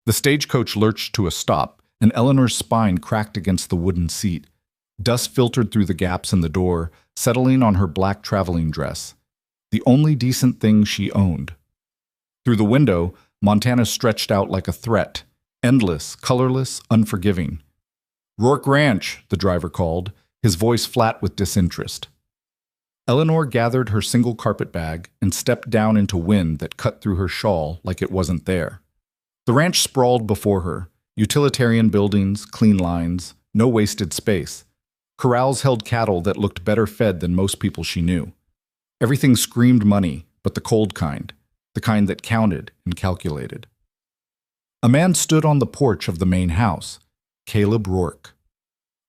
The stagecoach lurched to a stop, and Eleanor's spine cracked against the wooden seat. Dust filtered through the gaps in the door, settling on her black traveling dress, the only decent thing she owned. Through the window, Montana stretched out like a threat, endless, colorless, unforgiving. "Rourke Ranch," the driver called, his voice flat with disinterest. Eleanor gathered her single carpet bag and stepped down into wind that cut through her shawl like it wasn't there. The ranch sprawled before her, utilitarian buildings, clean lines, no wasted space. Corrals held cattle that looked better fed than most people she knew. Everything screamed money, but the cold kind, the kind that counted and calculated. A man stood on the porch of the main house, Caleb Rourke.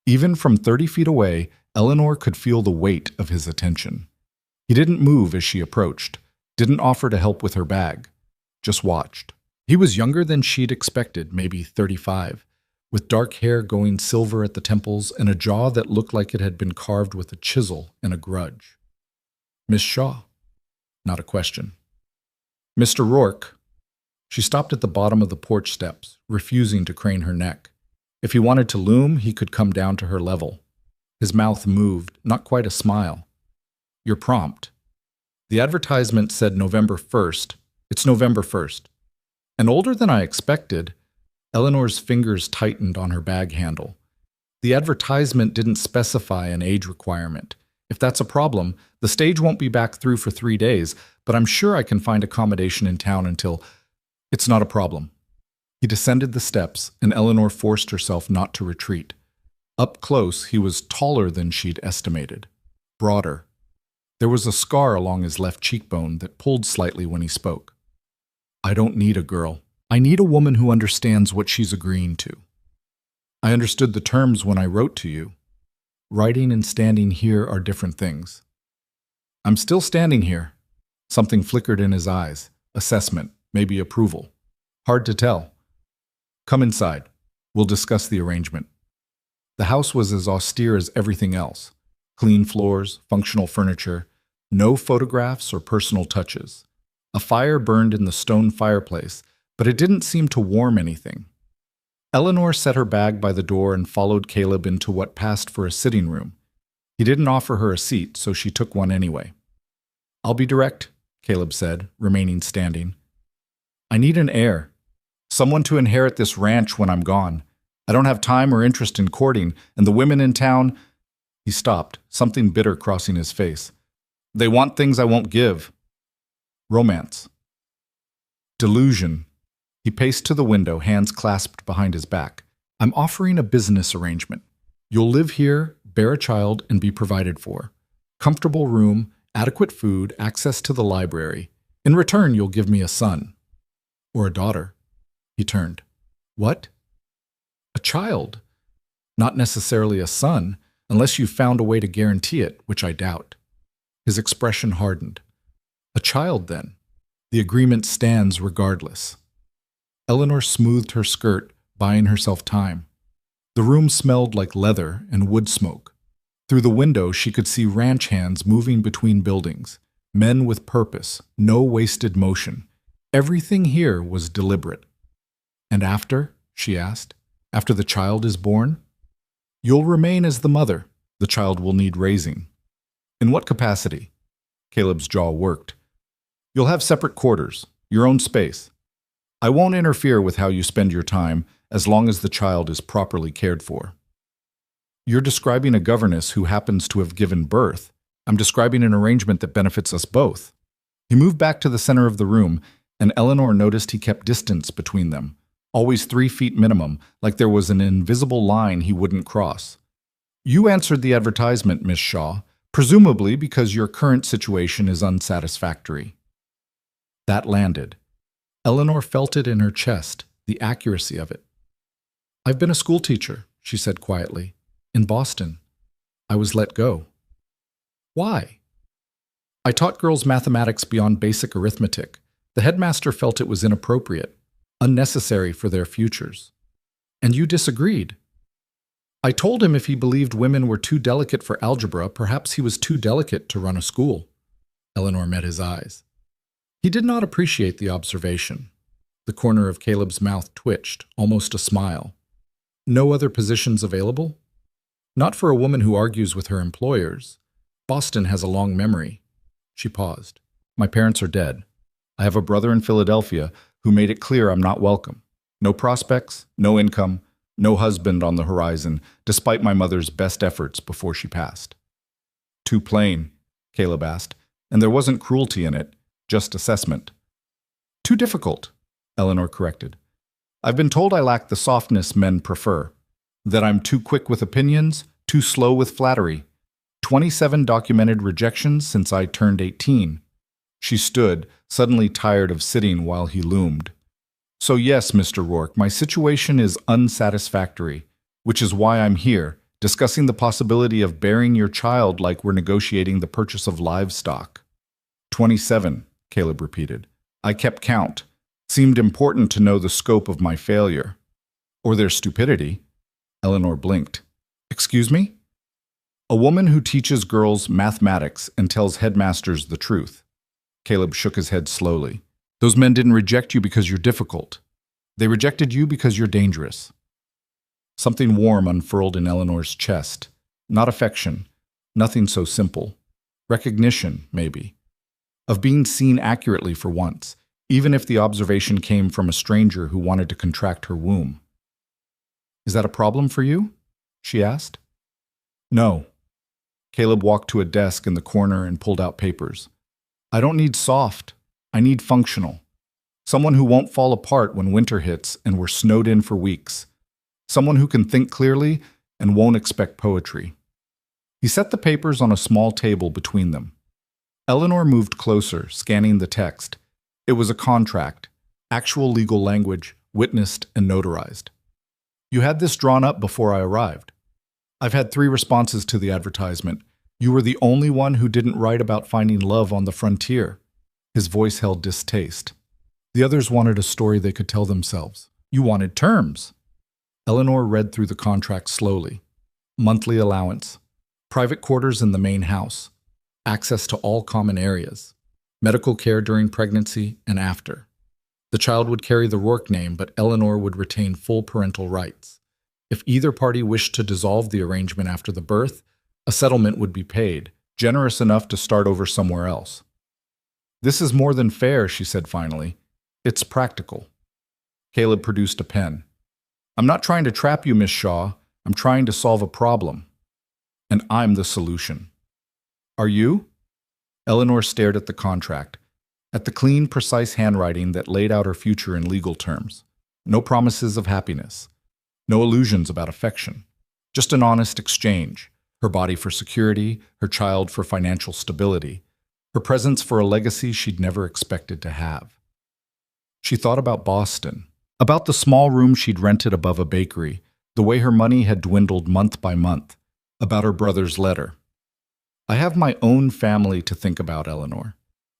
Even from 30 feet away, Eleanor could feel the weight of his attention. He didn't move as she approached, didn't offer to help with her bag, just watched. He was younger than she'd expected, maybe 35, with dark hair going silver at the temples and a jaw that looked like it had been carved with a chisel and a grudge. "Miss Shaw?" Not a question. "Mr. Rourke." She stopped at the bottom of the porch steps, refusing to crane her neck. If he wanted to loom, he could come down to her level. His mouth moved, not quite a smile. "You're prompt. The advertisement said November 1st. It's November 1st. And older than I expected." Eleanor's fingers tightened on her bag handle. The advertisement didn't specify an age requirement. If that's a problem, the stage won't be back through for 3 days, but I'm sure I can find accommodation in town until... It's not a problem. He descended the steps, and Eleanor forced herself not to retreat. Up close, he was taller than she'd estimated, broader. There was a scar along his left cheekbone that pulled slightly when he spoke. "I don't need a girl. I need a woman who understands what she's agreeing to. I understood the terms when I wrote to you. Writing and standing here are different things." "I'm still standing here." Something flickered in his eyes. Assessment, maybe approval. Hard to tell. "Come inside. We'll discuss the arrangement." The house was as austere as everything else. Clean floors, functional furniture, no photographs or personal touches. A fire burned in the stone fireplace, but it didn't seem to warm anything. Eleanor set her bag by the door and followed Caleb into what passed for a sitting room. He didn't offer her a seat, so she took one anyway. "I'll be direct," Caleb said, remaining standing. "I need an heir. Someone to inherit this ranch when I'm gone. I don't have time or interest in courting, and the women in town—" He stopped, something bitter crossing his face. "They want things I won't give. Romance. Delusion." He paced to the window, hands clasped behind his back. "I'm offering a business arrangement. You'll live here, bear a child, and be provided for. Comfortable room, adequate food, access to the library. In return, you'll give me a son. Or a daughter." He turned. "What?" "A child. Not necessarily a son, unless you've found a way to guarantee it, which I doubt." His expression hardened. "A child, then. The agreement stands regardless." Eleanor smoothed her skirt, buying herself time. The room smelled like leather and wood smoke. Through the window, she could see ranch hands moving between buildings, men with purpose, no wasted motion. Everything here was deliberate. "And after?" she asked. "After the child is born?" "You'll remain as the mother. The child will need raising." "In what capacity?" Caleb's jaw worked. "You'll have separate quarters, your own space. I won't interfere with how you spend your time as long as the child is properly cared for." "You're describing a governess who happens to have given birth. I'm describing an arrangement that benefits us both." He moved back to the center of the room, and Eleanor noticed he kept distance between them, always 3 feet minimum, like there was an invisible line he wouldn't cross. "You answered the advertisement, Miss Shaw, presumably because your current situation is unsatisfactory." That landed. Eleanor felt it in her chest, the accuracy of it. "I've been a schoolteacher," she said quietly, "in Boston. I was let go." "Why?" "I taught girls mathematics beyond basic arithmetic. The headmaster felt it was inappropriate, unnecessary for their futures." "And you disagreed?" "I told him if he believed women were too delicate for algebra, perhaps he was too delicate to run a school." Eleanor met his eyes. He did not appreciate the observation. The corner of Caleb's mouth twitched, almost a smile. No other positions available? Not for a woman who argues with her employers. Boston has a long memory. She paused. My parents are dead. I have a brother in Philadelphia who made it clear I'm not welcome. No prospects, no income, no husband on the horizon, despite my mother's best efforts before she passed. Too plain, Caleb asked, and there wasn't cruelty in it, just assessment. Too difficult, Eleanor corrected. I've been told I lack the softness men prefer, that I'm too quick with opinions, too slow with flattery. 27 documented rejections since I turned 18. She stood, suddenly tired of sitting while he loomed. So yes, Mr. Rourke, my situation is unsatisfactory, which is why I'm here, discussing the possibility of bearing your child like we're negotiating the purchase of livestock. 27, Caleb repeated. I kept count. Seemed important to know the scope of my failure. Or their stupidity. Eleanor blinked. Excuse me? A woman who teaches girls mathematics and tells headmasters the truth. Caleb shook his head slowly. Those men didn't reject you because you're difficult. They rejected you because you're dangerous. Something warm unfurled in Eleanor's chest. Not affection. Nothing so simple. Recognition, maybe. Of being seen accurately for once, even if the observation came from a stranger who wanted to contract her womb. Is that a problem for you? She asked. No. Caleb walked to a desk in the corner and pulled out papers. I don't need soft. I need functional. Someone who won't fall apart when winter hits and we're snowed in for weeks. Someone who can think clearly and won't expect poetry. He set the papers on a small table between them. Eleanor moved closer, scanning the text. It was a contract, actual legal language, witnessed and notarized. You had this drawn up before I arrived. I've had 3 responses to the advertisement. You were the only one who didn't write about finding love on the frontier. His voice held distaste. The others wanted a story they could tell themselves. You wanted terms. Eleanor read through the contract slowly. Monthly allowance. Private quarters in the main house. Access to all common areas. Medical care during pregnancy and after. The child would carry the Rourke name, but Eleanor would retain full parental rights. If either party wished to dissolve the arrangement after the birth, a settlement would be paid, generous enough to start over somewhere else. This is more than fair, she said finally. It's practical. Caleb produced a pen. I'm not trying to trap you, Miss Shaw. I'm trying to solve a problem. And I'm the solution. Are you? Eleanor stared at the contract, at the clean, precise handwriting that laid out her future in legal terms. No promises of happiness. No illusions about affection. Just an honest exchange. Her body for security, her child for financial stability. Her presence for a legacy she'd never expected to have. She thought about Boston, about the small room she'd rented above a bakery, the way her money had dwindled month by month, about her brother's letter. I have my own family to think about, Eleanor.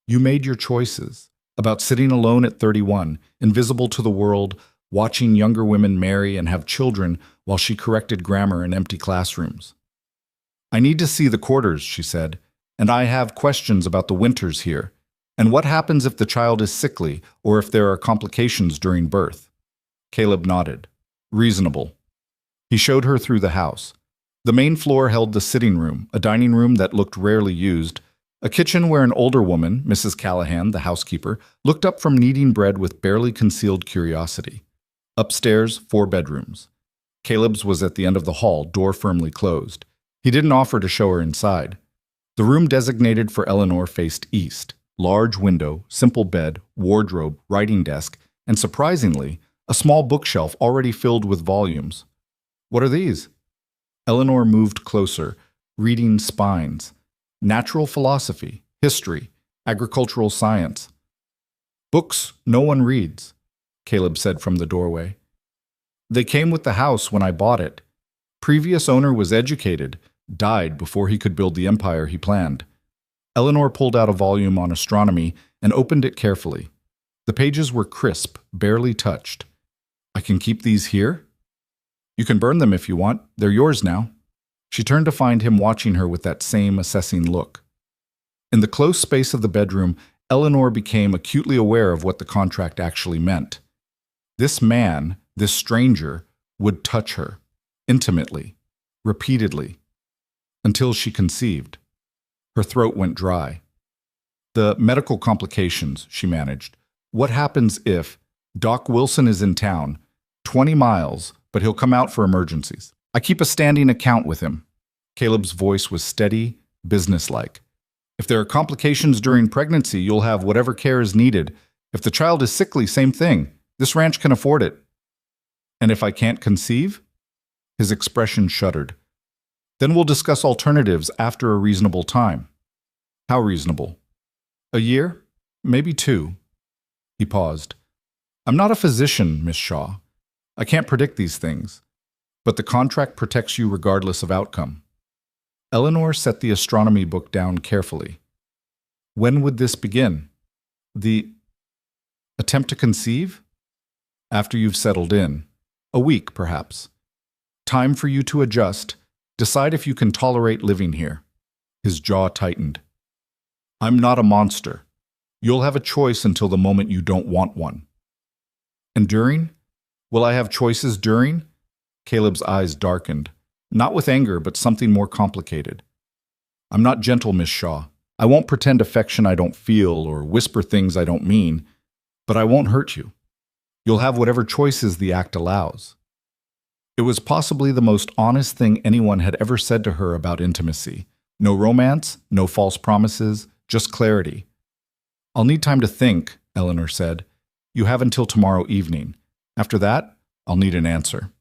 You made your choices, about sitting alone at 31, invisible to the world, watching younger women marry and have children while she corrected grammar in empty classrooms. I need to see the quarters, she said, and I have questions about the winters here, and what happens if the child is sickly or if there are complications during birth. Caleb nodded. Reasonable. He showed her through the house. The main floor held the sitting room, a dining room that looked rarely used, a kitchen where an older woman, Mrs. Callahan, the housekeeper, looked up from kneading bread with barely concealed curiosity. Upstairs, 4 bedrooms. Caleb's was at the end of the hall, door firmly closed. He didn't offer to show her inside. The room designated for Eleanor faced east. Large window, simple bed, wardrobe, writing desk, and surprisingly, a small bookshelf already filled with volumes. What are these? Eleanor moved closer, reading spines. Natural philosophy, history, agricultural science. Books no one reads, Caleb said from the doorway. They came with the house when I bought it. Previous owner was educated, died before he could build the empire he planned. Eleanor pulled out a volume on astronomy and opened it carefully. The pages were crisp, barely touched. I can keep these here? You can burn them if you want. They're yours now. She turned to find him watching her with that same assessing look. In the close space of the bedroom, Eleanor became acutely aware of what the contract actually meant. This man, this stranger, would touch her, intimately, repeatedly, until she conceived. Her throat went dry. The medical complications, she managed. What happens if Doc Wilson is in town, 20 miles, but he'll come out for emergencies? I keep a standing account with him. Caleb's voice was steady, businesslike. If there are complications during pregnancy, you'll have whatever care is needed. If the child is sickly, same thing. This ranch can afford it. And if I can't conceive? His expression shuddered. Then we'll discuss alternatives after a reasonable time. How reasonable? A year? Maybe 2. He paused. I'm not a physician, Miss Shaw. I can't predict these things. But the contract protects you regardless of outcome. Eleanor set the astronomy book down carefully. When would this begin? The attempt to conceive? After you've settled in. A week, perhaps. Time for you to adjust. Decide if you can tolerate living here. His jaw tightened. I'm not a monster. You'll have a choice until the moment you don't want one. And during? Will I have choices during? Caleb's eyes darkened. Not with anger, but something more complicated. I'm not gentle, Miss Shaw. I won't pretend affection I don't feel or whisper things I don't mean, but I won't hurt you. You'll have whatever choices the act allows. It was possibly the most honest thing anyone had ever said to her about intimacy. No romance, no false promises, just clarity. I'll need time to think, Eleanor said. You have until tomorrow evening. After that, I'll need an answer.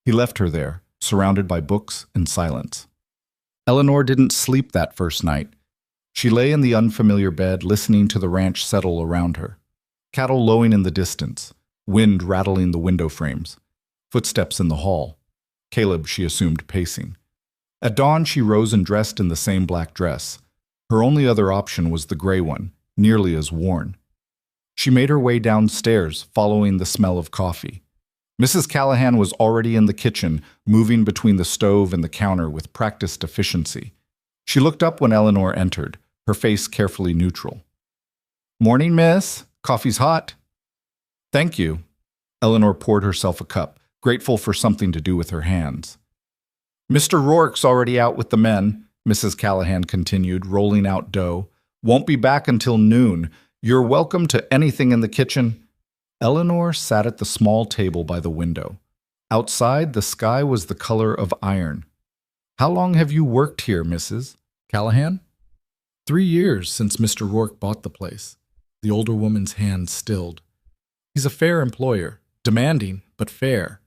He left her there, surrounded by books and silence. Eleanor didn't sleep that first night. She lay in the unfamiliar bed, listening to the ranch settle around her. Cattle lowing in the distance, wind rattling the window frames, footsteps in the hall. Caleb, she assumed, pacing. At dawn, she rose and dressed in the same black dress. Her only other option was the gray one, nearly as worn. She made her way downstairs, following the smell of coffee. Mrs. Callahan was already in the kitchen, moving between the stove and the counter with practiced efficiency. She looked up when Eleanor entered, her face carefully neutral. Morning, miss. Coffee's hot. Thank you. Eleanor poured herself a cup, grateful for something to do with her hands. Mr. Rourke's already out with the men, Mrs. Callahan continued, rolling out dough. Won't be back until noon. You're welcome to anything in the kitchen. Eleanor sat at the small table by the window. Outside, the sky was the color of iron. How long have you worked here, Mrs. Callahan? 3 years since Mr. Rourke bought the place. The older woman's hand stilled. He's a fair employer, demanding, but fair.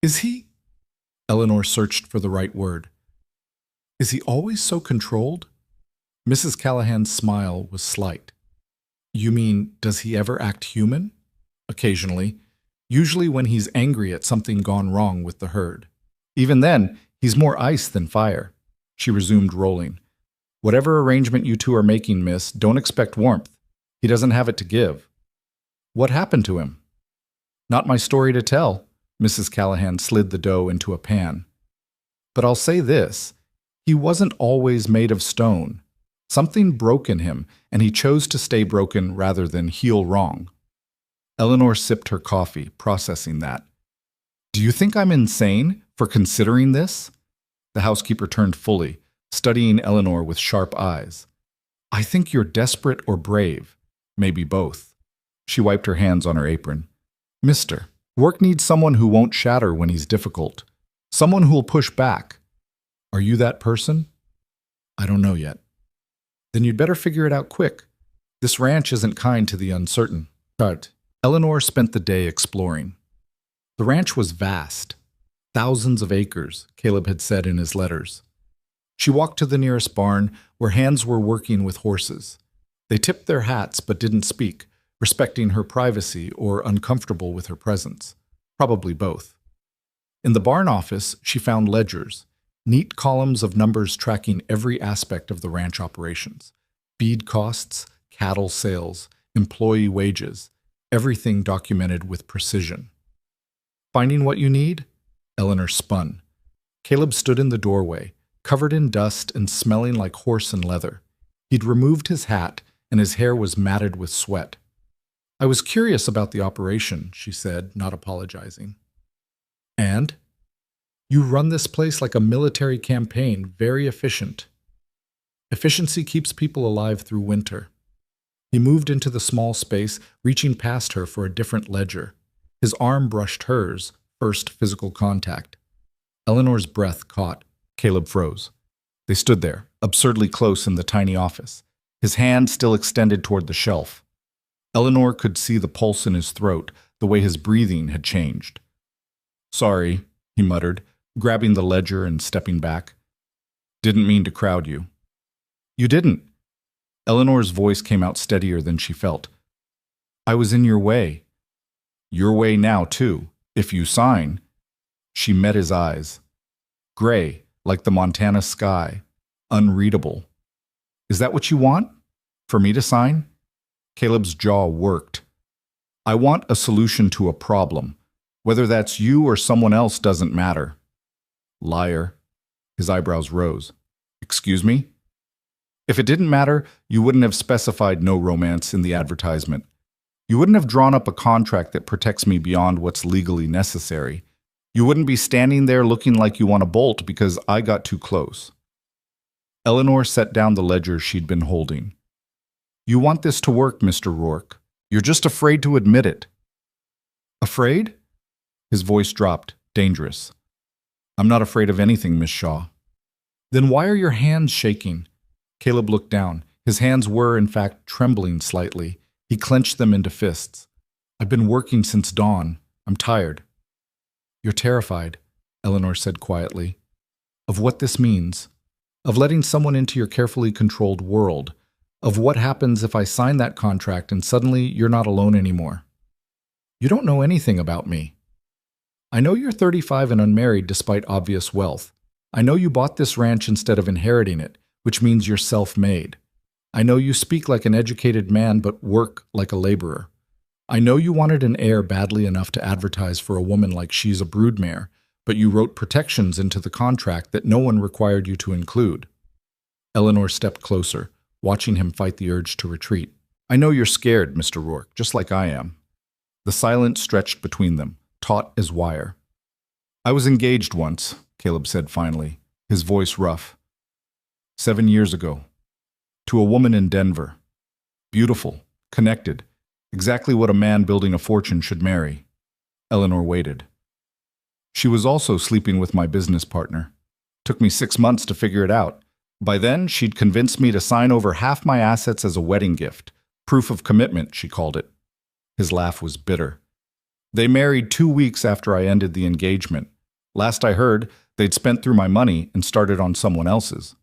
Is he? Eleanor searched for the right word. Is he always so controlled? Mrs. Callahan's smile was slight. You mean, does he ever act human? Occasionally, usually when he's angry at something gone wrong with the herd. Even then, he's more ice than fire. She resumed rolling. Whatever arrangement you two are making, miss, don't expect warmth. He doesn't have it to give. What happened to him? Not my story to tell. Mrs. Callahan slid the dough into a pan. But I'll say this. He wasn't always made of stone. Something broke in him, and he chose to stay broken rather than heal wrong. Eleanor sipped her coffee, processing that. Do you think I'm insane for considering this? The housekeeper turned fully, studying Eleanor with sharp eyes. I think you're desperate or brave, maybe both. She wiped her hands on her apron. Mister, work needs someone who won't shatter when he's difficult. Someone who'll push back. Are you that person? I don't know yet. Then you'd better figure it out quick. This ranch isn't kind to the uncertain. But Eleanor spent the day exploring. The ranch was vast. Thousands of acres, Caleb had said in his letters. She walked to the nearest barn, where hands were working with horses. They tipped their hats but didn't speak, respecting her privacy or uncomfortable with her presence. Probably both. In the barn office, she found ledgers, neat columns of numbers tracking every aspect of the ranch operations. Feed costs, cattle sales, employee wages, everything documented with precision. Finding what you need? Eleanor spun. Caleb stood in the doorway, covered in dust and smelling like horse and leather. He'd removed his hat, and his hair was matted with sweat. I was curious about the operation, she said, not apologizing. And? You run this place like a military campaign, very efficient. Efficiency keeps people alive through winter. He moved into the small space, reaching past her for a different ledger. His arm brushed hers, first physical contact. Eleanor's breath caught. Caleb froze. They stood there, absurdly close in the tiny office, his hand still extended toward the shelf. Eleanor could see the pulse in his throat, the way his breathing had changed. Sorry, he muttered, grabbing the ledger and stepping back. Didn't mean to crowd you. You didn't. Eleanor's voice came out steadier than she felt. I was in your way. Your way now, too, if you sign. She met his eyes. Gray, like the Montana sky. Unreadable. Is that what you want? For me to sign? Caleb's jaw worked. I want a solution to a problem. Whether that's you or someone else doesn't matter. Liar. His eyebrows rose. Excuse me? If it didn't matter, you wouldn't have specified no romance in the advertisement. You wouldn't have drawn up a contract that protects me beyond what's legally necessary. You wouldn't be standing there looking like you want to bolt because I got too close. Eleanor set down the ledger she'd been holding. You want this to work, Mr. Rourke. You're just afraid to admit it. Afraid? His voice dropped, dangerous. I'm not afraid of anything, Miss Shaw. Then why are your hands shaking? Caleb looked down. His hands were, in fact, trembling slightly. He clenched them into fists. I've been working since dawn. I'm tired. You're terrified, Eleanor said quietly. Of what this means. Of letting someone into your carefully controlled world. Of what happens if I sign that contract and suddenly you're not alone anymore. You don't know anything about me. I know you're 35 and unmarried despite obvious wealth. I know you bought this ranch instead of inheriting it, which means you're self-made. I know you speak like an educated man but work like a laborer. I know you wanted an heir badly enough to advertise for a woman like she's a broodmare, but you wrote protections into the contract that no one required you to include. Eleanor stepped closer, watching him fight the urge to retreat. I know you're scared, Mr. Rourke, just like I am. The silence stretched between them, taut as wire. I was engaged once, Caleb said finally, his voice rough. 7 years ago. To a woman in Denver. Beautiful, connected, exactly what a man building a fortune should marry. Eleanor waited. She was also sleeping with my business partner. Took me 6 months to figure it out. By then, she'd convinced me to sign over half my assets as a wedding gift. Proof of commitment, she called it. His laugh was bitter. They married 2 weeks after I ended the engagement. Last I heard, they'd spent through my money and started on someone else's.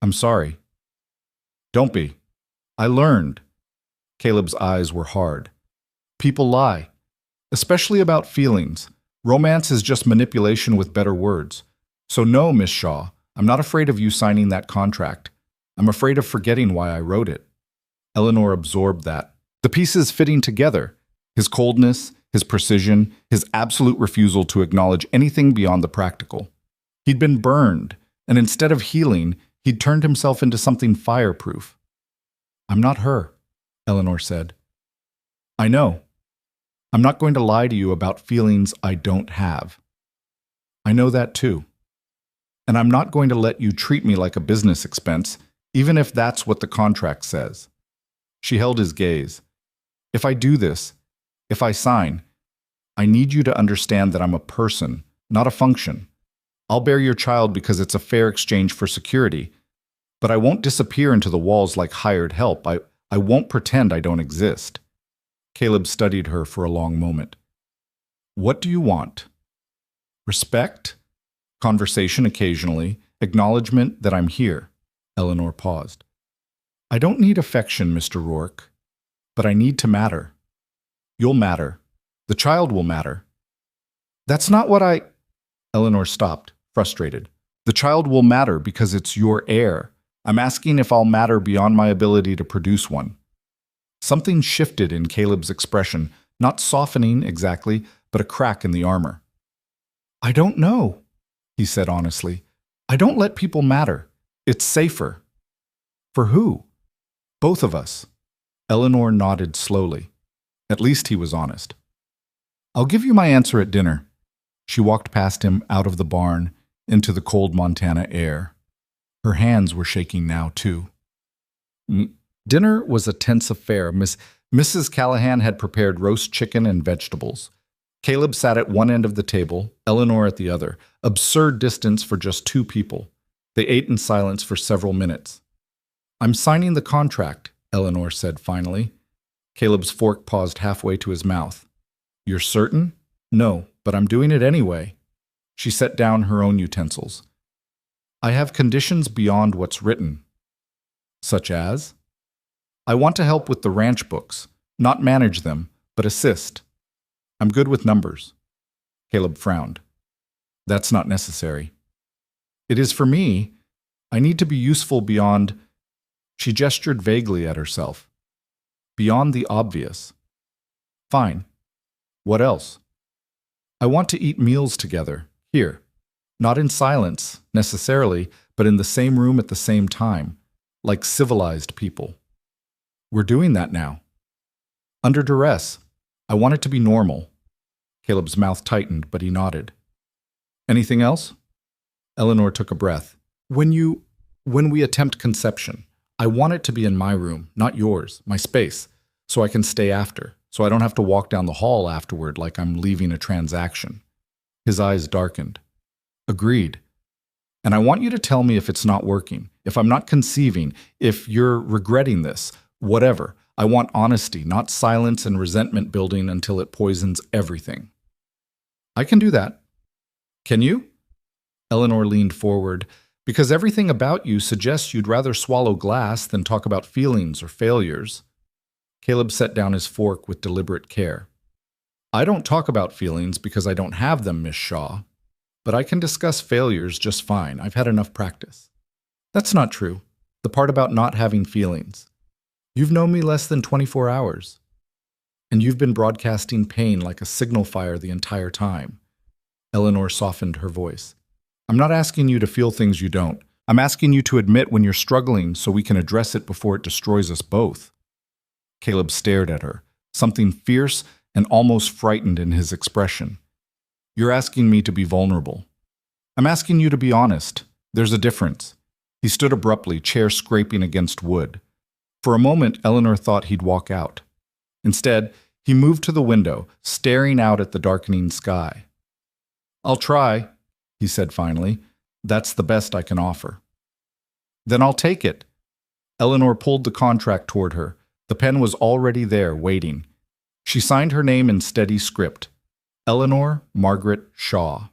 I'm sorry. Don't be. I learned. Caleb's eyes were hard. People lie, especially about feelings. Romance is just manipulation with better words. So no, Miss Shaw, I'm not afraid of you signing that contract. I'm afraid of forgetting why I wrote it. Eleanor absorbed that. The pieces fitting together. His coldness, his precision, his absolute refusal to acknowledge anything beyond the practical. He'd been burned, and instead of healing, he'd turned himself into something fireproof. I'm not her, Eleanor said. I know. I'm not going to lie to you about feelings I don't have. I know that too. And I'm not going to let you treat me like a business expense, even if that's what the contract says. She held his gaze. If I do this, if I sign, I need you to understand that I'm a person, not a function. I'll bear your child because it's a fair exchange for security, but I won't disappear into the walls like hired help. I won't pretend I don't exist. Caleb studied her for a long moment. What do you want? Respect? Conversation occasionally, acknowledgement that I'm here. Eleanor paused. I don't need affection, Mr. Rourke, but I need to matter. You'll matter. The child will matter. That's not what I... Eleanor stopped, frustrated. The child will matter because it's your heir. I'm asking if I'll matter beyond my ability to produce one. Something shifted in Caleb's expression, not softening exactly, but a crack in the armor. I don't know, he said honestly. I don't let people matter. It's safer. For who? Both of us. Eleanor nodded slowly. At least he was honest. I'll give you my answer at dinner. She walked past him out of the barn into the cold Montana air. Her hands were shaking now, too. Dinner was a tense affair. Mrs. Callahan had prepared roast chicken and vegetables. Caleb sat at one end of the table, Eleanor at the other. Absurd distance for just two people. They ate in silence for several minutes. I'm signing the contract, Eleanor said finally. Caleb's fork paused halfway to his mouth. You're certain? No, but I'm doing it anyway. She set down her own utensils. I have conditions beyond what's written. Such as? I want to help with the ranch books, not manage them, but assist. I'm good with numbers. Caleb frowned. That's not necessary. It is for me. I need to be useful beyond... She gestured vaguely at herself. Beyond the obvious. Fine. What else? I want to eat meals together, here. Not in silence, necessarily, but in the same room at the same time, like civilized people. We're doing that now. Under duress. I want it to be normal. Caleb's mouth tightened, but he nodded. Anything else? Eleanor took a breath. When we attempt conception, I want it to be in my room, not yours, my space, so I can stay after, so I don't have to walk down the hall afterward like I'm leaving a transaction. His eyes darkened. Agreed. And I want you to tell me if it's not working, if I'm not conceiving, if you're regretting this, whatever. I want honesty, not silence and resentment building until it poisons everything. I can do that. Can you? Eleanor leaned forward. Because everything about you suggests you'd rather swallow glass than talk about feelings or failures. Caleb set down his fork with deliberate care. I don't talk about feelings because I don't have them, Miss Shaw. But I can discuss failures just fine. I've had enough practice. That's not true. The part about not having feelings. You've known me less than 24 hours. And you've been broadcasting pain like a signal fire the entire time. Eleanor softened her voice. I'm not asking you to feel things you don't. I'm asking you to admit when you're struggling so we can address it before it destroys us both. Caleb stared at her, something fierce and almost frightened in his expression. You're asking me to be vulnerable. I'm asking you to be honest. There's a difference. He stood abruptly, chair scraping against wood. For a moment, Eleanor thought he'd walk out. Instead, he moved to the window, staring out at the darkening sky. I'll try, he said finally. That's the best I can offer. Then I'll take it. Eleanor pulled the contract toward her. The pen was already there, waiting. She signed her name in steady script. Eleanor Margaret Shaw.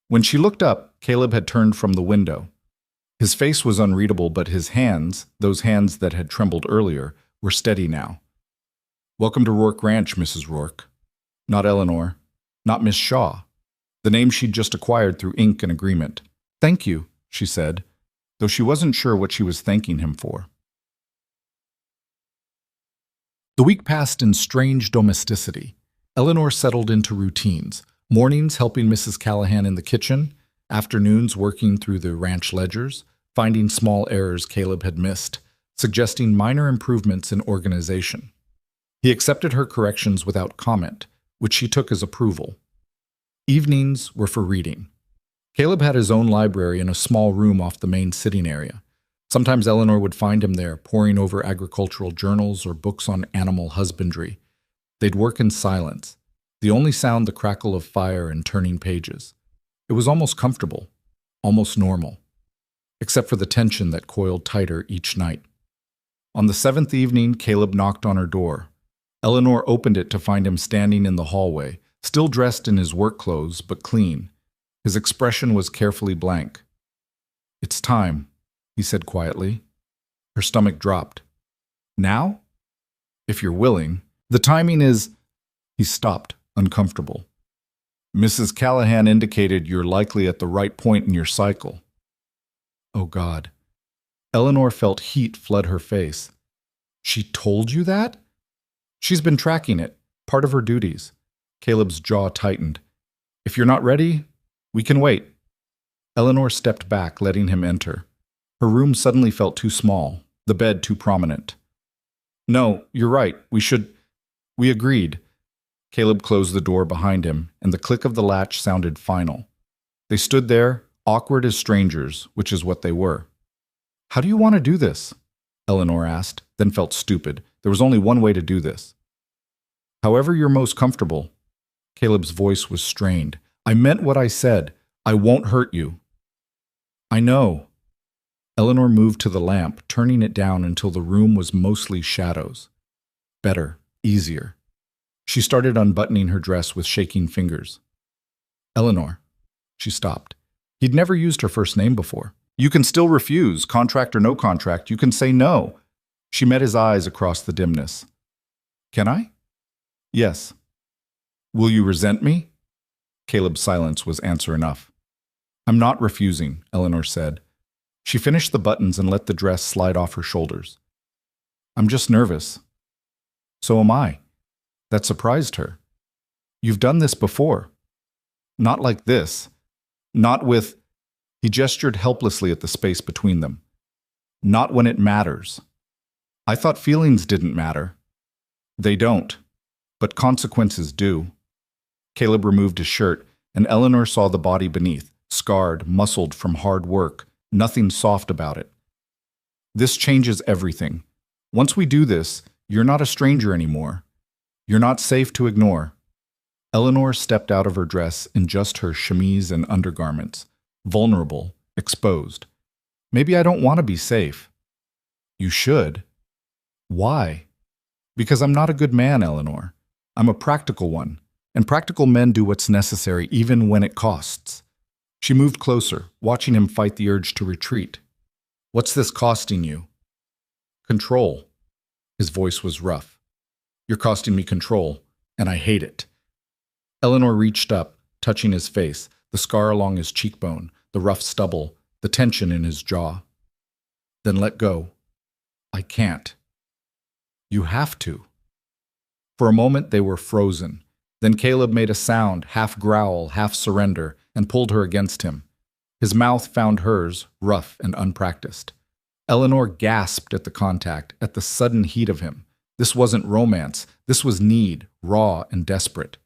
When she looked up, Caleb had turned from the window. His face was unreadable, but his hands, those hands that had trembled earlier, were steady now. Welcome to Rourke Ranch, Mrs. Rourke. Not Eleanor. Not Miss Shaw. The name she'd just acquired through ink and agreement. Thank you, she said, though she wasn't sure what she was thanking him for. The week passed in strange domesticity. Eleanor settled into routines, mornings helping Mrs. Callahan in the kitchen, afternoons working through the ranch ledgers, finding small errors Caleb had missed, suggesting minor improvements in organization. He accepted her corrections without comment, which she took as approval. Evenings were for reading. Caleb had his own library in a small room off the main sitting area. Sometimes Eleanor would find him there, poring over agricultural journals or books on animal husbandry. They'd work in silence, the only sound the crackle of fire and turning pages. It was almost comfortable, almost normal, except for the tension that coiled tighter each night. On the 7th evening, Caleb knocked on her door. Eleanor opened it to find him standing in the hallway, still dressed in his work clothes, but clean. His expression was carefully blank. It's time, he said quietly. Her stomach dropped. Now? If you're willing. The timing is... He stopped, uncomfortable. Mrs. Callahan indicated you're likely at the right point in your cycle. Oh, God. Eleanor felt heat flood her face. She told you that? She's been tracking it, part of her duties. Caleb's jaw tightened. If you're not ready, we can wait. Eleanor stepped back, letting him enter. Her room suddenly felt too small, the bed too prominent. No, you're right. We should We agreed. Caleb closed the door behind him, and the click of the latch sounded final. They stood there, awkward as strangers, which is what they were. How do you want to do this? Eleanor asked, then felt stupid. There was only one way to do this. However you're most comfortable. Caleb's voice was strained. I meant what I said. I won't hurt you. I know. Eleanor moved to the lamp, turning it down until the room was mostly shadows. Better, easier. She started unbuttoning her dress with shaking fingers. Eleanor. She stopped. He'd never used her first name before. You can still refuse, contract or no contract. You can say no. She met his eyes across the dimness. Can I? Yes. Will you resent me? Caleb's silence was answer enough. I'm not refusing, Eleanor said. She finished the buttons and let the dress slide off her shoulders. I'm just nervous. So am I. That surprised her. You've done this before. Not like this. Not with... He gestured helplessly at the space between them. Not when it matters. I thought feelings didn't matter. They don't. But consequences do. Caleb removed his shirt, and Eleanor saw the body beneath, scarred, muscled from hard work, nothing soft about it. This changes everything. Once we do this, you're not a stranger anymore. You're not safe to ignore. Eleanor stepped out of her dress in just her chemise and undergarments, vulnerable, exposed. Maybe I don't want to be safe. You should. Why? Because I'm not a good man, Eleanor. I'm a practical one, and practical men do what's necessary even when it costs. She moved closer, watching him fight the urge to retreat. What's this costing you? Control. His voice was rough. You're costing me control, and I hate it. Eleanor reached up, touching his face, the scar along his cheekbone, the rough stubble, the tension in his jaw. Then let go. I can't. You have to. For a moment they were frozen. Then Caleb made a sound, half growl, half surrender, and pulled her against him. His mouth found hers, rough and unpracticed. Eleanor gasped at the contact, at the sudden heat of him. This wasn't romance. This was need, raw and desperate.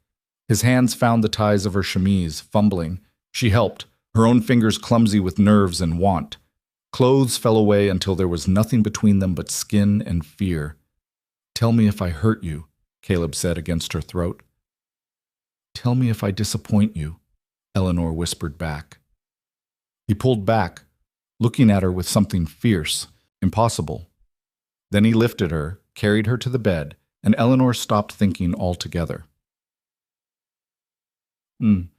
His hands found the ties of her chemise, fumbling. She helped, her own fingers clumsy with nerves and want. Clothes fell away until there was nothing between them but skin and fear. Tell me if I hurt you, Caleb said against her throat. Tell me if I disappoint you, Eleanor whispered back. He pulled back, looking at her with something fierce, impossible. Then he lifted her, carried her to the bed, and Eleanor stopped thinking altogether.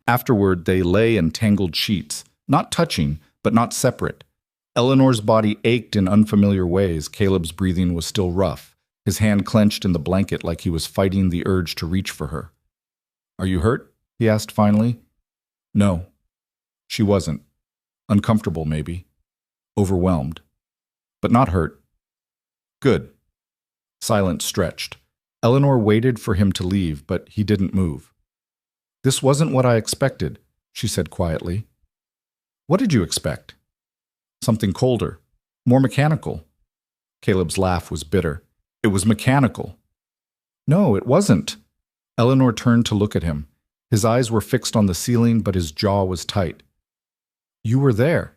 Afterward, they lay in tangled sheets, not touching, but not separate. Eleanor's body ached in unfamiliar ways. Caleb's breathing was still rough, his hand clenched in the blanket like he was fighting the urge to reach for her. Are you hurt? He asked finally. No. She wasn't. Uncomfortable, maybe. Overwhelmed. But not hurt. Good. Silence stretched. Eleanor waited for him to leave, but he didn't move. This wasn't what I expected, she said quietly. What did you expect? Something colder, more mechanical. Caleb's laugh was bitter. It was mechanical. No, it wasn't. Eleanor turned to look at him. His eyes were fixed on the ceiling, but his jaw was tight. You were there.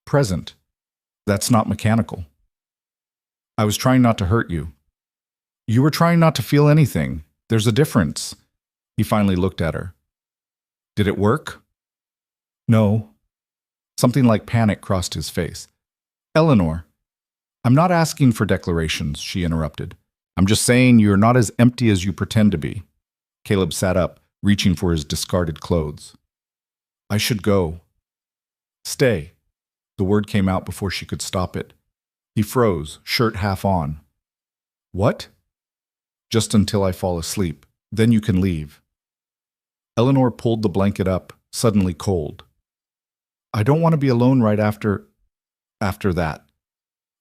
Present. That's not mechanical. I was trying not to hurt you. You were trying not to feel anything. There's a difference. He finally looked at her. Did it work? No. Something like panic crossed his face. Eleanor, I'm not asking for declarations, she interrupted. I'm just saying you're not as empty as you pretend to be. Caleb sat up, reaching for his discarded clothes. I should go. Stay. The word came out before she could stop it. He froze, shirt half on. What? Just until I fall asleep. Then you can leave. Eleanor pulled the blanket up, suddenly cold. I don't want to be alone right after that.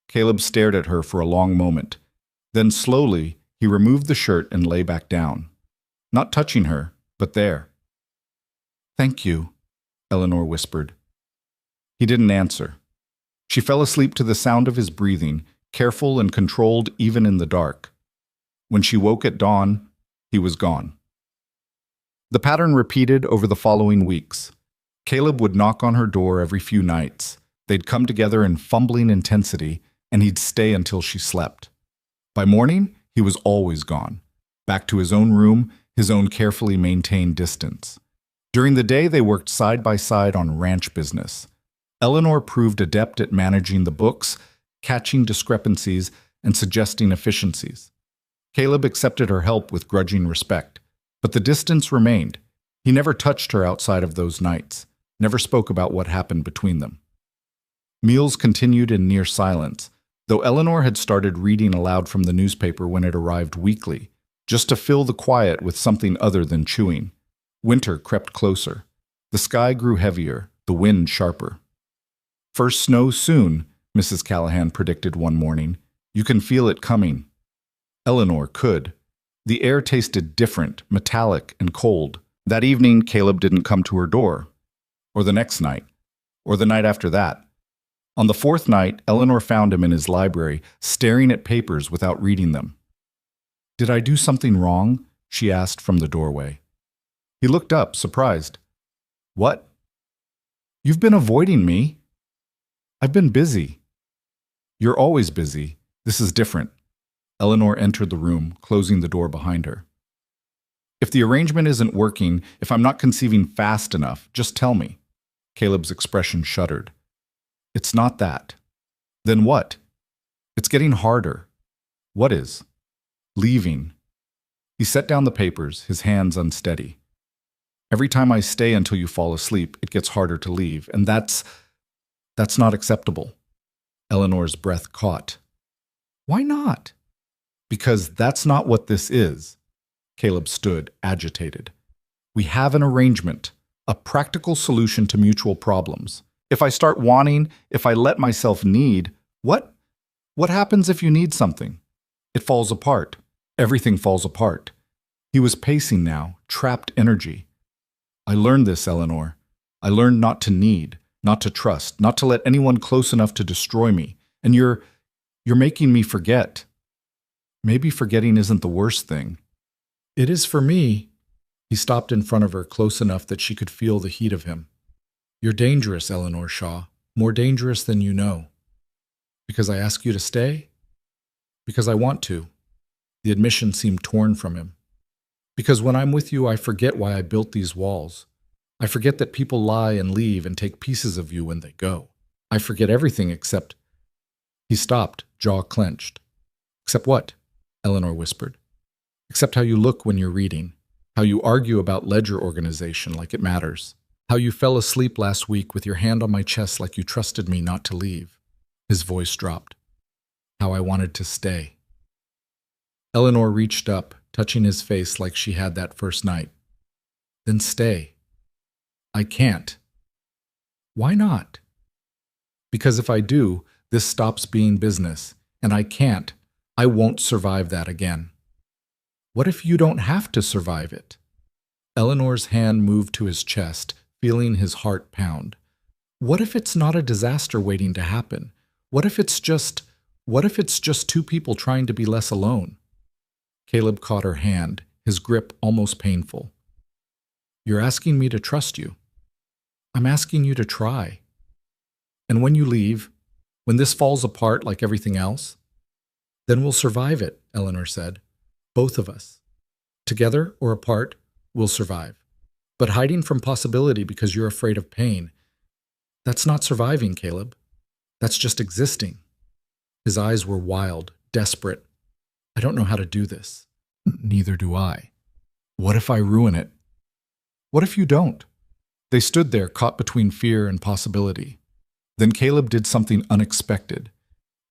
Caleb stared at her for a long moment. Then slowly, he removed the shirt and lay back down. Not touching her, but there. Thank you, Eleanor whispered. He didn't answer. She fell asleep to the sound of his breathing, careful and controlled even in the dark. When she woke at dawn, he was gone. The pattern repeated over the following weeks. Caleb would knock on her door every few nights. They'd come together in fumbling intensity, and he'd stay until she slept. By morning, he was always gone, back to his own room, his own carefully maintained distance. During the day, they worked side by side on ranch business. Eleanor proved adept at managing the books, catching discrepancies, and suggesting efficiencies. Caleb accepted her help with grudging respect, but the distance remained. He never touched her outside of those nights, never spoke about what happened between them. Meals continued in near silence, though Eleanor had started reading aloud from the newspaper when it arrived weekly, just to fill the quiet with something other than chewing. Winter crept closer. The sky grew heavier, the wind sharper. "First snow soon," Mrs. Callahan predicted one morning. "You can feel it coming." Eleanor could. The air tasted different, metallic, and cold. That evening, Caleb didn't come to her door. Or the next night. Or the night after that. On the fourth night, Eleanor found him in his library, staring at papers without reading them. "Did I do something wrong?" she asked from the doorway. He looked up, surprised. "What?" "You've been avoiding me." "I've been busy." "You're always busy. This is different." Eleanor entered the room, closing the door behind her. "If the arrangement isn't working, if I'm not conceiving fast enough, just tell me." Caleb's expression shuddered. "It's not that." "Then what?" "It's getting harder." "What is?" "Leaving." He set down the papers, his hands unsteady. "Every time I stay until you fall asleep, it gets harder to leave, and that's not acceptable." Eleanor's breath caught. "Why not?" "Because that's not what this is." Caleb stood, agitated. "We have an arrangement, a practical solution to mutual problems. If I start wanting, if I let myself need, what happens if you need something? It falls apart. Everything falls apart." He was pacing now, trapped energy. "I learned this, Eleanor. I learned not to need, not to trust, not to let anyone close enough to destroy me. And you're making me forget." "Maybe forgetting isn't the worst thing." "It is for me." He stopped in front of her close enough that she could feel the heat of him. "You're dangerous, Eleanor Shaw, more dangerous than you know." "Because I ask you to stay?" "Because I want to." The admission seemed torn from him. "Because when I'm with you, I forget why I built these walls. I forget that people lie and leave and take pieces of you when they go. I forget everything except—" He stopped, jaw clenched. "Except what?" Eleanor whispered. "Except how you look when you're reading, how you argue about ledger organization like it matters, how you fell asleep last week with your hand on my chest like you trusted me not to leave." His voice dropped. "How I wanted to stay." Eleanor reached up, touching his face like she had that first night. "Then stay." "I can't." "Why not?" "Because if I do, this stops being business, and I can't. I won't survive that again." "What if you don't have to survive it?" Eleanor's hand moved to his chest, feeling his heart pound. "What if it's not a disaster waiting to happen? What if it's just two people trying to be less alone?" Caleb caught her hand, his grip almost painful. "You're asking me to trust you." "I'm asking you to try." "And when you leave, when this falls apart like everything else?" "Then we'll survive it," Eleanor said. "Both of us. Together or apart, we'll survive. But hiding from possibility because you're afraid of pain, that's not surviving, Caleb. That's just existing." His eyes were wild, desperate. "I don't know how to do this." "Neither do I." "What if I ruin it?" "What if you don't?" They stood there, caught between fear and possibility. Then Caleb did something unexpected.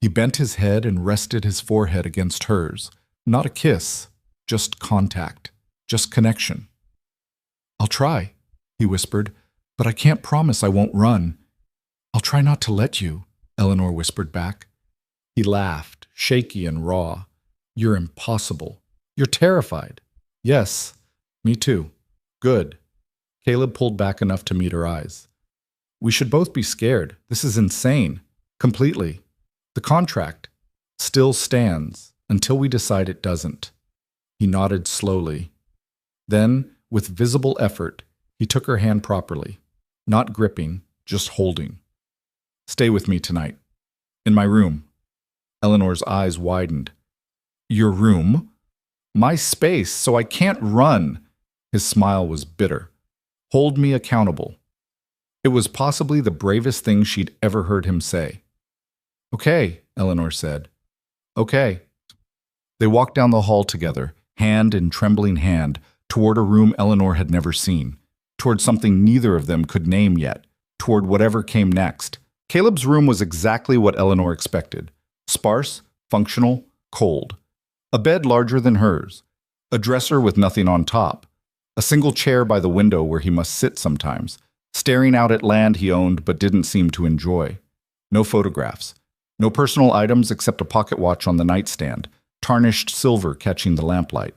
He bent his head and rested his forehead against hers. Not a kiss, just contact, just connection. "I'll try," he whispered, "but I can't promise I won't run." "I'll try not to let you," Eleanor whispered back. He laughed, shaky and raw. "You're impossible. You're terrified." "Yes, me too." "Good." Caleb pulled back enough to meet her eyes. "We should both be scared. This is insane. Completely. The contract still stands until we decide it doesn't." He nodded slowly, Then, with visible effort, he took her hand properly, not gripping, just holding. "Stay with me tonight. In my room." Eleanor's eyes widened. "Your room? My space, so I can't run." His smile was bitter. "Hold me accountable." It was possibly the bravest thing she'd ever heard him say. "Okay," Eleanor said. "Okay." They walked down the hall together, hand in trembling hand, toward a room Eleanor had never seen, toward something neither of them could name yet, toward whatever came next. Caleb's room was exactly what Eleanor expected. Sparse, functional, cold. A bed larger than hers. A dresser with nothing on top. A single chair by the window where he must sit sometimes, staring out at land he owned but didn't seem to enjoy. No photographs. No personal items except a pocket watch on the nightstand, tarnished silver catching the lamplight.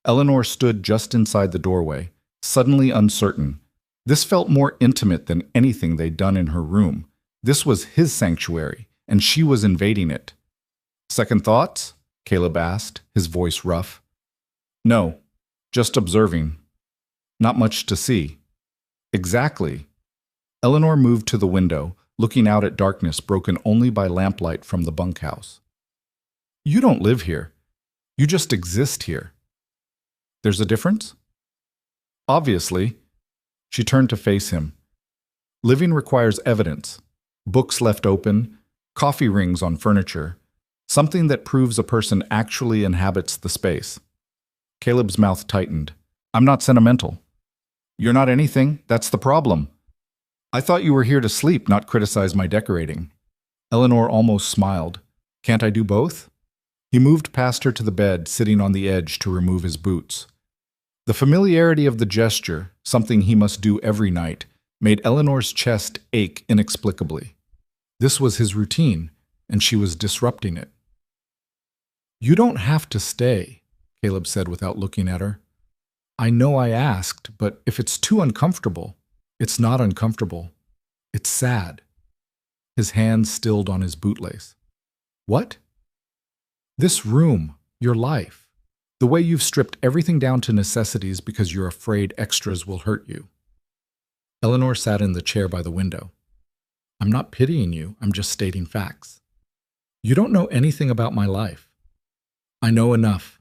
Eleanor stood just inside the doorway, suddenly uncertain. This felt more intimate than anything they'd done in her room. This was his sanctuary, and she was invading it. "Second thoughts?" Caleb asked, his voice rough. "No, just observing. Not much to see." "Exactly." Eleanor moved to the window, looking out at darkness broken only by lamplight from the bunkhouse. "You don't live here. You just exist here." "There's a difference?" "Obviously." She turned to face him. "Living requires evidence. Books left open, coffee rings on furniture, something that proves a person actually inhabits the space." Caleb's mouth tightened. "I'm not sentimental." "You're not anything. That's the problem. I thought you were here to sleep, not criticize my decorating." Eleanor almost smiled. "Can't I do both?" He moved past her to the bed, sitting on the edge to remove his boots. The familiarity of the gesture, something he must do every night, made Eleanor's chest ache inexplicably. This was his routine, and she was disrupting it. "You don't have to stay," Caleb said without looking at her. "I know I asked, but if it's too uncomfortable..." "It's not uncomfortable. It's sad." His hand stilled on his bootlace. "What?" "This room, your life. The way you've stripped everything down to necessities because you're afraid extras will hurt you." Eleanor sat in the chair by the window. "I'm not pitying you, I'm just stating facts. You don't know anything about my life." "I know enough."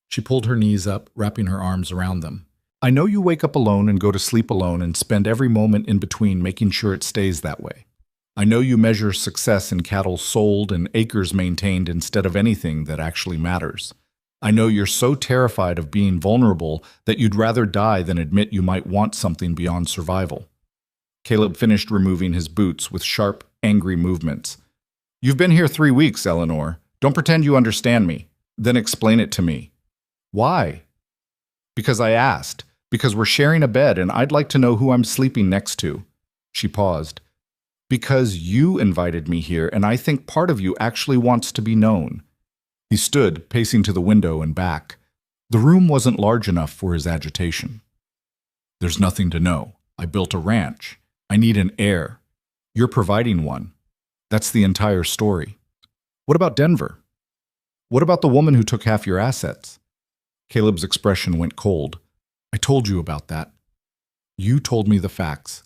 She pulled her knees up, wrapping her arms around them. "I know you wake up alone and go to sleep alone and spend every moment in between making sure it stays that way. I know you measure success in cattle sold and acres maintained instead of anything that actually matters. I know you're so terrified of being vulnerable that you'd rather die than admit you might want something beyond survival." Caleb finished removing his boots with sharp, angry movements. "You've been here 3 weeks, Eleanor. Don't pretend you understand me. Then explain it to me." "Why?" "Because I asked. Because we're sharing a bed and I'd like to know who I'm sleeping next to." She paused. "Because you invited me here and I think part of you actually wants to be known." He stood, pacing to the window and back. The room wasn't large enough for his agitation. "There's nothing to know. I built a ranch. I need an heir. You're providing one. That's the entire story. What about Denver? What about the woman who took half your assets?" Caleb's expression went cold. "I told you about that. You told me the facts,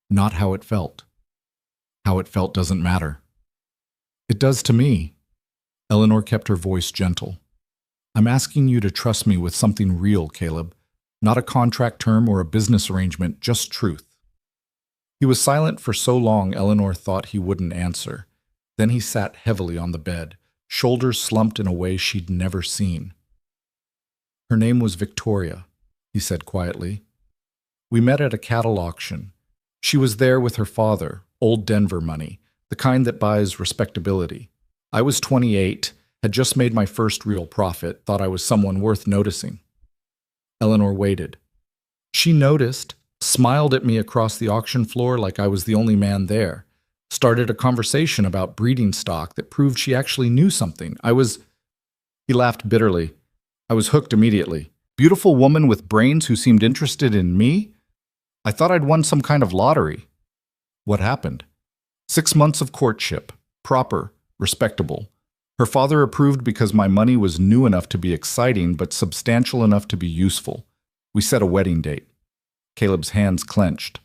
not how it felt. How it felt doesn't matter." "It does to me." Eleanor kept her voice gentle. "I'm asking you to trust me with something real, Caleb. Not a contract term or a business arrangement, just truth." He was silent for so long Eleanor thought he wouldn't answer. Then he sat heavily on the bed, shoulders slumped in a way she'd never seen. "Her name was Victoria," he said quietly. "We met at a cattle auction. She was there with her father, old Denver money, the kind that buys respectability. I was 28, had just made my first real profit, thought I was someone worth noticing." Eleanor waited. She noticed, smiled at me across the auction floor like I was the only man there, started a conversation about breeding stock that proved she actually knew something. He laughed bitterly. "I was hooked immediately. Beautiful woman with brains who seemed interested in me? I thought I'd won some kind of lottery." "What happened?" 6 months of courtship. Proper. Respectable. Her father approved because my money was new enough to be exciting, but substantial enough to be useful. We set a wedding date. Caleb's hands clenched.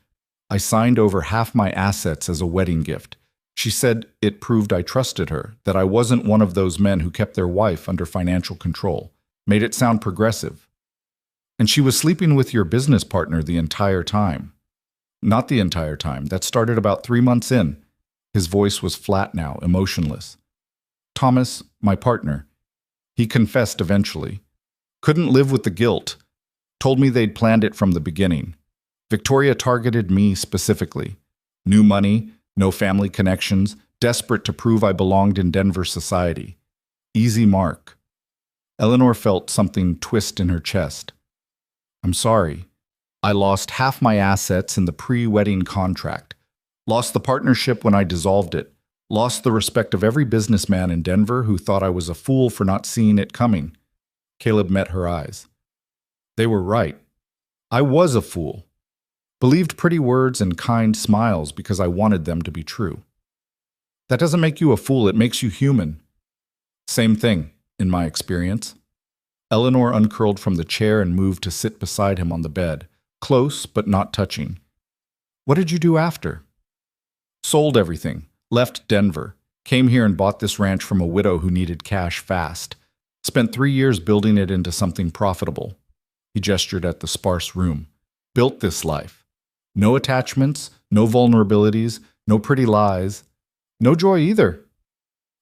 I signed over half my assets as a wedding gift. She said it proved I trusted her, that I wasn't one of those men who kept their wife under financial control. Made it sound progressive. And she was sleeping with your business partner the entire time. Not the entire time. That started about 3 months in. His voice was flat now, emotionless. Thomas, my partner. He confessed eventually. Couldn't live with the guilt. Told me they'd planned it from the beginning. Victoria targeted me specifically. New money, no family connections, desperate to prove I belonged in Denver society. Easy mark. Eleanor felt something twist in her chest. I'm sorry. I lost half my assets in the pre-wedding contract. Lost the partnership when I dissolved it. Lost the respect of every businessman in Denver who thought I was a fool for not seeing it coming. Caleb met her eyes. They were right. I was a fool. Believed pretty words and kind smiles because I wanted them to be true. That doesn't make you a fool, it makes you human. Same thing, in my experience. Eleanor uncurled from the chair and moved to sit beside him on the bed, close but not touching. What did you do after? Sold everything, left Denver, came here and bought this ranch from a widow who needed cash fast. Spent 3 years building it into something profitable. He gestured at the sparse room. Built this life. No attachments, no vulnerabilities, no pretty lies. No joy either.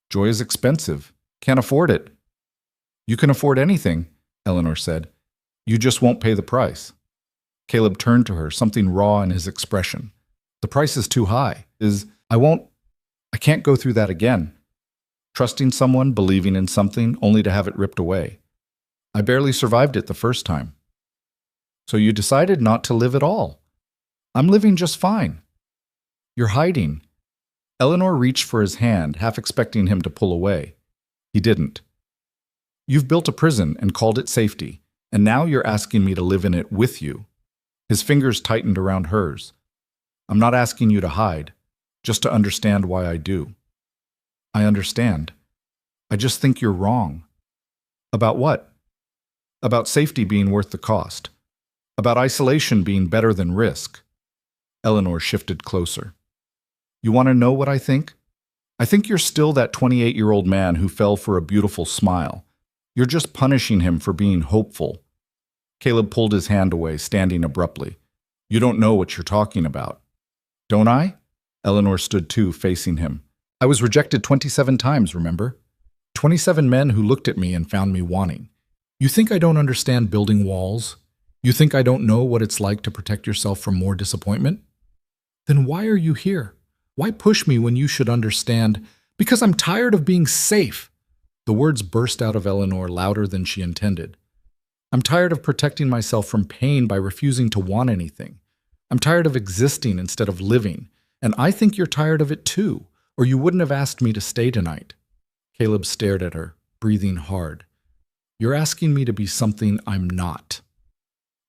Joy is expensive. Can't afford it. You can afford anything, Eleanor said. You just won't pay the price. Caleb turned to her, something raw in his expression. The price is too high. I can't go through that again. Trusting someone, believing in something, only to have it ripped away. I barely survived it the first time. So you decided not to live at all. I'm living just fine. You're hiding. Eleanor reached for his hand, half expecting him to pull away. He didn't. You've built a prison and called it safety, and now you're asking me to live in it with you. His fingers tightened around hers. I'm not asking you to hide, just to understand why I do. I understand. I just think you're wrong. About what? About safety being worth the cost. About isolation being better than risk. Eleanor shifted closer. You want to know what I think? I think you're still that 28-year-old man who fell for a beautiful smile. You're just punishing him for being hopeful. Caleb pulled his hand away, standing abruptly. You don't know what you're talking about. Don't I? Eleanor stood too, facing him. I was rejected 27 times, remember? 27 men who looked at me and found me wanting. You think I don't understand building walls? You think I don't know what it's like to protect yourself from more disappointment? Then why are you here? Why push me when you should understand? Because I'm tired of being safe. The words burst out of Eleanor louder than she intended. I'm tired of protecting myself from pain by refusing to want anything. I'm tired of existing instead of living. And I think you're tired of it too, or you wouldn't have asked me to stay tonight. Caleb stared at her, breathing hard. You're asking me to be something I'm not.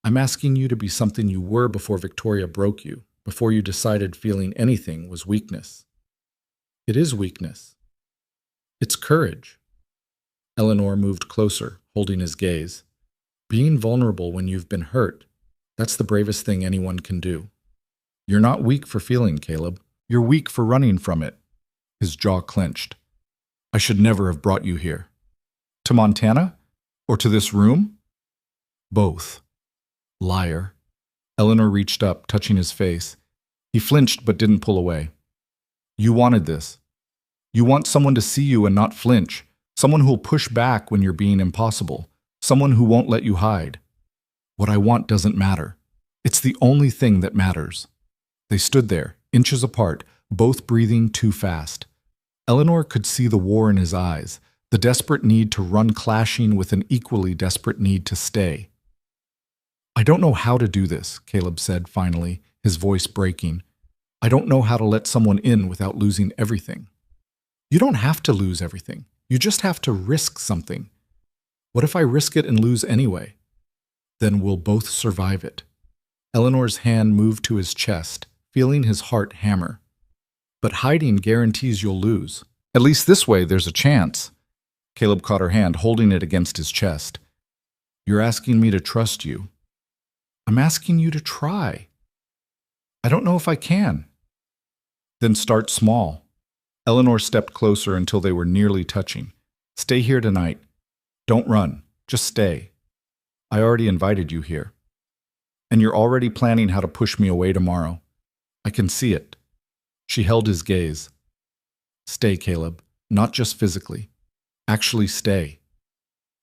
I'm asking you to be something you were before Victoria broke you, before you decided feeling anything was weakness. It is weakness. It's courage. Eleanor moved closer, holding his gaze. Being vulnerable when you've been hurt, that's the bravest thing anyone can do. You're not weak for feeling, Caleb. You're weak for running from it. His jaw clenched. I should never have brought you here. To Montana? Or to this room? Both. Liar. Eleanor reached up, touching his face. He flinched but didn't pull away. You wanted this. You want someone to see you and not flinch. Someone who'll push back when you're being impossible. Someone who won't let you hide. What I want doesn't matter. It's the only thing that matters. They stood there, inches apart, both breathing too fast. Eleanor could see the war in his eyes, the desperate need to run clashing with an equally desperate need to stay. I don't know how to do this, Caleb said finally, his voice breaking. I don't know how to let someone in without losing everything. You don't have to lose everything. You just have to risk something. What if I risk it and lose anyway? Then we'll both survive it. Eleanor's hand moved to his chest, feeling his heart hammer. But hiding guarantees you'll lose. At least this way there's a chance. Caleb caught her hand, holding it against his chest. You're asking me to trust you. I'm asking you to try. I don't know if I can. Then start small. Eleanor stepped closer until they were nearly touching. Stay here tonight. Don't run. Just stay. I already invited you here. And you're already planning how to push me away tomorrow. I can see it. She held his gaze. Stay, Caleb. Not just physically. Actually stay.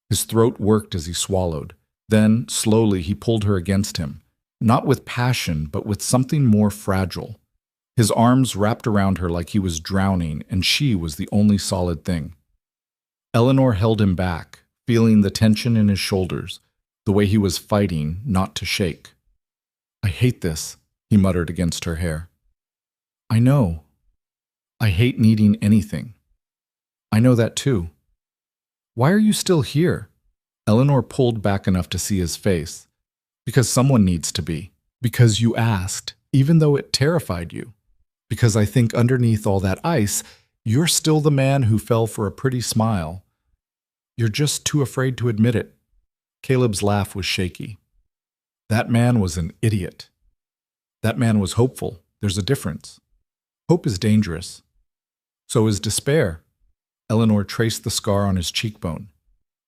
His throat worked as he swallowed. Then, slowly, he pulled her against him. Not with passion, but with something more fragile. His arms wrapped around her like he was drowning, and she was the only solid thing. Eleanor held him back, feeling the tension in his shoulders, the way he was fighting not to shake. I hate this, he muttered against her hair. I know. I hate needing anything. I know that too. Why are you still here? Eleanor pulled back enough to see his face. Because someone needs to be. Because you asked, even though it terrified you. Because I think underneath all that ice, you're still the man who fell for a pretty smile. You're just too afraid to admit it. Caleb's laugh was shaky. That man was an idiot. That man was hopeful. There's a difference. Hope is dangerous. So is despair. Eleanor traced the scar on his cheekbone.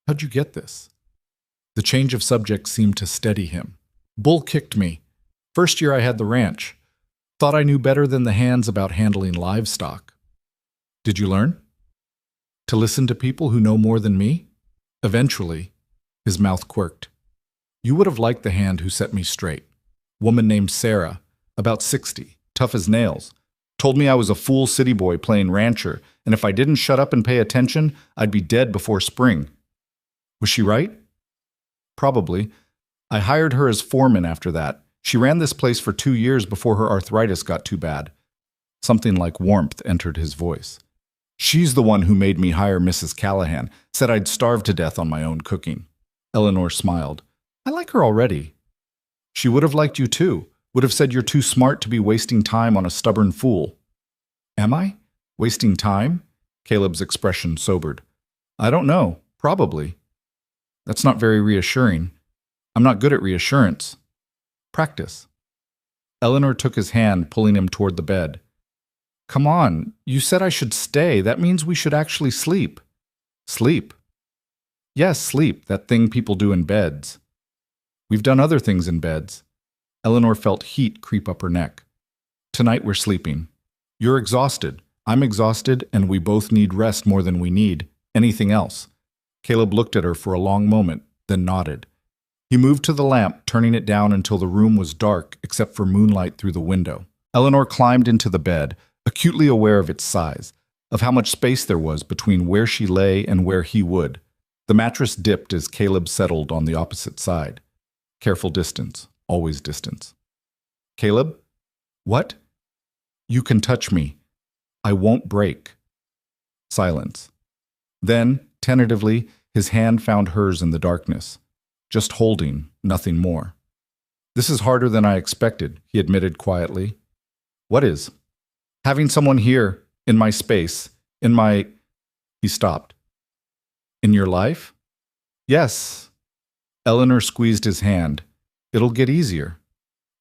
How'd you get this? The change of subject seemed to steady him. Bull kicked me. First year I had the ranch. Thought I knew better than the hands about handling livestock. Did you learn? To listen to people who know more than me? Eventually, his mouth quirked. You would have liked the hand who set me straight. Woman named Sarah, about 60, tough as nails. Told me I was a fool city boy playing rancher, and if I didn't shut up and pay attention, I'd be dead before spring. Was she right? Probably. I hired her as foreman after that. She ran this place for 2 years before her arthritis got too bad. Something like warmth entered his voice. She's the one who made me hire Mrs. Callahan, said I'd starve to death on my own cooking. Eleanor smiled. I like her already. She would have liked you too. Would have said you're too smart to be wasting time on a stubborn fool. Am I? Wasting time? Caleb's expression sobered. I don't know. Probably. That's not very reassuring. I'm not good at reassurance. Practice. Eleanor took his hand, pulling him toward the bed. Come on, you said I should stay. That means we should actually sleep. Sleep? Yes, sleep, that thing people do in beds. We've done other things in beds. Eleanor felt heat creep up her neck. Tonight we're sleeping. You're exhausted. I'm exhausted, and we both need rest more than we need anything else. Caleb looked at her for a long moment, then nodded. He moved to the lamp, turning it down until the room was dark except for moonlight through the window. Eleanor climbed into the bed, acutely aware of its size, of how much space there was between where she lay and where he would. The mattress dipped as Caleb settled on the opposite side. Careful distance, always distance. Caleb? What? You can touch me. I won't break. Silence. Then, tentatively, his hand found hers in the darkness. Just holding, nothing more. This is harder than I expected, he admitted quietly. What is? Having someone here, in my space, in my... He stopped. In your life? Yes. Eleanor squeezed his hand. It'll get easier.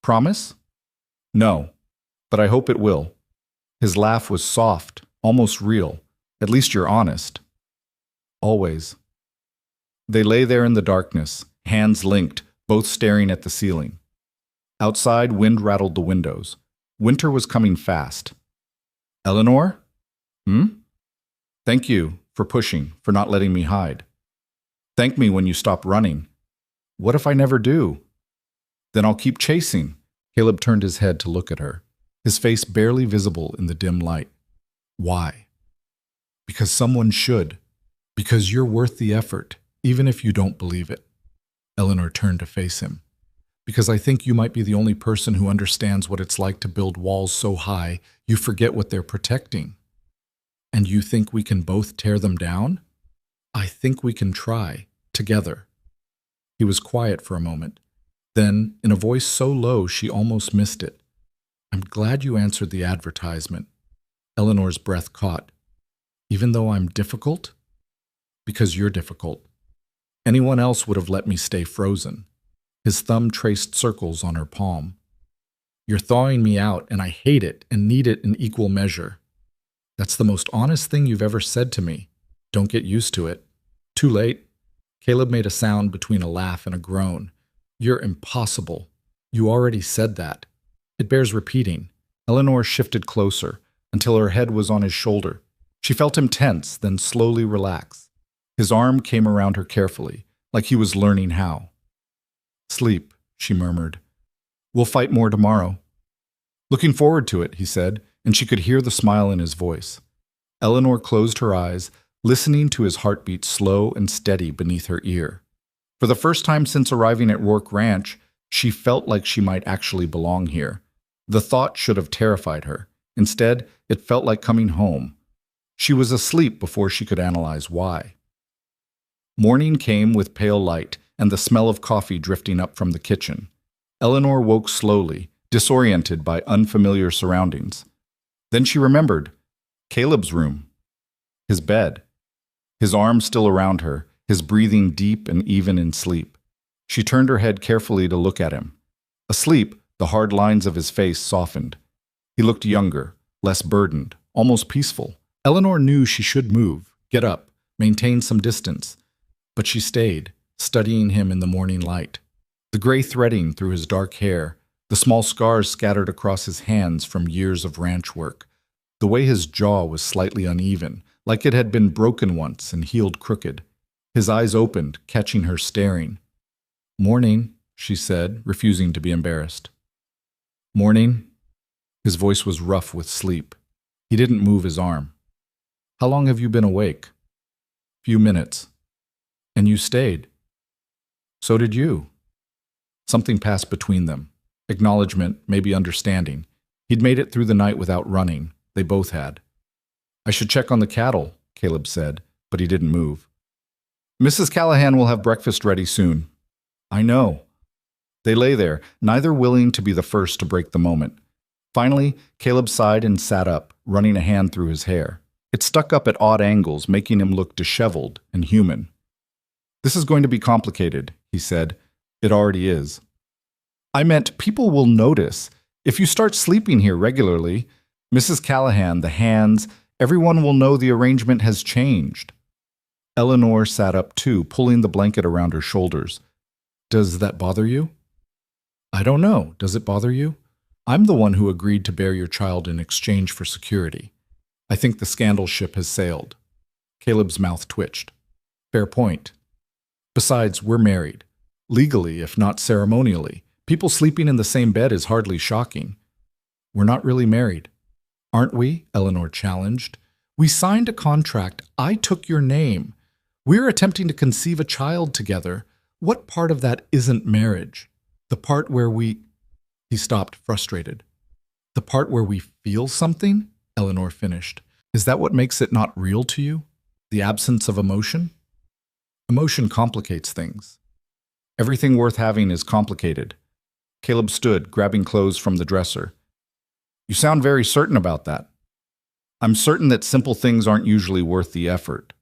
Promise? No, but I hope it will. His laugh was soft, almost real. At least you're honest. Always. They lay there in the darkness, hands linked, both staring at the ceiling. Outside, wind rattled the windows. Winter was coming fast. Eleanor? Thank you for pushing, for not letting me hide. Thank me when you stop running. What if I never do? Then I'll keep chasing. Caleb turned his head to look at her, his face barely visible in the dim light. Why? Because someone should. Because you're worth the effort, even if you don't believe it. Eleanor turned to face him. Because I think you might be the only person who understands what it's like to build walls so high you forget what they're protecting. And you think we can both tear them down? I think we can try, together. He was quiet for a moment. Then, in a voice so low she almost missed it. I'm glad you answered the advertisement. Eleanor's breath caught. Even though I'm difficult? Because you're difficult. Anyone else would have let me stay frozen. His thumb traced circles on her palm. You're thawing me out, and I hate it and need it in equal measure. That's the most honest thing you've ever said to me. Don't get used to it. Too late. Caleb made a sound between a laugh and a groan. You're impossible. You already said that. It bears repeating. Eleanor shifted closer until her head was on his shoulder. She felt him tense, then slowly relax. His arm came around her carefully, like he was learning how. Sleep, she murmured. We'll fight more tomorrow. Looking forward to it, he said, and she could hear the smile in his voice. Eleanor closed her eyes, listening to his heartbeat slow and steady beneath her ear. For the first time since arriving at Rourke Ranch, she felt like she might actually belong here. The thought should have terrified her. Instead, it felt like coming home. She was asleep before she could analyze why. Morning came with pale light and the smell of coffee drifting up from the kitchen. Eleanor woke slowly, disoriented by unfamiliar surroundings. Then she remembered Caleb's room, his bed, his arms still around her, his breathing deep and even in sleep. She turned her head carefully to look at him. Asleep, the hard lines of his face softened. He looked younger, less burdened, almost peaceful. Eleanor knew she should move, get up, maintain some distance. But she stayed, studying him in the morning light. The gray threading through his dark hair, the small scars scattered across his hands from years of ranch work, the way his jaw was slightly uneven, like it had been broken once and healed crooked. His eyes opened, catching her staring. Morning, she said, refusing to be embarrassed. Morning? His voice was rough with sleep. He didn't move his arm. How long have you been awake? Few minutes. And you stayed. So did you. Something passed between them. Acknowledgement, maybe understanding. He'd made it through the night without running. They both had. I should check on the cattle, Caleb said, but he didn't move. Mrs. Callahan will have breakfast ready soon. I know. They lay there, neither willing to be the first to break the moment. Finally, Caleb sighed and sat up, running a hand through his hair. It stuck up at odd angles, making him look disheveled and human. This is going to be complicated, he said. It already is. I meant people will notice. If you start sleeping here regularly, Mrs. Callahan, the hands, everyone will know the arrangement has changed. Eleanor sat up too, pulling the blanket around her shoulders. Does that bother you? I don't know. Does it bother you? I'm the one who agreed to bear your child in exchange for security. I think the scandal ship has sailed. Caleb's mouth twitched. Fair point. Besides, we're married. Legally, if not ceremonially. People sleeping in the same bed is hardly shocking. We're not really married. Aren't we? Eleanor challenged. We signed a contract. I took your name. We're attempting to conceive a child together. What part of that isn't marriage? The part where we... He stopped, frustrated. The part where we feel something? Eleanor finished. Is that what makes it not real to you? The absence of emotion? Emotion complicates things. Everything worth having is complicated. Caleb stood, grabbing clothes from the dresser. You sound very certain about that. I'm certain that simple things aren't usually worth the effort.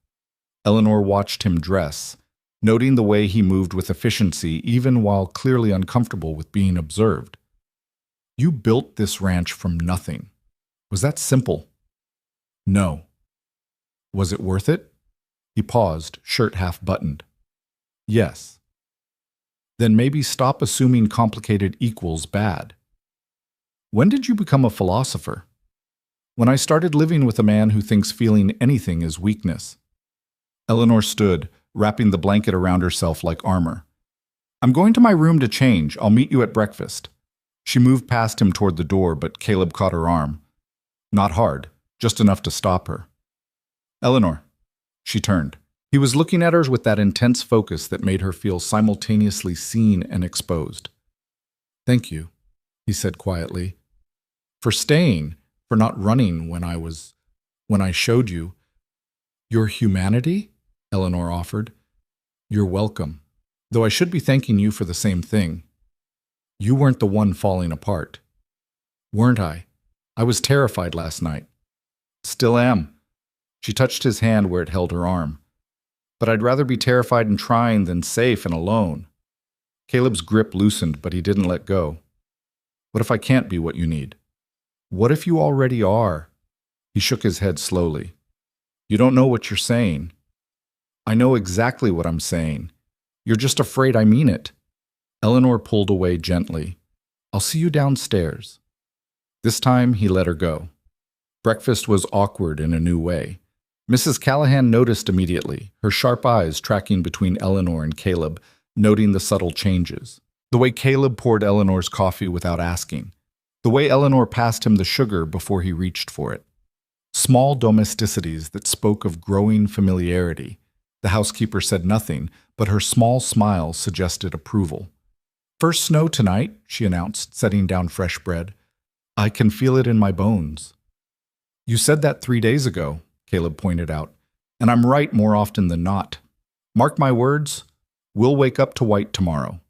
Eleanor watched him dress, noting the way he moved with efficiency even while clearly uncomfortable with being observed. You built this ranch from nothing. Was that simple? No. Was it worth it? He paused, shirt half buttoned. Yes. Then maybe stop assuming complicated equals bad. When did you become a philosopher? When I started living with a man who thinks feeling anything is weakness. Eleanor stood, wrapping the blanket around herself like armor. I'm going to my room to change. I'll meet you at breakfast. She moved past him toward the door, but Caleb caught her arm. Not hard, just enough to stop her. Eleanor. She turned. He was looking at her with that intense focus that made her feel simultaneously seen and exposed. Thank you, he said quietly. For staying, for not running when I showed you. Your humanity? Eleanor offered. You're welcome, though I should be thanking you for the same thing. You weren't the one falling apart. Weren't I? I was terrified last night. Still am. She touched his hand where it held her arm. But I'd rather be terrified and trying than safe and alone. Caleb's grip loosened, but he didn't let go. What if I can't be what you need? What if you already are? He shook his head slowly. You don't know what you're saying. I know exactly what I'm saying. You're just afraid I mean it. Eleanor pulled away gently. I'll see you downstairs. This time he let her go. Breakfast was awkward in a new way. Mrs. Callahan noticed immediately, her sharp eyes tracking between Eleanor and Caleb, noting the subtle changes. The way Caleb poured Eleanor's coffee without asking. The way Eleanor passed him the sugar before he reached for it. Small domesticities that spoke of growing familiarity. The housekeeper said nothing, but her small smile suggested approval. First snow tonight, she announced, setting down fresh bread. I can feel it in my bones. You said that 3 days ago, Caleb pointed out, and I'm right more often than not. Mark my words, we'll wake up to white tomorrow.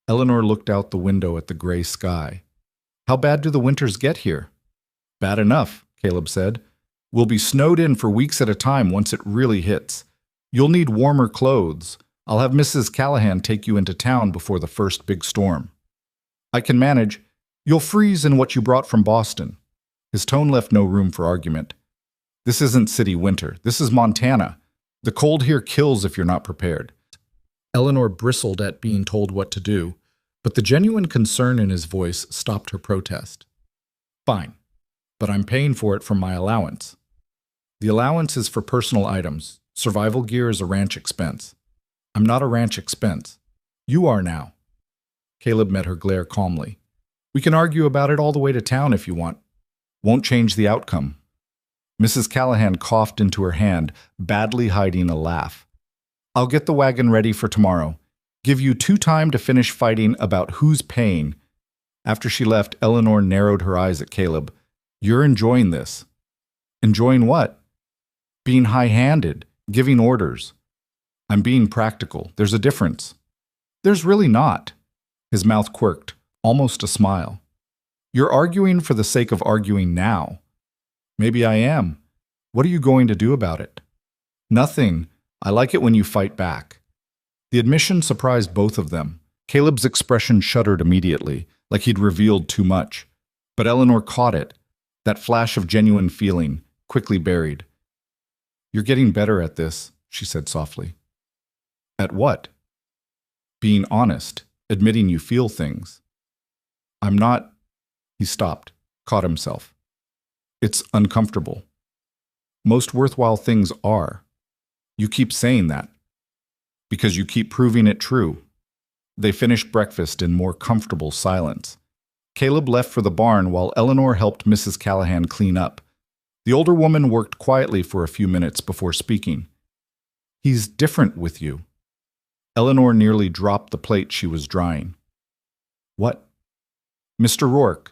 Eleanor looked out the window at the gray sky. How bad do the winters get here? Bad enough, Caleb said. We'll be snowed in for weeks at a time once it really hits. You'll need warmer clothes. I'll have Mrs. Callahan take you into town before the first big storm. I can manage. You'll freeze in what you brought from Boston. His tone left no room for argument. This isn't city winter. This is Montana. The cold here kills if you're not prepared. Eleanor bristled at being told what to do, but the genuine concern in his voice stopped her protest. Fine, but I'm paying for it from my allowance. The allowance is for personal items. Survival gear is a ranch expense. I'm not a ranch expense. You are now. Caleb met her glare calmly. We can argue about it all the way to town if you want. Won't change the outcome. Mrs. Callahan coughed into her hand, badly hiding a laugh. I'll get the wagon ready for tomorrow. Give you 2 time to finish fighting about who's paying. After she left, Eleanor narrowed her eyes at Caleb. You're enjoying this. Enjoying what? Being high-handed, giving orders. I'm being practical. There's a difference. There's really not. His mouth quirked, almost a smile. You're arguing for the sake of arguing now. Maybe I am. What are you going to do about it? Nothing. I like it when you fight back. The admission surprised both of them. Caleb's expression shuddered immediately, like he'd revealed too much. But Eleanor caught it, that flash of genuine feeling, quickly buried. You're getting better at this, she said softly. At what? Being honest, admitting you feel things. I'm not... He stopped, caught himself. It's uncomfortable. Most worthwhile things are. You keep saying that. Because you keep proving it true. They finished breakfast in more comfortable silence. Caleb left for the barn while Eleanor helped Mrs. Callahan clean up. The older woman worked quietly for a few minutes before speaking. He's different with you. Eleanor nearly dropped the plate she was drying. What? Mr. Rourke.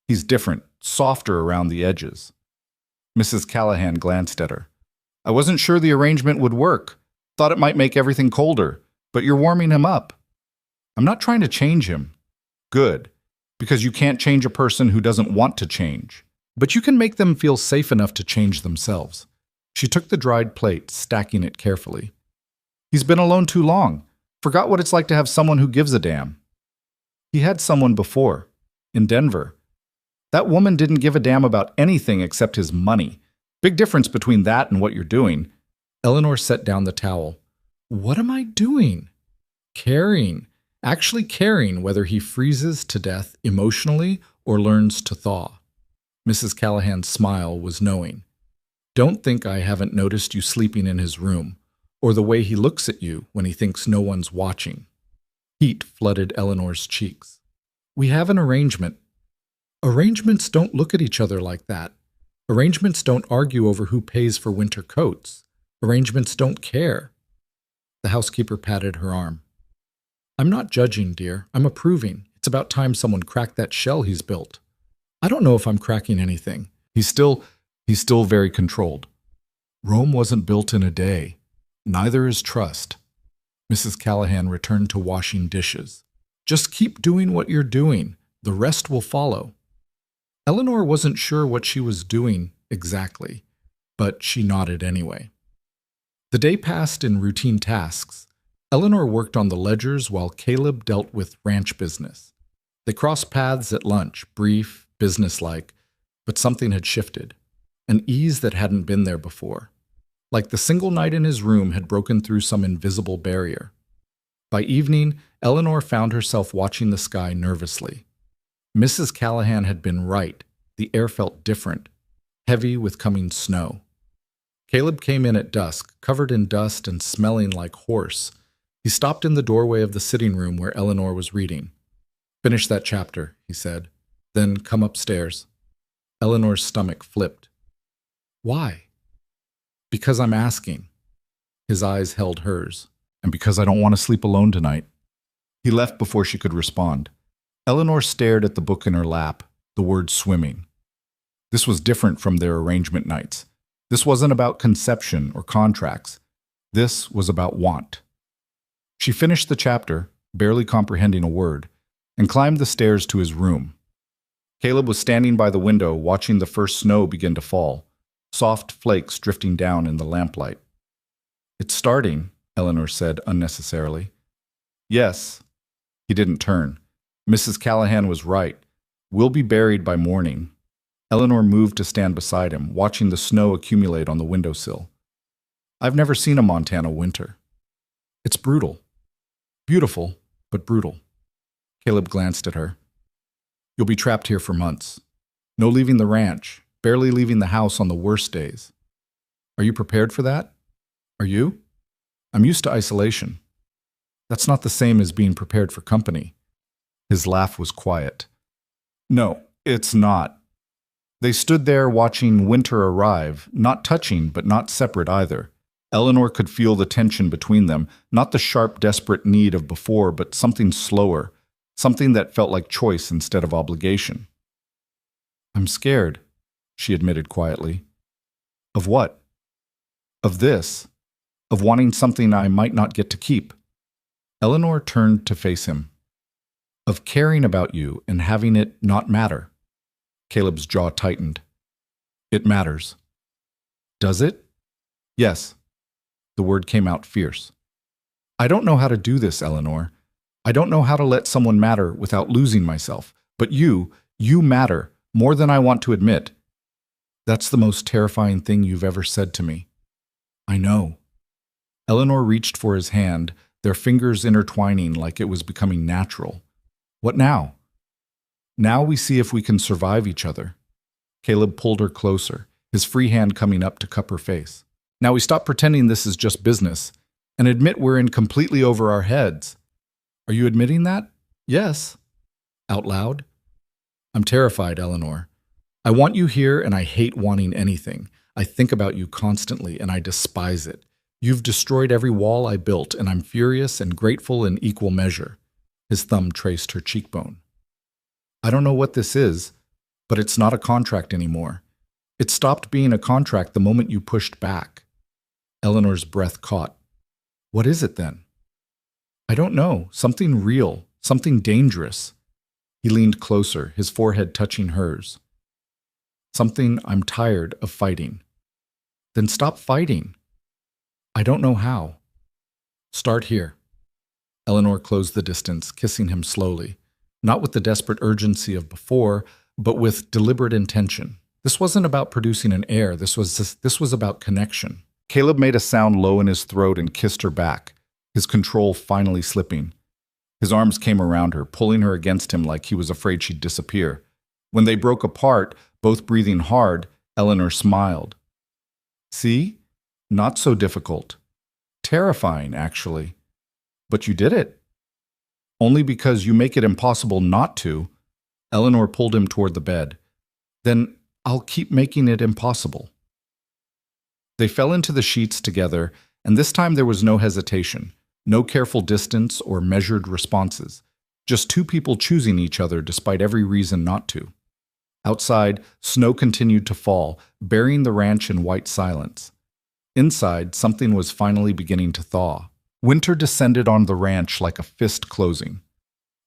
He's different, softer around the edges. Mrs. Callahan glanced at her. I wasn't sure the arrangement would work. Thought it might make everything colder, but you're warming him up. I'm not trying to change him. Good, because you can't change a person who doesn't want to change. But you can make them feel safe enough to change themselves. She took the dried plate, stacking it carefully. He's been alone too long. Forgot what it's like to have someone who gives a damn. He had someone before, in Denver. That woman didn't give a damn about anything except his money. Big difference between that and what you're doing. Eleanor set down the towel. What am I doing? Caring. Actually caring whether he freezes to death emotionally or learns to thaw. Mrs. Callahan's smile was knowing. Don't think I haven't noticed you sleeping in his room, or the way he looks at you when he thinks no one's watching. Heat flooded Eleanor's cheeks. We have an arrangement. Arrangements don't look at each other like that. Arrangements don't argue over who pays for winter coats. Arrangements don't care. The housekeeper patted her arm. I'm not judging, dear. I'm approving. It's about time someone cracked that shell he's built. I don't know if I'm cracking anything. He's still very controlled. Rome wasn't built in a day. Neither is trust. Mrs. Callahan returned to washing dishes. Just keep doing what you're doing. The rest will follow. Eleanor wasn't sure what she was doing exactly, but she nodded anyway. The day passed in routine tasks. Eleanor worked on the ledgers while Caleb dealt with ranch business. They crossed paths at lunch, brief, businesslike, but something had shifted, an ease that hadn't been there before. Like the single night in his room had broken through some invisible barrier. By evening, Eleanor found herself watching the sky nervously. Mrs. Callahan had been right. The air felt different, heavy with coming snow. Caleb came in at dusk, covered in dust and smelling like horse. He stopped in the doorway of the sitting room where Eleanor was reading. "Finish that chapter," he said. "Then come upstairs." Eleanor's stomach flipped. "Why?" "Because I'm asking." His eyes held hers. "And because I don't want to sleep alone tonight." He left before she could respond. Eleanor stared at the book in her lap, the word swimming. This was different from their arrangement nights. This wasn't about conception or contracts. This was about want. She finished the chapter, barely comprehending a word, and climbed the stairs to his room. Caleb was standing by the window, watching the first snow begin to fall, soft flakes drifting down in the lamplight. "It's starting," Eleanor said unnecessarily. "Yes." He didn't turn. Mrs. Callahan was right. "We'll be buried by morning." Eleanor moved to stand beside him, watching the snow accumulate on the windowsill. "I've never seen a Montana winter. It's brutal. Beautiful, but brutal." Caleb glanced at her. "You'll be trapped here for months. No leaving the ranch, barely leaving the house on the worst days. Are you prepared for that? Are you? I'm used to isolation. That's not the same as being prepared for company." His laugh was quiet. "No, it's not." They stood there watching winter arrive, not touching but not separate either. Eleanor could feel the tension between them, not the sharp, desperate need of before, but something slower, something that felt like choice instead of obligation. "I'm scared," she admitted quietly. "Of what?" "Of this. Of wanting something I might not get to keep." Eleanor turned to face him. "Of caring about you and having it not matter." Caleb's jaw tightened. "It matters." "Does it?" "Yes." The word came out fierce. "I don't know how to do this, Eleanor. I don't know how to let someone matter without losing myself. But you matter more than I want to admit. That's the most terrifying thing you've ever said to me." "I know." Eleanor reached for his hand, their fingers intertwining like it was becoming natural. "What now?" "Now we see if we can survive each other." Caleb pulled her closer, his free hand coming up to cup her face. "Now we stop pretending this is just business and admit we're in completely over our heads." "Are you admitting that?" "Yes." "Out loud?" "I'm terrified, Eleanor. I want you here and I hate wanting anything. I think about you constantly and I despise it. You've destroyed every wall I built and I'm furious and grateful in equal measure." His thumb traced her cheekbone. "I don't know what this is, but it's not a contract anymore. It stopped being a contract the moment you pushed back." Eleanor's breath caught. "What is it then?" "I don't know. Something real. Something dangerous." He leaned closer, his forehead touching hers. "Something I'm tired of fighting." "Then stop fighting." "I don't know how." "Start here." Eleanor closed the distance, kissing him slowly, not with the desperate urgency of before, but with deliberate intention. This wasn't about producing an air, this was about connection. Caleb made a sound low in his throat and kissed her back, his control finally slipping. His arms came around her, pulling her against him like he was afraid she'd disappear. When they broke apart, both breathing hard, Eleanor smiled. "See? Not so difficult. Terrifying, actually. But you did it." "Only because you make it impossible not to." Eleanor pulled him toward the bed. "Then I'll keep making it impossible." They fell into the sheets together, and this time there was no hesitation, no careful distance or measured responses, just two people choosing each other despite every reason not to. Outside, snow continued to fall, burying the ranch in white silence. Inside, something was finally beginning to thaw. Winter descended on the ranch like a fist closing.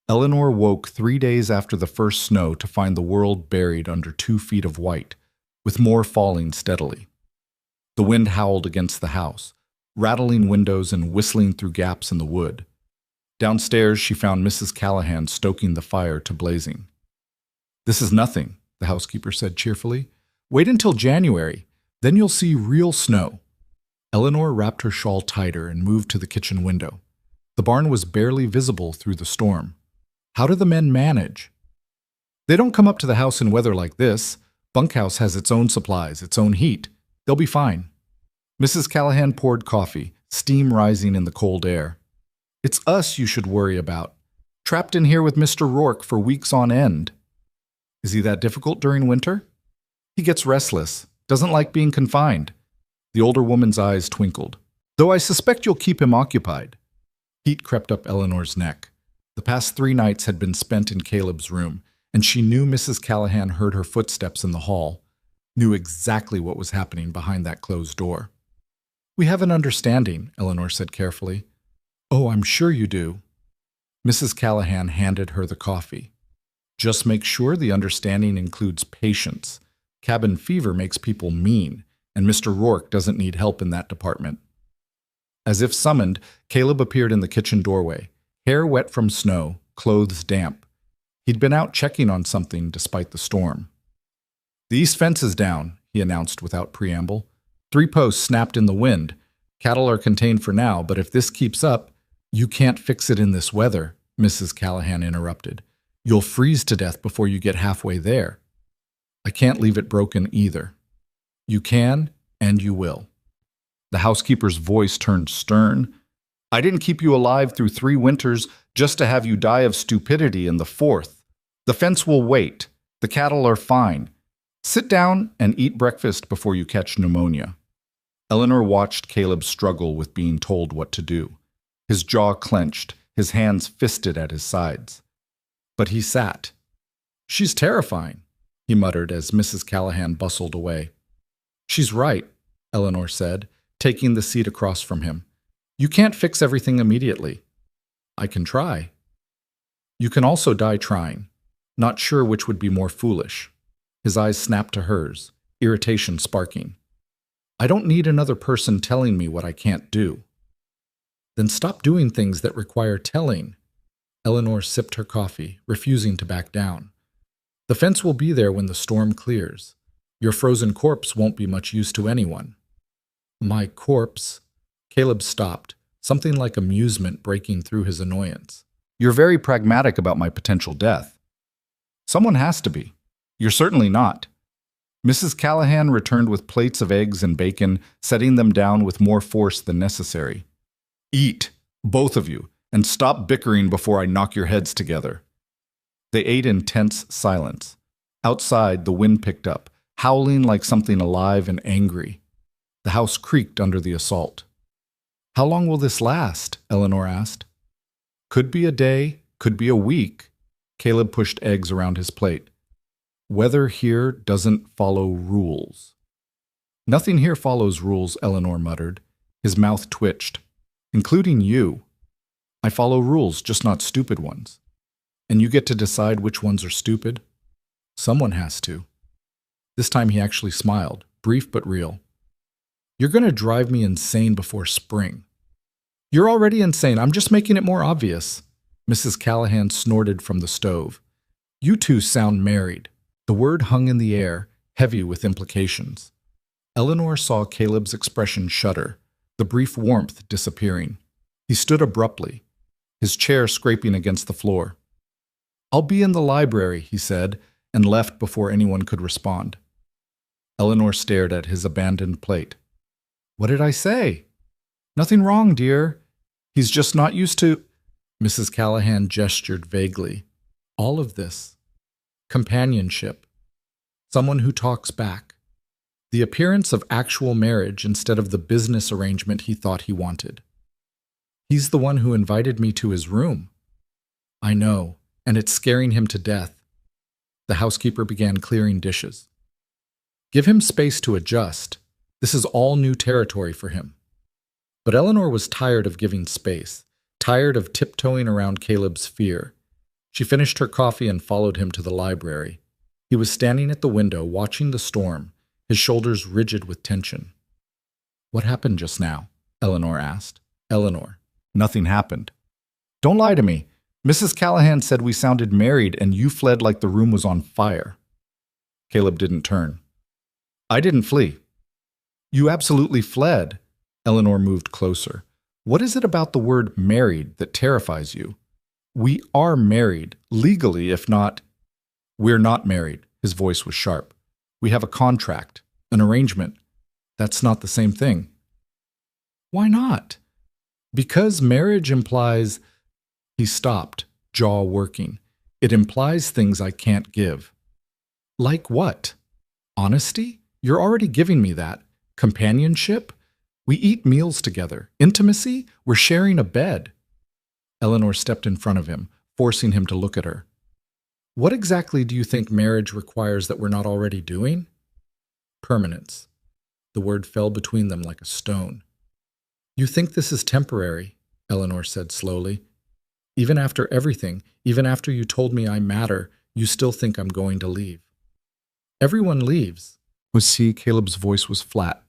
Eleanor woke 3 days after the first snow to find the world buried under 2 feet of white, with more falling steadily. The wind howled against the house, rattling windows and whistling through gaps in the wood. Downstairs, she found Mrs. Callahan stoking the fire to blazing. "This is nothing," the housekeeper said cheerfully. "Wait until January, then you'll see real snow." Eleanor wrapped her shawl tighter and moved to the kitchen window. The barn was barely visible through the storm. How do the men manage? "They don't come up to the house in weather like this. Bunkhouse has its own supplies, its own heat. They'll be fine." Mrs. Callahan poured coffee, steam rising in the cold air. "It's us you should worry about. Trapped in here with Mr. Rourke for weeks on end." "Is he that difficult during winter?" "He gets restless, doesn't like being confined." The older woman's eyes twinkled. "Though I suspect you'll keep him occupied." Heat crept up Eleanor's neck. The past 3 nights had been spent in Caleb's room, and she knew Mrs. Callahan heard her footsteps in the hall, knew exactly what was happening behind that closed door. "We have an understanding," Eleanor said carefully. "Oh, I'm sure you do." Mrs. Callahan handed her the coffee. "Just make sure the understanding includes patience. Cabin fever makes people mean, and Mr. Rourke doesn't need help in that department." As if summoned, Caleb appeared in the kitchen doorway, hair wet from snow, clothes damp. He'd been out checking on something despite the storm. "The east fence is down," he announced without preamble. 3 posts snapped in the wind. Cattle are contained for now, but if this keeps up— "You can't fix it in this weather," Mrs. Callahan interrupted. "You'll freeze to death before you get halfway there." "I can't leave it broken either." "You can, and you will." The housekeeper's voice turned stern. "I didn't keep you alive through 3 winters just to have you die of stupidity in the 4th. The fence will wait. The cattle are fine. Sit down and eat breakfast before you catch pneumonia." Eleanor watched Caleb struggle with being told what to do. His jaw clenched, his hands fisted at his sides. But he sat. "She's terrifying," he muttered as Mrs. Callahan bustled away. "She's right," Eleanor said, taking the seat across from him. "You can't fix everything immediately." "I can try." "You can also die trying. Not sure which would be more foolish." His eyes snapped to hers, irritation sparking. "I don't need another person telling me what I can't do." "Then stop doing things that require telling." Eleanor sipped her coffee, refusing to back down. "The fence will be there when the storm clears. Your frozen corpse won't be much use to anyone." "My corpse?" Caleb stopped, something like amusement breaking through his annoyance. "You're very pragmatic about my potential death." "Someone has to be. You're certainly not." Mrs. Callahan returned with plates of eggs and bacon, setting them down with more force than necessary. "Eat, both of you, and stop bickering before I knock your heads together." They ate in tense silence. Outside, the wind picked up, howling like something alive and angry. The house creaked under the assault. "How long will this last?" Eleanor asked. "Could be a day, could be a week." Caleb pushed eggs around his plate. "Weather here doesn't follow rules." "Nothing here follows rules," Eleanor muttered. His mouth twitched. "Including you. I follow rules, just not stupid ones. And you get to decide which ones are stupid?" "Someone has to." This time he actually smiled, brief but real. "You're going to drive me insane before spring." "You're already insane. I'm just making it more obvious." Mrs. Callahan snorted from the stove. "You two sound married." The word hung in the air, heavy with implications. Eleanor saw Caleb's expression shudder, the brief warmth disappearing. He stood abruptly, his chair scraping against the floor. "I'll be in the library," he said, and left before anyone could respond. Eleanor stared at his abandoned plate. "What did I say?" "Nothing wrong, dear. He's just not used to—" Mrs. Callahan gestured vaguely. "All of this. Companionship. Someone who talks back. The appearance of actual marriage instead of the business arrangement he thought he wanted. He's the one who invited me to his room." "I know, and it's scaring him to death." The housekeeper began clearing dishes. "Give him space to adjust. This is all new territory for him." But Eleanor was tired of giving space, tired of tiptoeing around Caleb's fear. She finished her coffee and followed him to the library. He was standing at the window, watching the storm, his shoulders rigid with tension. "What happened just now?" Eleanor asked. Eleanor. Nothing happened. Don't lie to me. Mrs. Callahan said we sounded married and you fled like the room was on fire. Caleb didn't turn. I didn't flee. You absolutely fled. Eleanor moved closer. What is it about the word married that terrifies you? We are married, legally, if not. We're not married. His voice was sharp. We have a contract, an arrangement. That's not the same thing. Why not? Because marriage implies. He stopped, jaw working. It implies things I can't give. Like what? Honesty? You're already giving me that. Companionship? We eat meals together. Intimacy? We're sharing a bed. Eleanor stepped in front of him, forcing him to look at her. What exactly do you think marriage requires that we're not already doing? Permanence. The word fell between them like a stone. You think this is temporary, Eleanor said slowly. Even after everything, even after you told me I matter, you still think I'm going to leave. Everyone leaves. Caleb's voice was flat.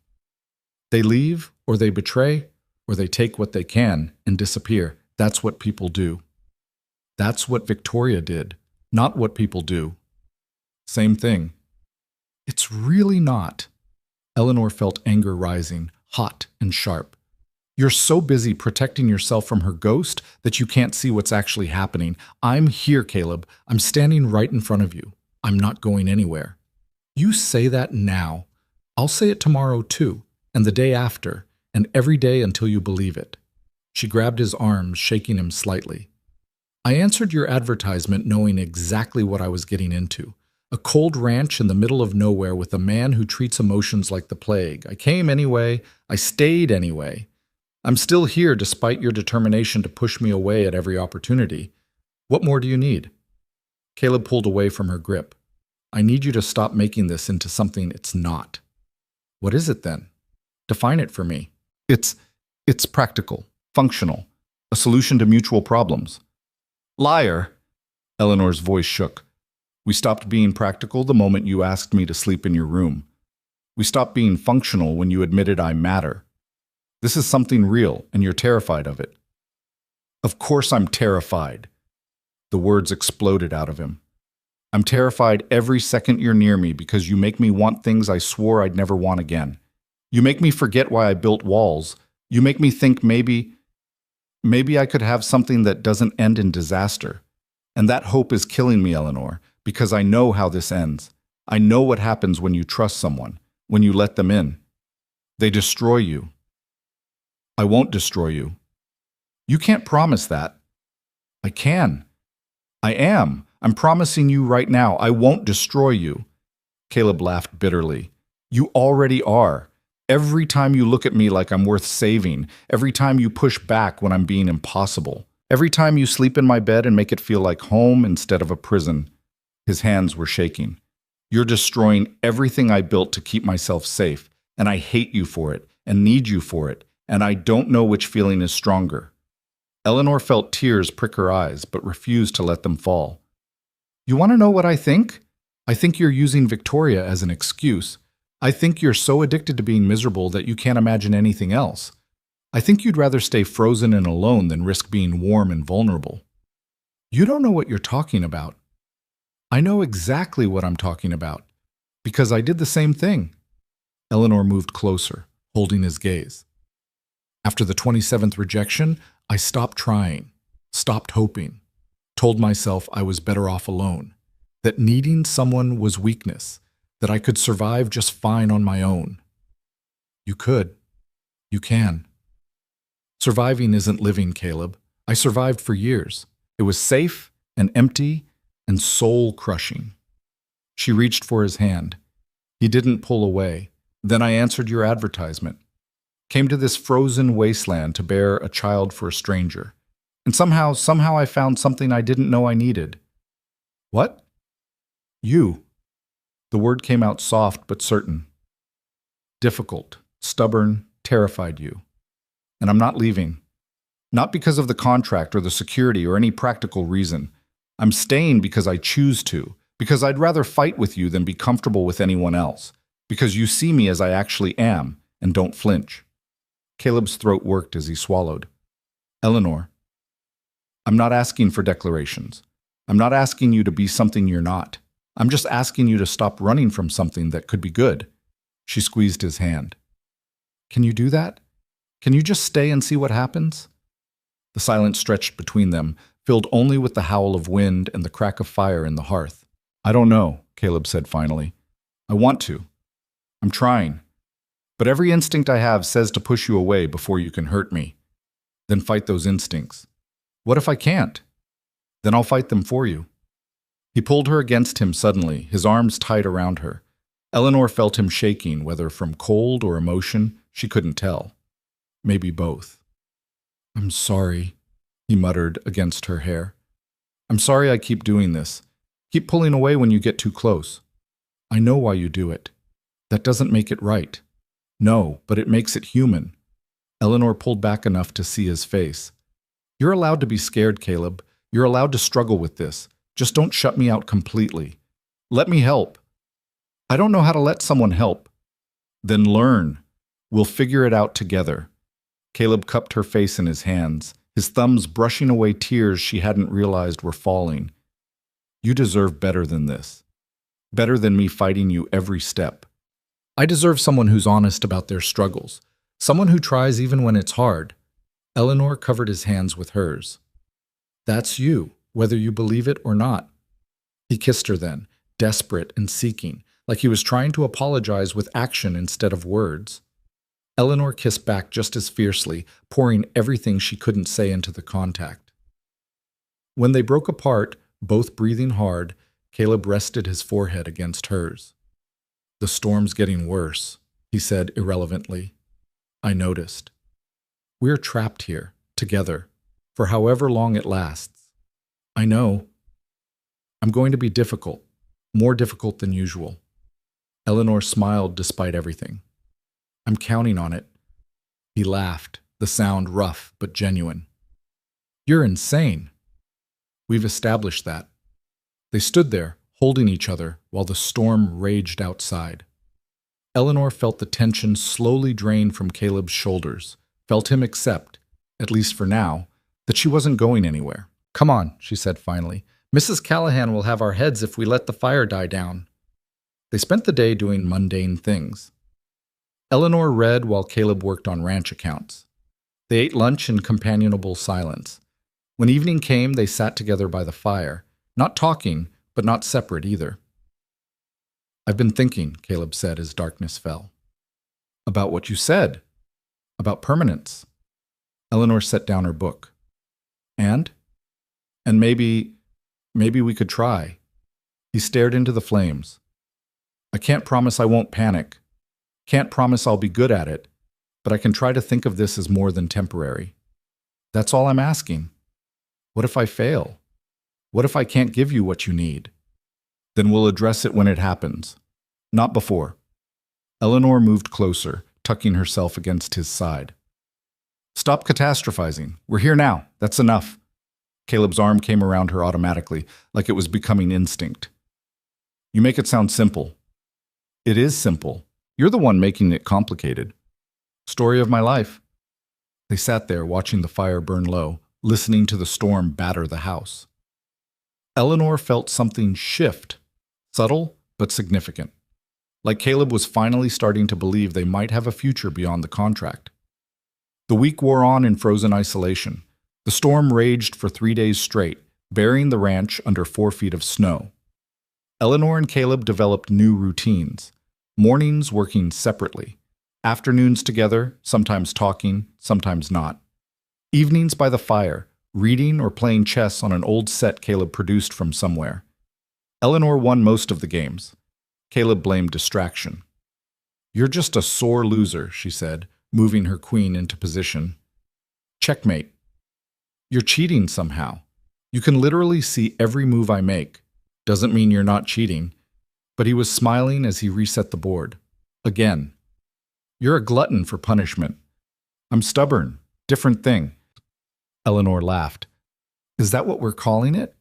They leave, or they betray, or they take what they can and disappear. That's what people do. That's what Victoria did, not what people do. Same thing. It's really not. Eleanor felt anger rising, hot and sharp. You're so busy protecting yourself from her ghost that you can't see what's actually happening. I'm here, Caleb. I'm standing right in front of you. I'm not going anywhere. You say that now. I'll say it tomorrow too, and the day after, and every day until you believe it. She grabbed his arms, shaking him slightly. I answered your advertisement knowing exactly what I was getting into. A cold ranch in the middle of nowhere with a man who treats emotions like the plague. I came anyway. I stayed anyway. I'm still here despite your determination to push me away at every opportunity. What more do you need? Caleb pulled away from her grip. I need you to stop making this into something it's not. What is it then? Define it for me. It's practical, functional, a solution to mutual problems. Liar! Eleanor's voice shook. We stopped being practical the moment you asked me to sleep in your room. We stopped being functional when you admitted I matter. This is something real, and you're terrified of it. Of course I'm terrified. The words exploded out of him. I'm terrified every second you're near me because you make me want things I swore I'd never want again. You make me forget why I built walls. You make me think maybe I could have something that doesn't end in disaster. And that hope is killing me, Eleanor, because I know how this ends. I know what happens when you trust someone, when you let them in. They destroy you. I won't destroy you. You can't promise that. I can. I am. I'm promising you right now, I won't destroy you. Caleb laughed bitterly. You already are. Every time you look at me like I'm worth saving, every time you push back when I'm being impossible, every time you sleep in my bed and make it feel like home instead of a prison. His hands were shaking. You're destroying everything I built to keep myself safe, and I hate you for it, and need you for it, and I don't know which feeling is stronger. Eleanor felt tears prick her eyes, but refused to let them fall. You want to know what I think? I think you're using Victoria as an excuse. I think you're so addicted to being miserable that you can't imagine anything else. I think you'd rather stay frozen and alone than risk being warm and vulnerable. You don't know what you're talking about. I know exactly what I'm talking about, because I did the same thing. Eleanor moved closer, holding his gaze. After the 27th rejection, I stopped trying, stopped hoping, told myself I was better off alone, that needing someone was weakness, that I could survive just fine on my own. You could. You can. Surviving isn't living, Caleb. I survived for years. It was safe and empty and soul-crushing. She reached for his hand. He didn't pull away. Then I answered your advertisement. Came to this frozen wasteland to bear a child for a stranger. And somehow I found something I didn't know I needed. What? You. The word came out soft but certain. Difficult, stubborn, terrified you. And I'm not leaving. Not because of the contract or the security or any practical reason. I'm staying because I choose to, because I'd rather fight with you than be comfortable with anyone else, because you see me as I actually am and don't flinch. Caleb's throat worked as he swallowed. Eleanor, I'm not asking for declarations. I'm not asking you to be something you're not. I'm just asking you to stop running from something that could be good. She squeezed his hand. Can you do that? Can you just stay and see what happens? The silence stretched between them, filled only with the howl of wind and the crack of fire in the hearth. I don't know, Caleb said finally. I want to. I'm trying. But every instinct I have says to push you away before you can hurt me. Then fight those instincts. What if I can't? Then I'll fight them for you. He pulled her against him suddenly, his arms tight around her. Eleanor felt him shaking, whether from cold or emotion, she couldn't tell. Maybe both. I'm sorry, he muttered against her hair. I'm sorry I keep doing this. Keep pulling away when you get too close. I know why you do it. That doesn't make it right. No, but it makes it human. Eleanor pulled back enough to see his face. You're allowed to be scared, Caleb. You're allowed to struggle with this. Just don't shut me out completely. Let me help. I don't know how to let someone help. Then learn. We'll figure it out together. Caleb cupped her face in his hands, his thumbs brushing away tears she hadn't realized were falling. You deserve better than this. Better than me fighting you every step. I deserve someone who's honest about their struggles. Someone who tries even when it's hard. Eleanor covered his hands with hers. That's you, whether you believe it or not. He kissed her then, desperate and seeking, like he was trying to apologize with action instead of words. Eleanor kissed back just as fiercely, pouring everything she couldn't say into the contact. When they broke apart, both breathing hard, Caleb rested his forehead against hers. The storm's getting worse, he said irrelevantly. I noticed. We're trapped here, together, for however long it lasts. I know. I'm going to be difficult, more difficult than usual. Eleanor smiled despite everything. I'm counting on it. He laughed, the sound rough but genuine. You're insane. We've established that. They stood there, holding each other, while the storm raged outside. Eleanor felt the tension slowly drain from Caleb's shoulders, felt him accept, at least for now, that she wasn't going anywhere. Come on, she said finally. Mrs. Callahan will have our heads if we let the fire die down. They spent the day doing mundane things. Eleanor read while Caleb worked on ranch accounts. They ate lunch in companionable silence. When evening came, they sat together by the fire, not talking, but not separate either. I've been thinking, Caleb said as darkness fell. About what you said. About permanence. Eleanor set down her book. And maybe we could try. He stared into the flames. I can't promise I won't panic. Can't promise I'll be good at it, but I can try to think of this as more than temporary. That's all I'm asking. What if I fail? What if I can't give you what you need? Then we'll address it when it happens, not before. Eleanor moved closer, tucking herself against his side. Stop catastrophizing. We're here now. That's enough. Caleb's arm came around her automatically, like it was becoming instinct. You make it sound simple. It is simple. You're the one making it complicated. Story of my life. They sat there watching the fire burn low, listening to the storm batter the house. Eleanor felt something shift, subtle but significant. Like Caleb was finally starting to believe they might have a future beyond the contract. The week wore on in frozen isolation. The storm raged for 3 days straight, burying the ranch under 4 feet of snow. Eleanor and Caleb developed new routines. Mornings working separately. Afternoons together, sometimes talking, sometimes not. Evenings by the fire, reading or playing chess on an old set Caleb produced from somewhere. Eleanor won most of the games. Caleb blamed distraction. You're just a sore loser, she said, moving her queen into position. Checkmate. You're cheating somehow. You can literally see every move I make. Doesn't mean you're not cheating. But he was smiling as he reset the board. Again. You're a glutton for punishment. I'm stubborn. Different thing. Eleanor laughed. Is that what we're calling it?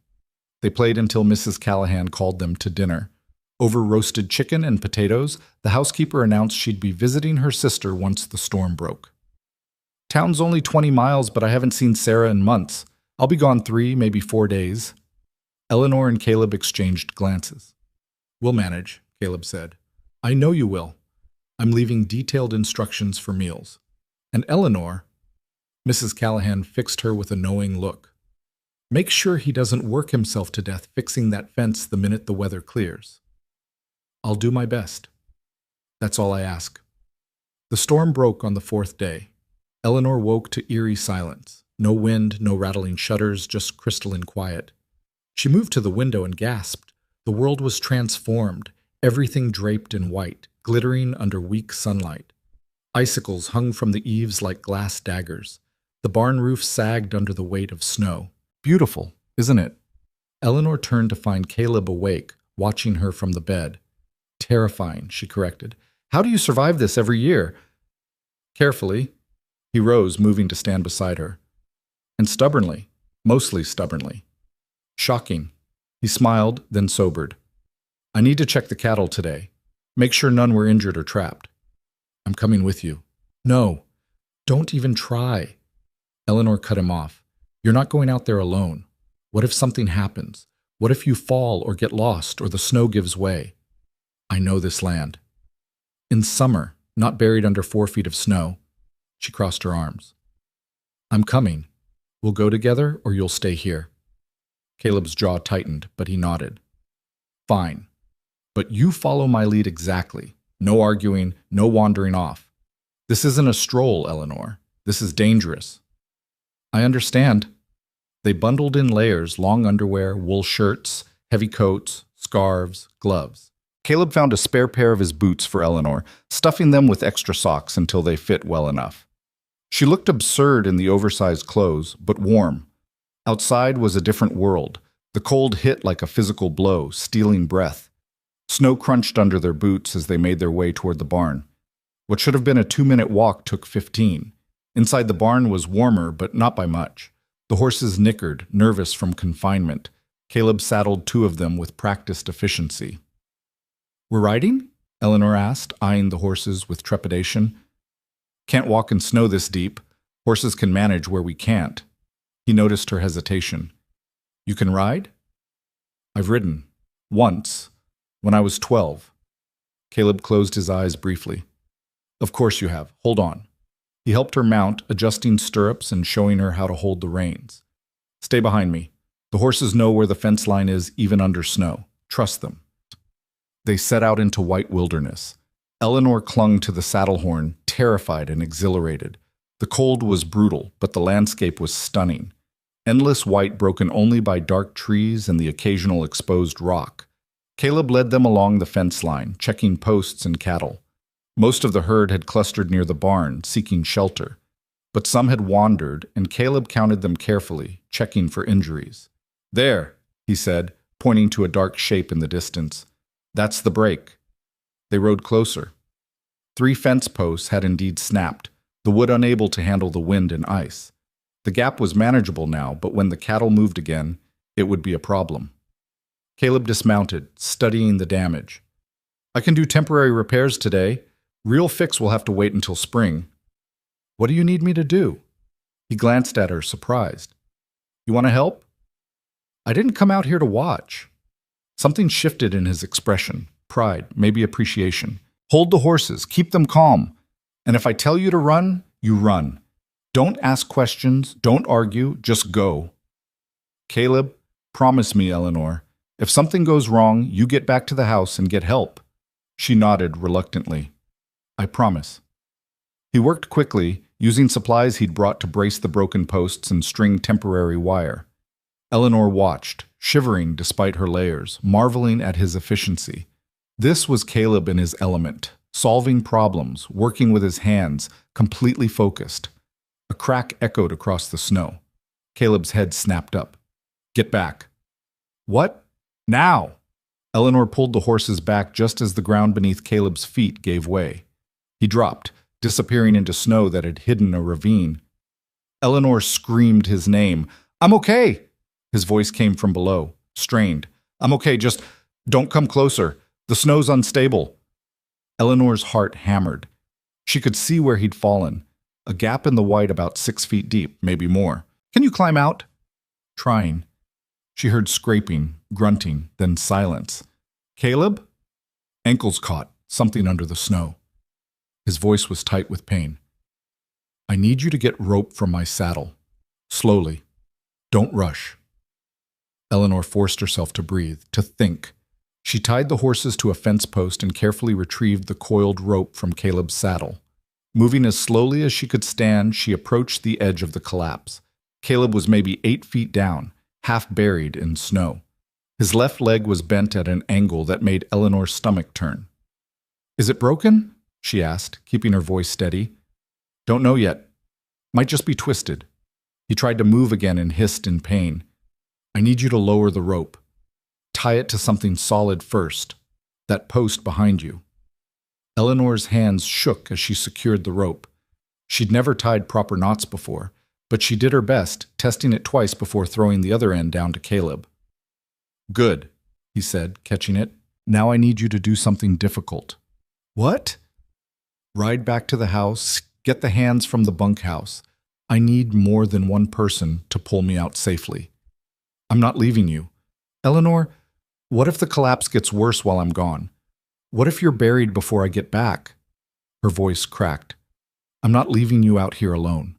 They played until Mrs. Callahan called them to dinner. Over roasted chicken and potatoes, the housekeeper announced she'd be visiting her sister once the storm broke. Town's only 20 miles, but I haven't seen Sarah in months. I'll be gone 3, maybe 4 days. Eleanor and Caleb exchanged glances. We'll manage, Caleb said. I know you will. I'm leaving detailed instructions for meals. And Eleanor, Mrs. Callahan fixed her with a knowing look. Make sure he doesn't work himself to death fixing that fence the minute the weather clears. I'll do my best. That's all I ask. The storm broke on the 4th day. Eleanor woke to eerie silence. No wind, no rattling shutters, just crystalline quiet. She moved to the window and gasped. The world was transformed, everything draped in white, glittering under weak sunlight. Icicles hung from the eaves like glass daggers. The barn roof sagged under the weight of snow. Beautiful, isn't it? Eleanor turned to find Caleb awake, watching her from the bed. Terrifying, she corrected. How do you survive this every year? Carefully. He rose, moving to stand beside her. And stubbornly, mostly stubbornly. Shocking. He smiled, then sobered. I need to check the cattle today. Make sure none were injured or trapped. I'm coming with you. No, don't even try. Eleanor cut him off. You're not going out there alone. What if something happens? What if you fall or get lost or the snow gives way? I know this land. In summer, not buried under 4 feet of snow. She crossed her arms. I'm coming. We'll go together or you'll stay here. Caleb's jaw tightened, but he nodded. Fine. But you follow my lead exactly. No arguing, no wandering off. This isn't a stroll, Eleanor. This is dangerous. I understand. They bundled in layers, long underwear, wool shirts, heavy coats, scarves, gloves. Caleb found a spare pair of his boots for Eleanor, stuffing them with extra socks until they fit well enough. She looked absurd in the oversized clothes, but warm. Outside was a different world. The cold hit like a physical blow, stealing breath. Snow crunched under their boots as they made their way toward the barn. What should have been a 2-minute walk took 15. Inside the barn was warmer, but not by much. The horses nickered, nervous from confinement. Caleb saddled 2 of them with practiced efficiency. We're riding? Eleanor asked, eyeing the horses with trepidation. Can't walk in snow this deep. Horses can manage where we can't. He noticed her hesitation. You can ride? I've ridden. Once. When I was 12. Caleb closed his eyes briefly. Of course you have. Hold on. He helped her mount, adjusting stirrups and showing her how to hold the reins. Stay behind me. The horses know where the fence line is, even under snow. Trust them. They set out into white wilderness. Eleanor clung to the saddle horn, terrified and exhilarated. The cold was brutal, but the landscape was stunning. Endless white broken only by dark trees and the occasional exposed rock. Caleb led them along the fence line, checking posts and cattle. Most of the herd had clustered near the barn, seeking shelter. But some had wandered, and Caleb counted them carefully, checking for injuries. There, he said, pointing to a dark shape in the distance. That's the break. They rode closer. 3 fence posts had indeed snapped, the wood unable to handle the wind and ice. The gap was manageable now, but when the cattle moved again, it would be a problem. Caleb dismounted, studying the damage. I can do temporary repairs today. Real fix will have to wait until spring. What do you need me to do? He glanced at her, surprised. You want to help? I didn't come out here to watch. Something shifted in his expression, pride, maybe appreciation. Hold the horses, keep them calm. And if I tell you to run, you run. Don't ask questions, don't argue, just go. Caleb, promise me, Eleanor. If something goes wrong, you get back to the house and get help. She nodded reluctantly. I promise. He worked quickly, using supplies he'd brought to brace the broken posts and string temporary wire. Eleanor watched, shivering despite her layers, marveling at his efficiency. This was Caleb in his element, solving problems, working with his hands, completely focused. A crack echoed across the snow. Caleb's head snapped up. Get back. What? Now! Eleanor pulled the horses back just as the ground beneath Caleb's feet gave way. He dropped, disappearing into snow that had hidden a ravine. Eleanor screamed his name. I'm okay! His voice came from below, strained. I'm okay, just don't come closer. The snow's unstable. Eleanor's heart hammered. She could see where he'd fallen. A gap in the white about 6 feet deep, maybe more. Can you climb out? Trying. She heard scraping, grunting, then silence. Caleb? Ankles caught, something under the snow. His voice was tight with pain. I need you to get rope from my saddle. Slowly. Don't rush. Eleanor forced herself to breathe, to think. She tied the horses to a fence post and carefully retrieved the coiled rope from Caleb's saddle. Moving as slowly as she could stand, she approached the edge of the collapse. Caleb was maybe 8 feet down, half buried in snow. His left leg was bent at an angle that made Eleanor's stomach turn. Is it broken? She asked, keeping her voice steady. Don't know yet. Might just be twisted. He tried to move again and hissed in pain. I need you to lower the rope. Tie it to something solid first. That post behind you. Eleanor's hands shook as she secured the rope. She'd never tied proper knots before, but she did her best, testing it twice before throwing the other end down to Caleb. Good, he said, catching it. Now I need you to do something difficult. What? Ride back to the house, get the hands from the bunkhouse. I need more than one person to pull me out safely. I'm not leaving you. Eleanor, what if the collapse gets worse while I'm gone? What if you're buried before I get back? Her voice cracked. I'm not leaving you out here alone.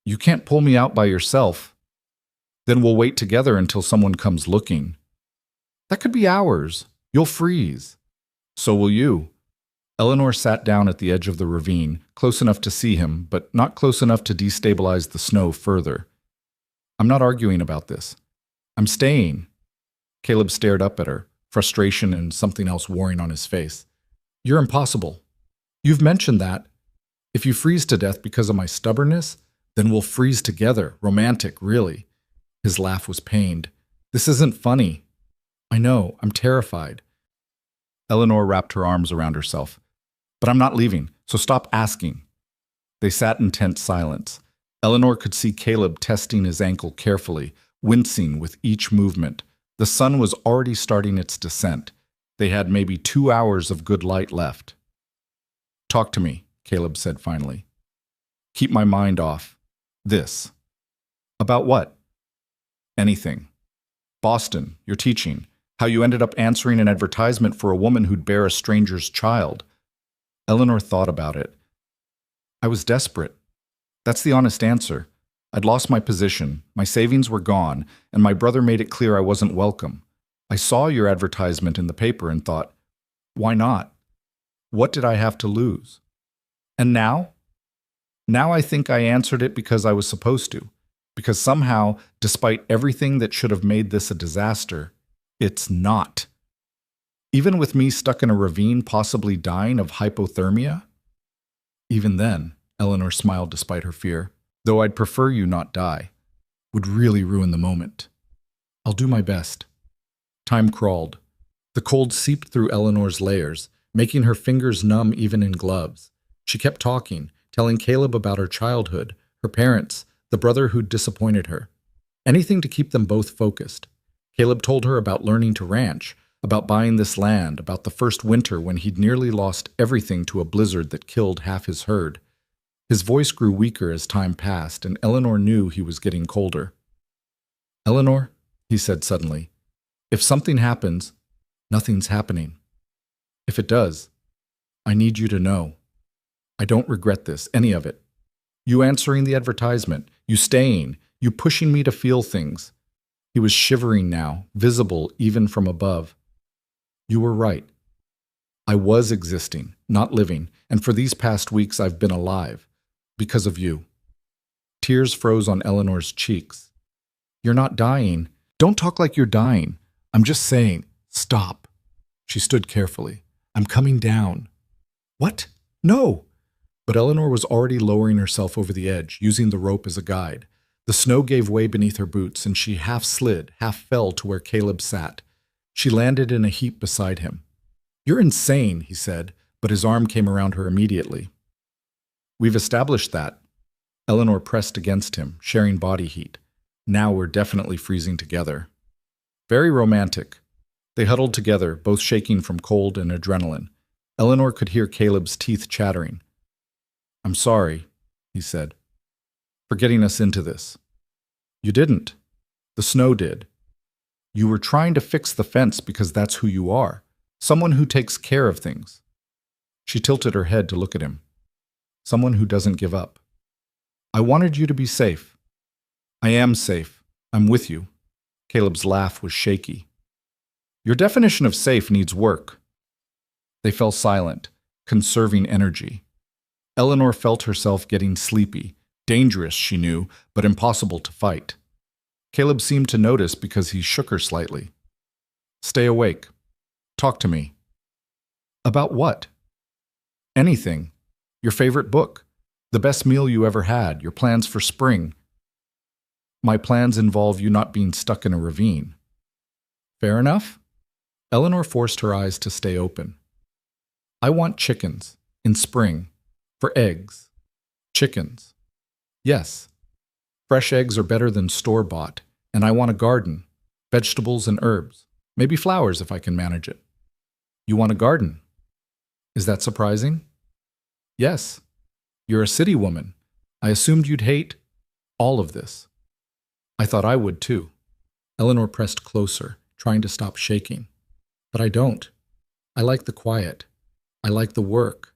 You can't pull me out by yourself. Then we'll wait together until someone comes looking. That could be hours. You'll freeze. So will you. Eleanor sat down at the edge of the ravine, close enough to see him, but not close enough to destabilize the snow further. I'm not arguing about this. I'm staying. Caleb stared up at her, frustration and something else warring on his face. You're impossible. You've mentioned that. If you freeze to death because of my stubbornness, then we'll freeze together, romantic, really. His laugh was pained. This isn't funny. I know, I'm terrified. Eleanor wrapped her arms around herself. But I'm not leaving, so stop asking. They sat in tense silence. Eleanor could see Caleb testing his ankle carefully, wincing with each movement. The sun was already starting its descent. They had maybe 2 hours of good light left. Talk to me, Caleb said finally. Keep my mind off. This. About what? Anything. Boston, your teaching. How you ended up answering an advertisement for a woman who'd bear a stranger's child. Eleanor thought about it. I was desperate. That's the honest answer. I'd lost my position, my savings were gone, and my brother made it clear I wasn't welcome. I saw your advertisement in the paper and thought, why not? What did I have to lose? And now? Now I think I answered it because I was supposed to. Because somehow, despite everything that should have made this a disaster, it's not. Even with me stuck in a ravine, possibly dying of hypothermia? Even then, Eleanor smiled despite her fear. Though I'd prefer you not die. Would really ruin the moment. I'll do my best. Time crawled. The cold seeped through Eleanor's layers, making her fingers numb even in gloves. She kept talking, telling Caleb about her childhood, her parents, the brother who'd disappointed her. Anything to keep them both focused. Caleb told her about learning to ranch, about buying this land, about the first winter when he'd nearly lost everything to a blizzard that killed half his herd. His voice grew weaker as time passed, and Eleanor knew he was getting colder. Eleanor, he said suddenly, if something happens, nothing's happening. If it does, I need you to know. I don't regret this, any of it. You answering the advertisement, you staying, you pushing me to feel things. He was shivering now, visible even from above. You were right. I was existing, not living, and for these past weeks I've been alive. Because of you. Tears froze on Eleanor's cheeks. You're not dying. Don't talk like you're dying. I'm just saying, stop. She stood carefully. I'm coming down. What? No. But Eleanor was already lowering herself over the edge, using the rope as a guide. The snow gave way beneath her boots, and she half slid, half fell to where Caleb sat. She landed in a heap beside him. You're insane, he said, but his arm came around her immediately. We've established that. Eleanor pressed against him, sharing body heat. Now we're definitely freezing together. Very romantic. They huddled together, both shaking from cold and adrenaline. Eleanor could hear Caleb's teeth chattering. I'm sorry. he said, "for getting us into this. You didn't. The snow did. You were trying to fix the fence because that's who you are, someone who takes care of things." She tilted her head to look at him. "Someone who doesn't give up. I wanted you to be safe." "I am safe. I'm with you." Caleb's laugh was shaky. "Your definition of safe needs work." They fell silent, conserving energy. Eleanor felt herself getting sleepy, dangerous, she knew, but impossible to fight. Caleb seemed to notice because he shook her slightly. "Stay awake. Talk to me." "About what?" "Anything. Your favorite book. The best meal you ever had. Your plans for spring." "My plans involve you not being stuck in a ravine." "Fair enough." Eleanor forced her eyes to stay open. "I want chickens. In spring. For eggs." "Chickens." "Yes. Fresh eggs are better than store-bought, and I want a garden. Vegetables and herbs. Maybe flowers if I can manage it." "You want a garden?" "Is that surprising?" "Yes. You're a city woman. I assumed you'd hate all of this." "I thought I would too." Eleanor pressed closer, trying to stop shaking. "But I don't. I like the quiet. I like the work.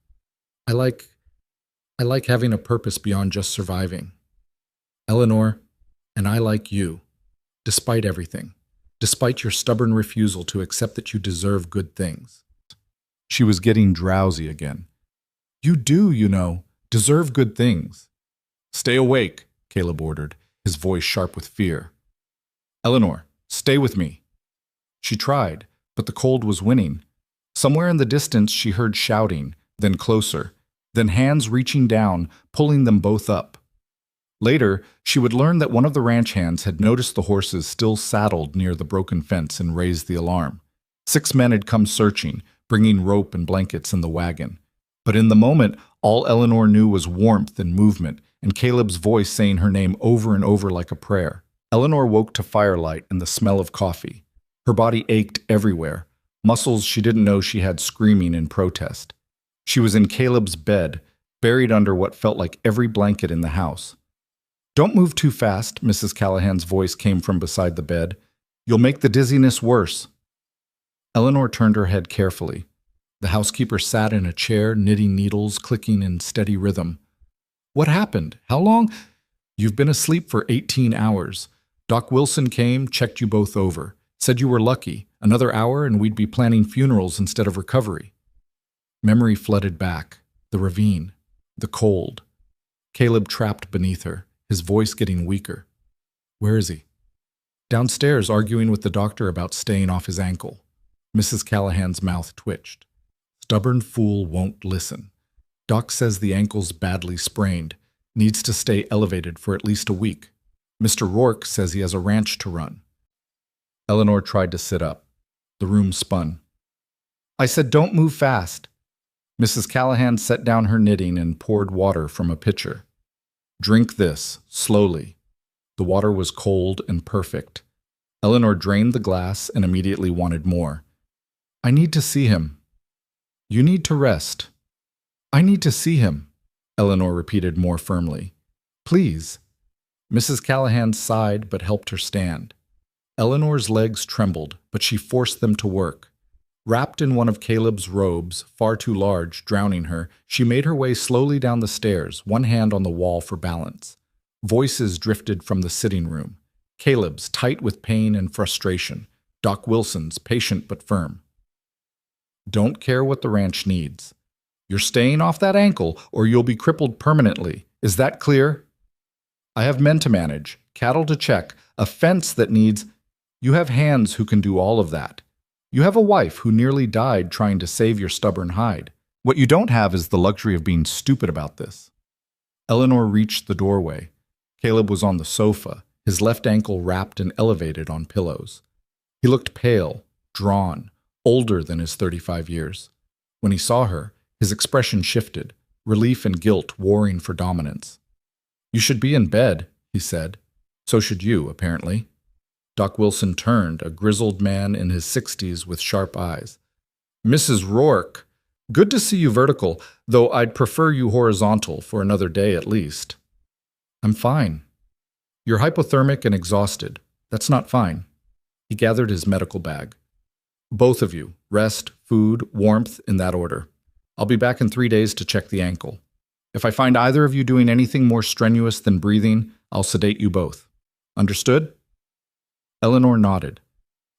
I like having a purpose beyond just surviving. Eleanor, and I like you, despite everything, despite your stubborn refusal to accept that you deserve good things." She was getting drowsy again. "You do, deserve good things." "Stay awake," Caleb ordered, his voice sharp with fear. "Eleanor, stay with me." She tried, but the cold was winning. Somewhere in the distance she heard shouting, then closer, then hands reaching down, pulling them both up. Later, she would learn that one of the ranch hands had noticed the horses still saddled near the broken fence and raised the alarm. 6 men had come searching, bringing rope and blankets in the wagon. But in the moment, all Eleanor knew was warmth and movement, and Caleb's voice saying her name over and over like a prayer. Eleanor woke to firelight and the smell of coffee. Her body ached everywhere, muscles she didn't know she had screaming in protest. She was in Caleb's bed, buried under what felt like every blanket in the house. "Don't move too fast," Mrs. Callahan's voice came from beside the bed. "You'll make the dizziness worse." Eleanor turned her head carefully. The housekeeper sat in a chair, knitting needles, clicking in steady rhythm. "What happened? How long?" "You've been asleep for 18 hours. Doc Wilson came, checked you both over. Said you were lucky. Another hour and we'd be planning funerals instead of recovery." Memory flooded back. The ravine. The cold. Caleb trapped beneath her, his voice getting weaker. "Where is he?" "Downstairs, arguing with the doctor about staying off his ankle." Mrs. Callahan's mouth twitched. "Stubborn fool won't listen. Doc says the ankle's badly sprained. Needs to stay elevated for at least a week. Mr. Rourke says he has a ranch to run." Eleanor tried to sit up. The room spun. "I said don't move fast." Mrs. Callahan set down her knitting and poured water from a pitcher. "Drink this, slowly." The water was cold and perfect. Eleanor drained the glass and immediately wanted more. "I need to see him." "You need to rest." "I need to see him," Eleanor repeated more firmly. "Please." Mrs. Callahan sighed but helped her stand. Eleanor's legs trembled, but she forced them to work. Wrapped in one of Caleb's robes, far too large, drowning her, she made her way slowly down the stairs, one hand on the wall for balance. Voices drifted from the sitting room. Caleb's, tight with pain and frustration. Doc Wilson's, patient but firm. "Don't care what the ranch needs. You're staying off that ankle, or you'll be crippled permanently. Is that clear? I have men to manage, cattle to check, a fence that needs... You have hands who can do all of that. You have a wife who nearly died trying to save your stubborn hide. What you don't have is the luxury of being stupid about this." Eleanor reached the doorway. Caleb was on the sofa, his left ankle wrapped and elevated on pillows. He looked pale, drawn, older than his 35 years. When he saw her, his expression shifted, relief and guilt warring for dominance. "You should be in bed," he said. "So should you, apparently." Doc Wilson turned, a grizzled man in his 60s with sharp eyes. "Mrs. Rourke." Good to see you vertical, though I'd prefer you horizontal for another day at least. I'm fine. You're hypothermic and exhausted. That's not fine. He gathered his medical bag. Both of you, rest, food, warmth, in that order. I'll be back in 3 days to check the ankle. If I find either of you doing anything more strenuous than breathing, I'll sedate you both. Understood? Eleanor nodded.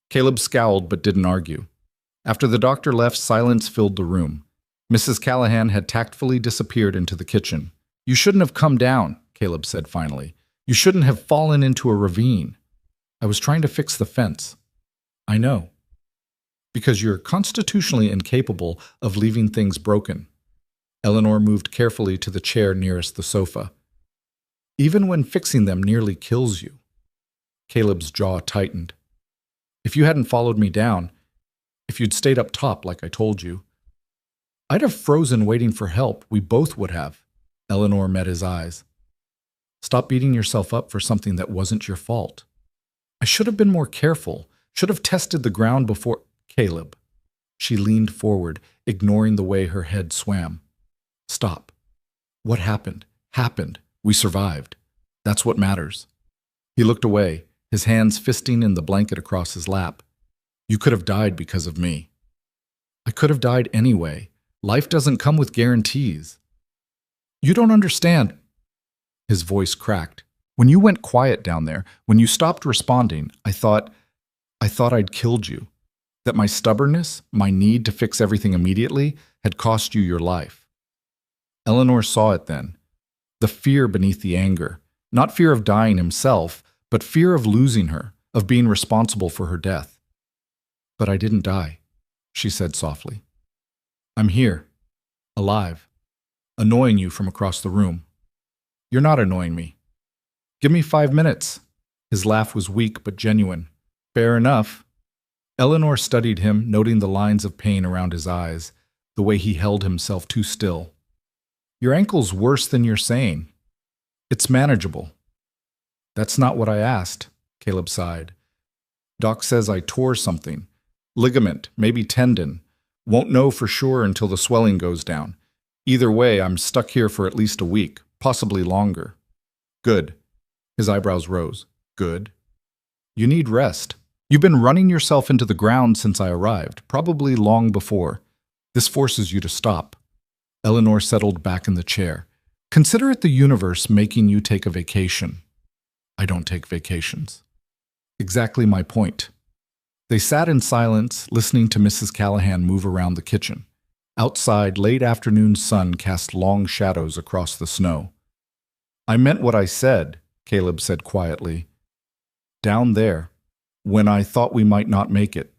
Caleb scowled but didn't argue. After the doctor left, silence filled the room. Mrs. Callahan had tactfully disappeared into the kitchen. You shouldn't have come down, Caleb said finally. You shouldn't have fallen into a ravine. I was trying to fix the fence. I know. Because you're constitutionally incapable of leaving things broken. Eleanor moved carefully to the chair nearest the sofa. Even when fixing them nearly kills you. Caleb's jaw tightened. If you hadn't followed me down, if you'd stayed up top like I told you, I'd have frozen waiting for help. We both would have. Eleanor met his eyes. Stop beating yourself up for something that wasn't your fault. I should have been more careful, should have tested the ground before. Caleb. She leaned forward, ignoring the way her head swam. Stop. What happened? Happened. We survived. That's what matters. He looked away, his hands fisting in the blanket across his lap. You could have died because of me. I could have died anyway. Life doesn't come with guarantees. You don't understand. His voice cracked. When you went quiet down there, when you stopped responding, I thought I'd killed you. That my stubbornness, my need to fix everything immediately, had cost you your life. Eleanor saw it then. The fear beneath the anger. Not fear of dying himself, but fear of losing her, of being responsible for her death. But I didn't die, she said softly. I'm here, alive, annoying you from across the room. You're not annoying me. Give me 5 minutes. His laugh was weak but genuine. Fair enough. Eleanor studied him, noting the lines of pain around his eyes, the way he held himself too still. Your ankle's worse than you're saying. It's manageable. That's not what I asked, Caleb sighed. Doc says I tore something. Ligament, maybe tendon. Won't know for sure until the swelling goes down. Either way, I'm stuck here for at least a week, possibly longer. Good. His eyebrows rose. Good. You need rest. You've been running yourself into the ground since I arrived, probably long before. This forces you to stop. Eleanor settled back in the chair. Consider it the universe making you take a vacation. I don't take vacations. Exactly my point. They sat in silence, listening to Mrs. Callahan move around the kitchen. Outside, late afternoon sun cast long shadows across the snow. I meant what I said, Caleb said quietly. Down there, when I thought we might not make it.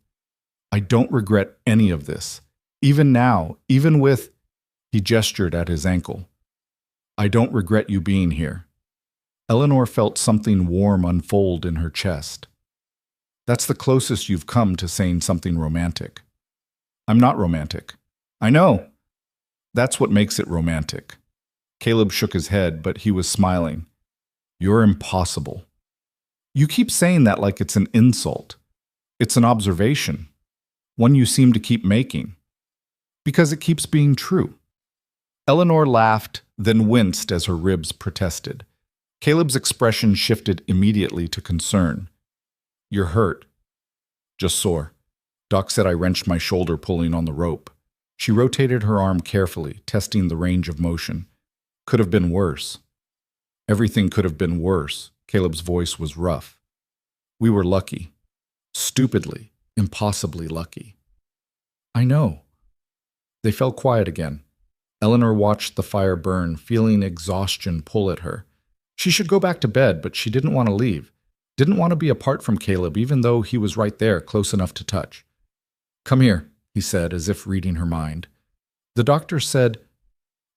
I don't regret any of this. Even now, even with... He gestured at his ankle. I don't regret you being here. Eleanor felt something warm unfold in her chest. That's the closest you've come to saying something romantic. I'm not romantic. I know. That's what makes it romantic. Caleb shook his head, but he was smiling. You're impossible. You keep saying that like it's an insult. It's an observation, one you seem to keep making, because it keeps being true. Eleanor laughed, then winced as her ribs protested. Caleb's expression shifted immediately to concern. You're hurt. Just sore. Doc said I wrenched my shoulder pulling on the rope. She rotated her arm carefully, testing the range of motion. Could have been worse. Everything could have been worse. Caleb's voice was rough. We were lucky. Stupidly, impossibly lucky. I know. They fell quiet again. Eleanor watched the fire burn, feeling exhaustion pull at her. She should go back to bed, but she didn't want to leave. Didn't want to be apart from Caleb, even though he was right there, close enough to touch. Come here, he said, as if reading her mind. The doctor said,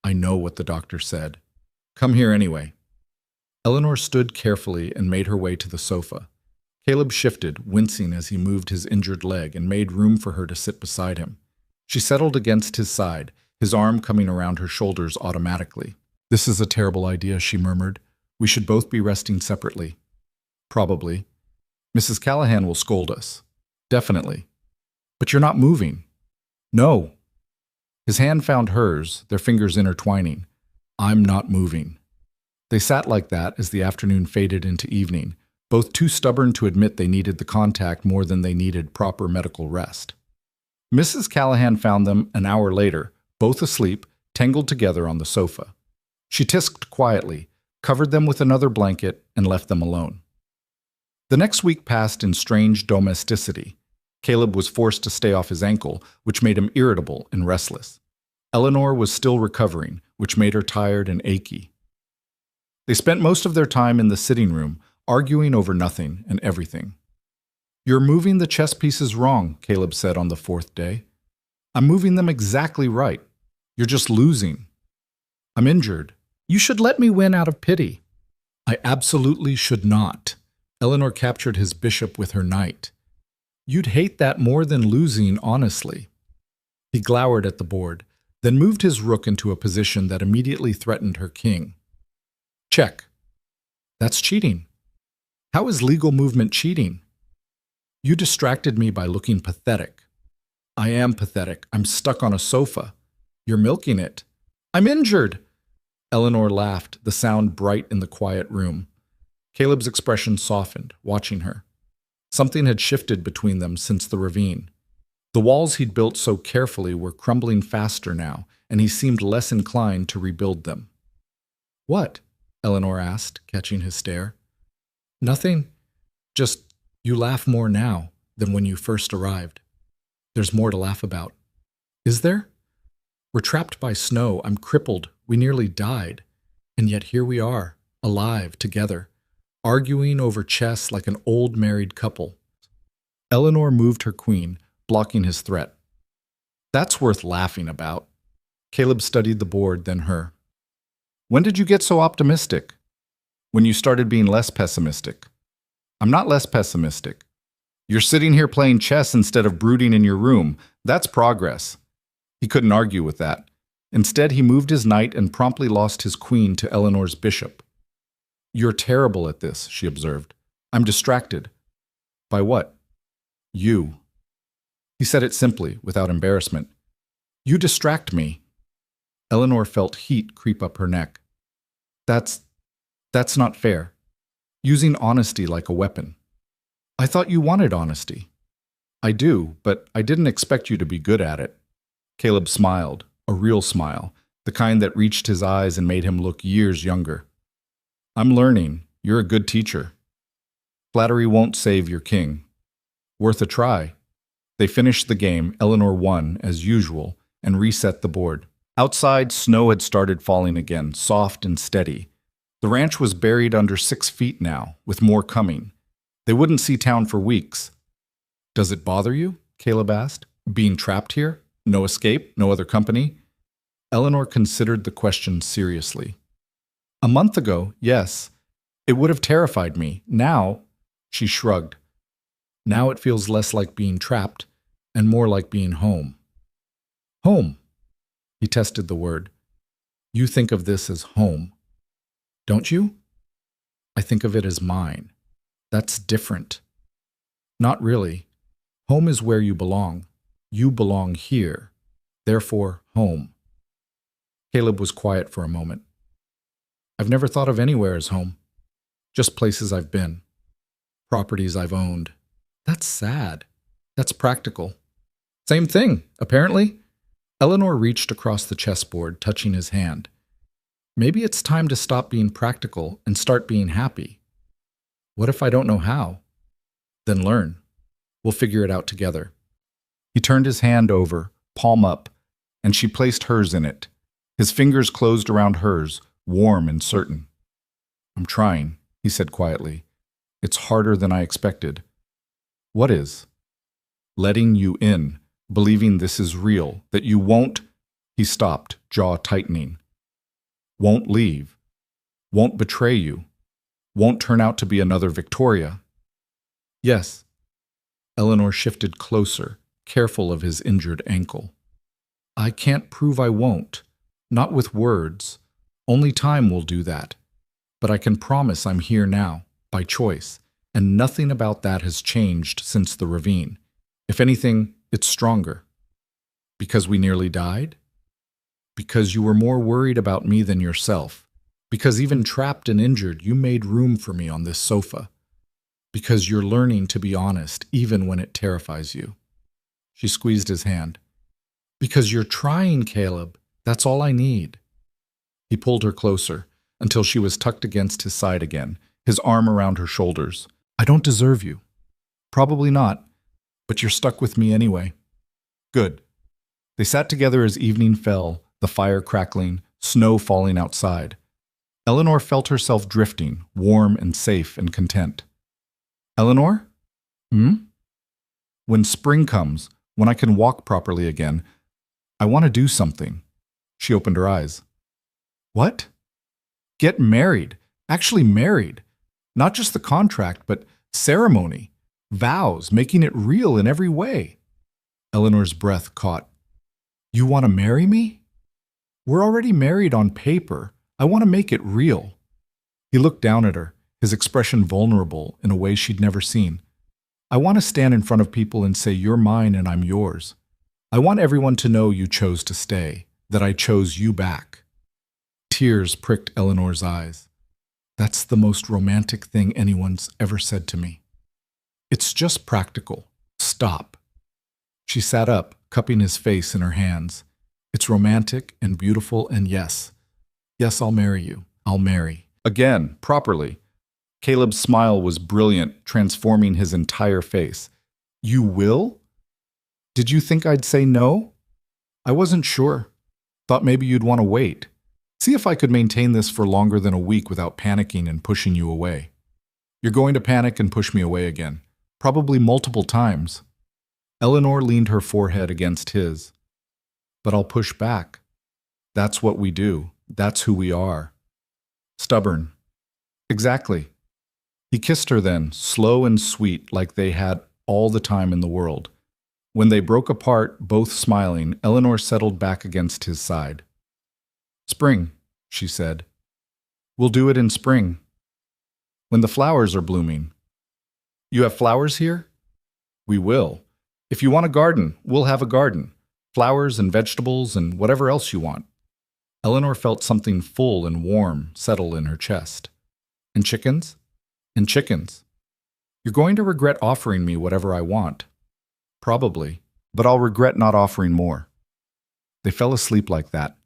I know what the doctor said. Come here anyway. Eleanor stood carefully and made her way to the sofa. Caleb shifted, wincing as he moved his injured leg and made room for her to sit beside him. She settled against his side, his arm coming around her shoulders automatically. This is a terrible idea, she murmured. We should both be resting separately. Probably. Mrs. Callahan will scold us. Definitely. But you're not moving. No. His hand found hers, their fingers intertwining. I'm not moving. They sat like that as the afternoon faded into evening, both too stubborn to admit they needed the contact more than they needed proper medical rest. Mrs. Callahan found them an hour later, both asleep, tangled together on the sofa. She tisked quietly, covered them with another blanket, and left them alone. The next week passed in strange domesticity. Caleb was forced to stay off his ankle, which made him irritable and restless. Eleanor was still recovering, which made her tired and achy. They spent most of their time in the sitting room, arguing over nothing and everything. You're moving the chess pieces wrong, Caleb said on the fourth day. I'm moving them exactly right. You're just losing. I'm injured. You should let me win out of pity. I absolutely should not. Eleanor captured his bishop with her knight. You'd hate that more than losing, honestly. He glowered at the board, then moved his rook into a position that immediately threatened her king. Check. That's cheating. How is legal movement cheating? You distracted me by looking pathetic. I am pathetic. I'm stuck on a sofa. You're milking it. I'm injured. Eleanor laughed, the sound bright in the quiet room. Caleb's expression softened, watching her. Something had shifted between them since the ravine. The walls he'd built so carefully were crumbling faster now, and he seemed less inclined to rebuild them. What? Eleanor asked, catching his stare. Nothing. Just you laugh more now than when you first arrived. There's more to laugh about. Is there? We're trapped by snow. I'm crippled. We nearly died. And yet here we are, alive, together, arguing over chess like an old married couple. Eleanor moved her queen, blocking his threat. That's worth laughing about. Caleb studied the board, then her. When did you get so optimistic? When you started being less pessimistic. I'm not less pessimistic. You're sitting here playing chess instead of brooding in your room. That's progress. He couldn't argue with that. Instead, he moved his knight and promptly lost his queen to Eleanor's bishop. You're terrible at this, she observed. I'm distracted. By what? You. He said it simply, without embarrassment. You distract me. Eleanor felt heat creep up her neck. That's not fair. Using honesty like a weapon. I thought you wanted honesty. I do, but I didn't expect you to be good at it. Caleb smiled, a real smile, the kind that reached his eyes and made him look years younger. I'm learning. You're a good teacher. Flattery won't save your king. Worth a try. They finished the game. Eleanor won, as usual, and reset the board. Outside, snow had started falling again, soft and steady. The ranch was buried under 6 feet now, with more coming. They wouldn't see town for weeks. Does it bother you? Caleb asked. Being trapped here? No escape? No other company? Eleanor considered the question seriously. A month ago, yes. It would have terrified me. Now, she shrugged. Now it feels less like being trapped and more like being home. Home. He tested the word. You think of this as home. Don't you? I think of it as mine. That's different. Not really. Home is where you belong. You belong here. Therefore, home. Caleb was quiet for a moment. I've never thought of anywhere as home. Just places I've been. Properties I've owned. That's sad. That's practical. Same thing, apparently. Eleanor reached across the chessboard, touching his hand. Maybe it's time to stop being practical and start being happy. What if I don't know how? Then learn. We'll figure it out together. He turned his hand over, palm up, and she placed hers in it. His fingers closed around hers, warm and certain. I'm trying, he said quietly. It's harder than I expected. What is? Letting you in, believing this is real, that you won't. He stopped, jaw tightening. Won't leave. Won't betray you. Won't turn out to be another Victoria. Yes. Eleanor shifted closer, careful of his injured ankle. I can't prove I won't. Not with words. Only time will do that. But I can promise I'm here now, by choice, and nothing about that has changed since the ravine. If anything, it's stronger. Because we nearly died? Because you were more worried about me than yourself. Because even trapped and injured, you made room for me on this sofa. Because you're learning to be honest, even when it terrifies you. She squeezed his hand. Because you're trying, Caleb. That's all I need. He pulled her closer, until she was tucked against his side again, his arm around her shoulders. I don't deserve you. Probably not, but you're stuck with me anyway. Good. They sat together as evening fell, the fire crackling, snow falling outside. Eleanor felt herself drifting, warm and safe and content. Eleanor? When spring comes, when I can walk properly again, I want to do something. She opened her eyes. What? Get married. Actually married. Not just the contract, but ceremony, vows, making it real in every way. Eleanor's breath caught. You want to marry me? We're already married on paper. I want to make it real. He looked down at her, his expression vulnerable in a way she'd never seen. I want to stand in front of people and say you're mine and I'm yours. I want everyone to know you chose to stay, that I chose you back. Tears pricked Eleanor's eyes. That's the most romantic thing anyone's ever said to me. It's just practical. Stop. She sat up, cupping his face in her hands. It's romantic and beautiful and yes. Yes, I'll marry you. I'll marry. Again, properly. Caleb's smile was brilliant, transforming his entire face. You will? Did you think I'd say no? I wasn't sure. Thought maybe you'd want to wait. See if I could maintain this for longer than a week without panicking and pushing you away. You're going to panic and push me away again. Probably multiple times. Eleanor leaned her forehead against his. But I'll push back. That's what we do. That's who we are. Stubborn. Exactly. He kissed her then, slow and sweet, like they had all the time in the world. When they broke apart, both smiling, Eleanor settled back against his side. Spring, she said. We'll do it in spring. When the flowers are blooming. You have flowers here? We will. If you want a garden, we'll have a garden. Flowers and vegetables and whatever else you want. Eleanor felt something full and warm settle in her chest. And chickens? And chickens. You're going to regret offering me whatever I want. Probably, but I'll regret not offering more. They fell asleep like that,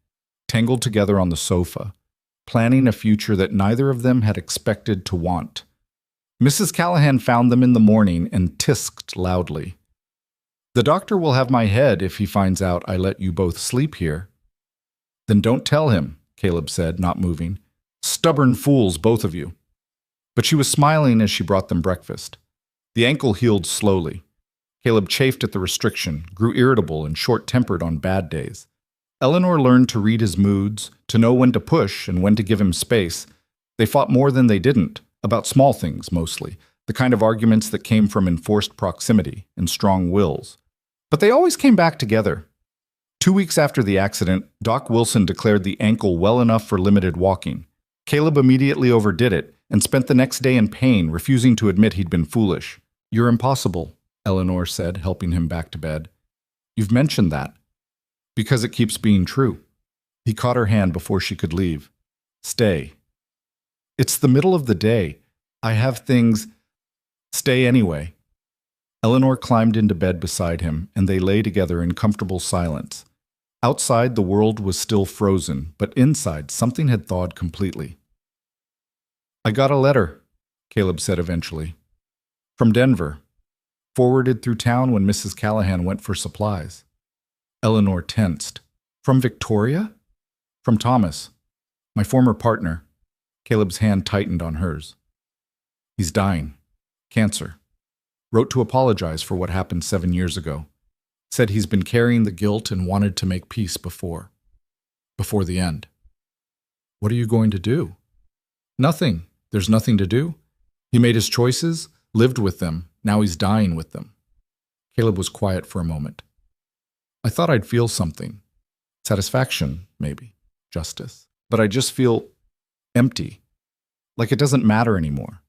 tangled together on the sofa, planning a future that neither of them had expected to want. Mrs. Callahan found them in the morning and tisked loudly. The doctor will have my head if he finds out I let you both sleep here. Then don't tell him, Caleb said, not moving. Stubborn fools, both of you. But she was smiling as she brought them breakfast. The ankle healed slowly. Caleb chafed at the restriction, grew irritable and short-tempered on bad days. Eleanor learned to read his moods, to know when to push and when to give him space. They fought more than they didn't, about small things mostly, the kind of arguments that came from enforced proximity and strong wills. But they always came back together. 2 weeks after the accident, Doc Wilson declared the ankle well enough for limited walking. Caleb immediately overdid it and spent the next day in pain, refusing to admit he'd been foolish. You're impossible, Eleanor said, helping him back to bed. You've mentioned that. Because it keeps being true. He caught her hand before she could leave. Stay. It's the middle of the day. I have things. Stay anyway. Eleanor climbed into bed beside him, and they lay together in comfortable silence. Outside, the world was still frozen, but inside, something had thawed completely. I got a letter, Caleb said eventually. From Denver. Forwarded through town when Mrs. Callahan went for supplies. Eleanor tensed. From Victoria? From Thomas, my former partner. Caleb's hand tightened on hers. He's dying. Cancer. Wrote to apologize for what happened 7 years ago. Said he's been carrying the guilt and wanted to make peace before the end. What are you going to do? Nothing. There's nothing to do. He made his choices, lived with them. Now he's dying with them. Caleb was quiet for a moment. I thought I'd feel something. Satisfaction, maybe. Justice. But I just feel empty. Like it doesn't matter anymore.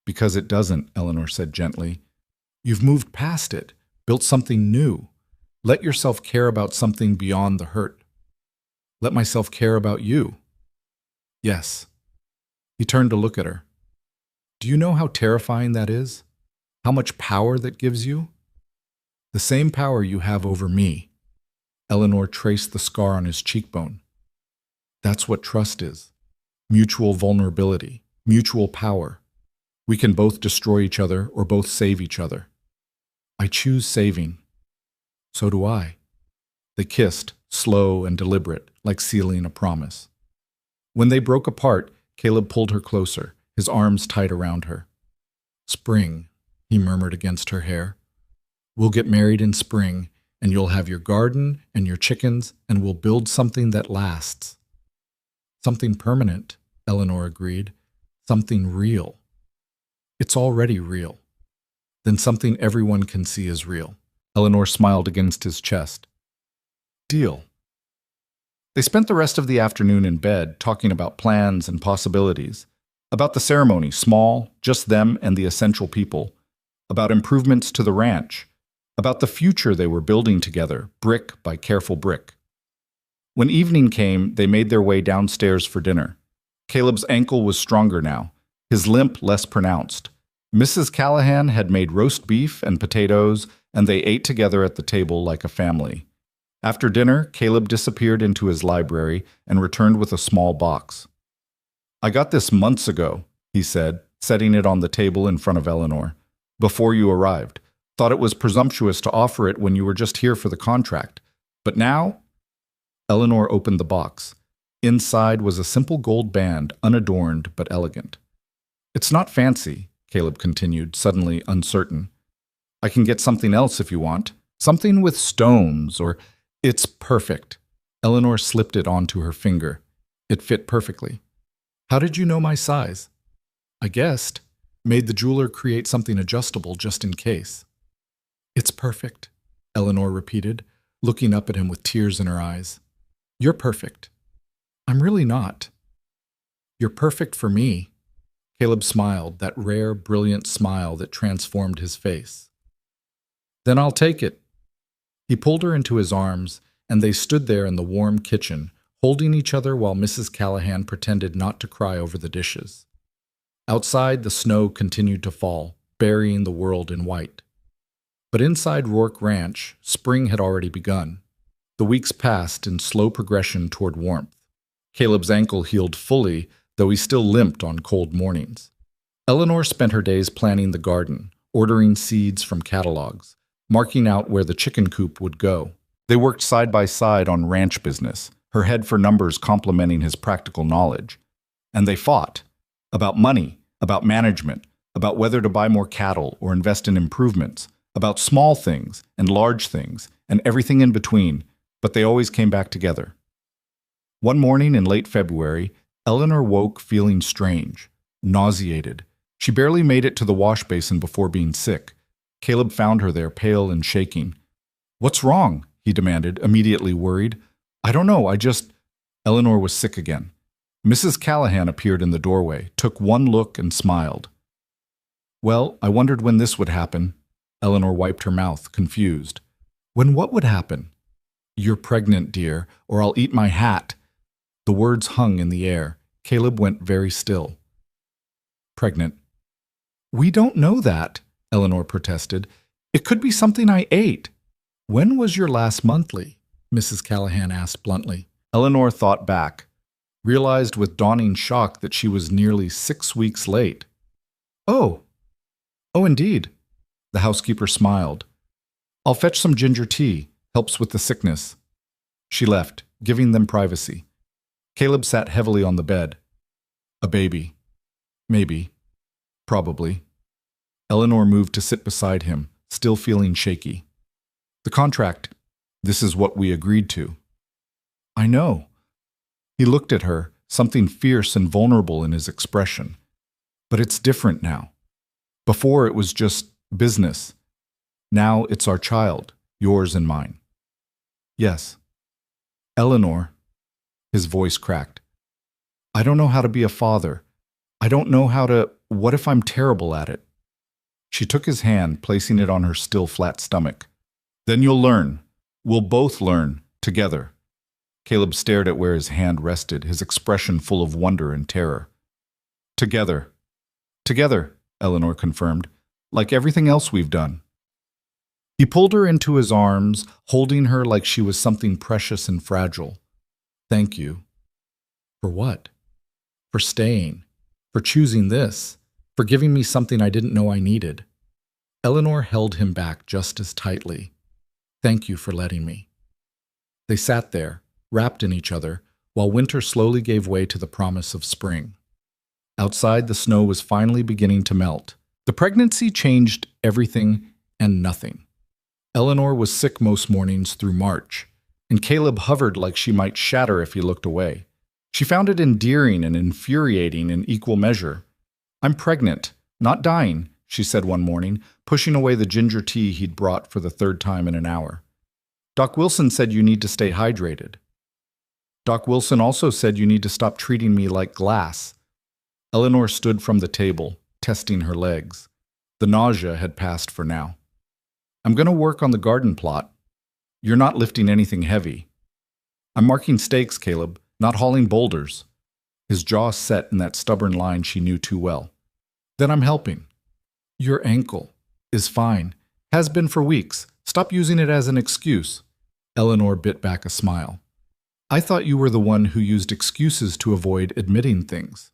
Because it doesn't, Eleanor said gently. You've moved past it, built something new. Let yourself care about something beyond the hurt. Let myself care about you. Yes. He turned to look at her. Do you know how terrifying that is? How much power that gives you? The same power you have over me. Eleanor traced the scar on his cheekbone. That's what trust is. Mutual vulnerability, mutual power. We can both destroy each other or both save each other. I choose saving. So do I. They kissed, slow and deliberate, like sealing a promise. When they broke apart, Caleb pulled her closer, his arms tight around her. Spring, he murmured against her hair. We'll get married in spring, and you'll have your garden and your chickens, and we'll build something that lasts. Something permanent, Eleanor agreed. Something real. It's already real. Then something everyone can see is real. Eleanor smiled against his chest. Deal. They spent the rest of the afternoon in bed talking about plans and possibilities, about the ceremony, small, just them and the essential people, about improvements to the ranch, about the future they were building together, brick by careful brick. When evening came, they made their way downstairs for dinner. Caleb's ankle was stronger now, his limp less pronounced. Mrs. Callahan had made roast beef and potatoes, and they ate together at the table like a family. After dinner, Caleb disappeared into his library and returned with a small box. I got this months ago, he said, setting it on the table in front of Eleanor. Before you arrived. Thought it was presumptuous to offer it when you were just here for the contract. But now? Eleanor opened the box. Inside was a simple gold band, unadorned but elegant. It's not fancy, Caleb continued, suddenly uncertain. I can get something else if you want. Something with stones, or... It's perfect. Eleanor slipped it onto her finger. It fit perfectly. How did you know my size? I guessed. Made the jeweler create something adjustable just in case. It's perfect, Eleanor repeated, looking up at him with tears in her eyes. You're perfect. I'm really not. You're perfect for me. Caleb smiled, that rare, brilliant smile that transformed his face. Then I'll take it. He pulled her into his arms, and they stood there in the warm kitchen, holding each other while Mrs. Callahan pretended not to cry over the dishes. Outside, the snow continued to fall, burying the world in white. But inside Rourke Ranch, spring had already begun. The weeks passed in slow progression toward warmth. Caleb's ankle healed fully, though he still limped on cold mornings. Eleanor spent her days planning the garden, ordering seeds from catalogs, marking out where the chicken coop would go. They worked side by side on ranch business, her head for numbers complementing his practical knowledge. And they fought. About money, about management, about whether to buy more cattle or invest in improvements, about small things and large things and everything in between, but they always came back together. One morning in late February, Eleanor woke feeling strange, nauseated. She barely made it to the wash basin before being sick. Caleb found her there, pale and shaking. What's wrong? He demanded, immediately worried. I don't know, Eleanor was sick again. Mrs. Callahan appeared in the doorway, took one look and smiled. Well, I wondered when this would happen. Eleanor wiped her mouth, confused. When what would happen? You're pregnant, dear, or I'll eat my hat. The words hung in the air. Caleb went very still. Pregnant. We don't know that, Eleanor protested. It could be something I ate. When was your last monthly? Mrs. Callahan asked bluntly. Eleanor thought back, realized with dawning shock that she was nearly 6 weeks late. Oh, indeed. The housekeeper smiled. I'll fetch some ginger tea. Helps with the sickness. She left, giving them privacy. Caleb sat heavily on the bed. A baby. Maybe. Probably. Eleanor moved to sit beside him, still feeling shaky. The contract. This is what we agreed to. I know. He looked at her, something fierce and vulnerable in his expression. But it's different now. Before it was just business. Now it's our child, yours and mine. Yes. Eleanor, his voice cracked. I don't know how to be a father. I don't know how to... What if I'm terrible at it? She took his hand, placing it on her still flat stomach. Then you'll learn. We'll both learn, together. Caleb stared at where his hand rested, his expression full of wonder and terror. Together. Together, Eleanor confirmed, like everything else we've done. He pulled her into his arms, holding her like she was something precious and fragile. Thank you. For what? For staying. For choosing this. For giving me something I didn't know I needed. Eleanor held him back just as tightly. Thank you for letting me. They sat there, wrapped in each other, while winter slowly gave way to the promise of spring. Outside, the snow was finally beginning to melt. The pregnancy changed everything and nothing. Eleanor was sick most mornings through March, and Caleb hovered like she might shatter if he looked away. She found it endearing and infuriating in equal measure. I'm pregnant, not dying, she said one morning, pushing away the ginger tea he'd brought for the third time in an hour. Doc Wilson said you need to stay hydrated. Doc Wilson also said you need to stop treating me like glass. Eleanor stood from the table, testing her legs. The nausea had passed for now. I'm going to work on the garden plot. You're not lifting anything heavy. I'm marking stakes, Caleb, not hauling boulders. His jaw set in that stubborn line she knew too well. Then I'm helping. Your ankle is fine. Has been for weeks. Stop using it as an excuse. Eleanor bit back a smile. I thought you were the one who used excuses to avoid admitting things.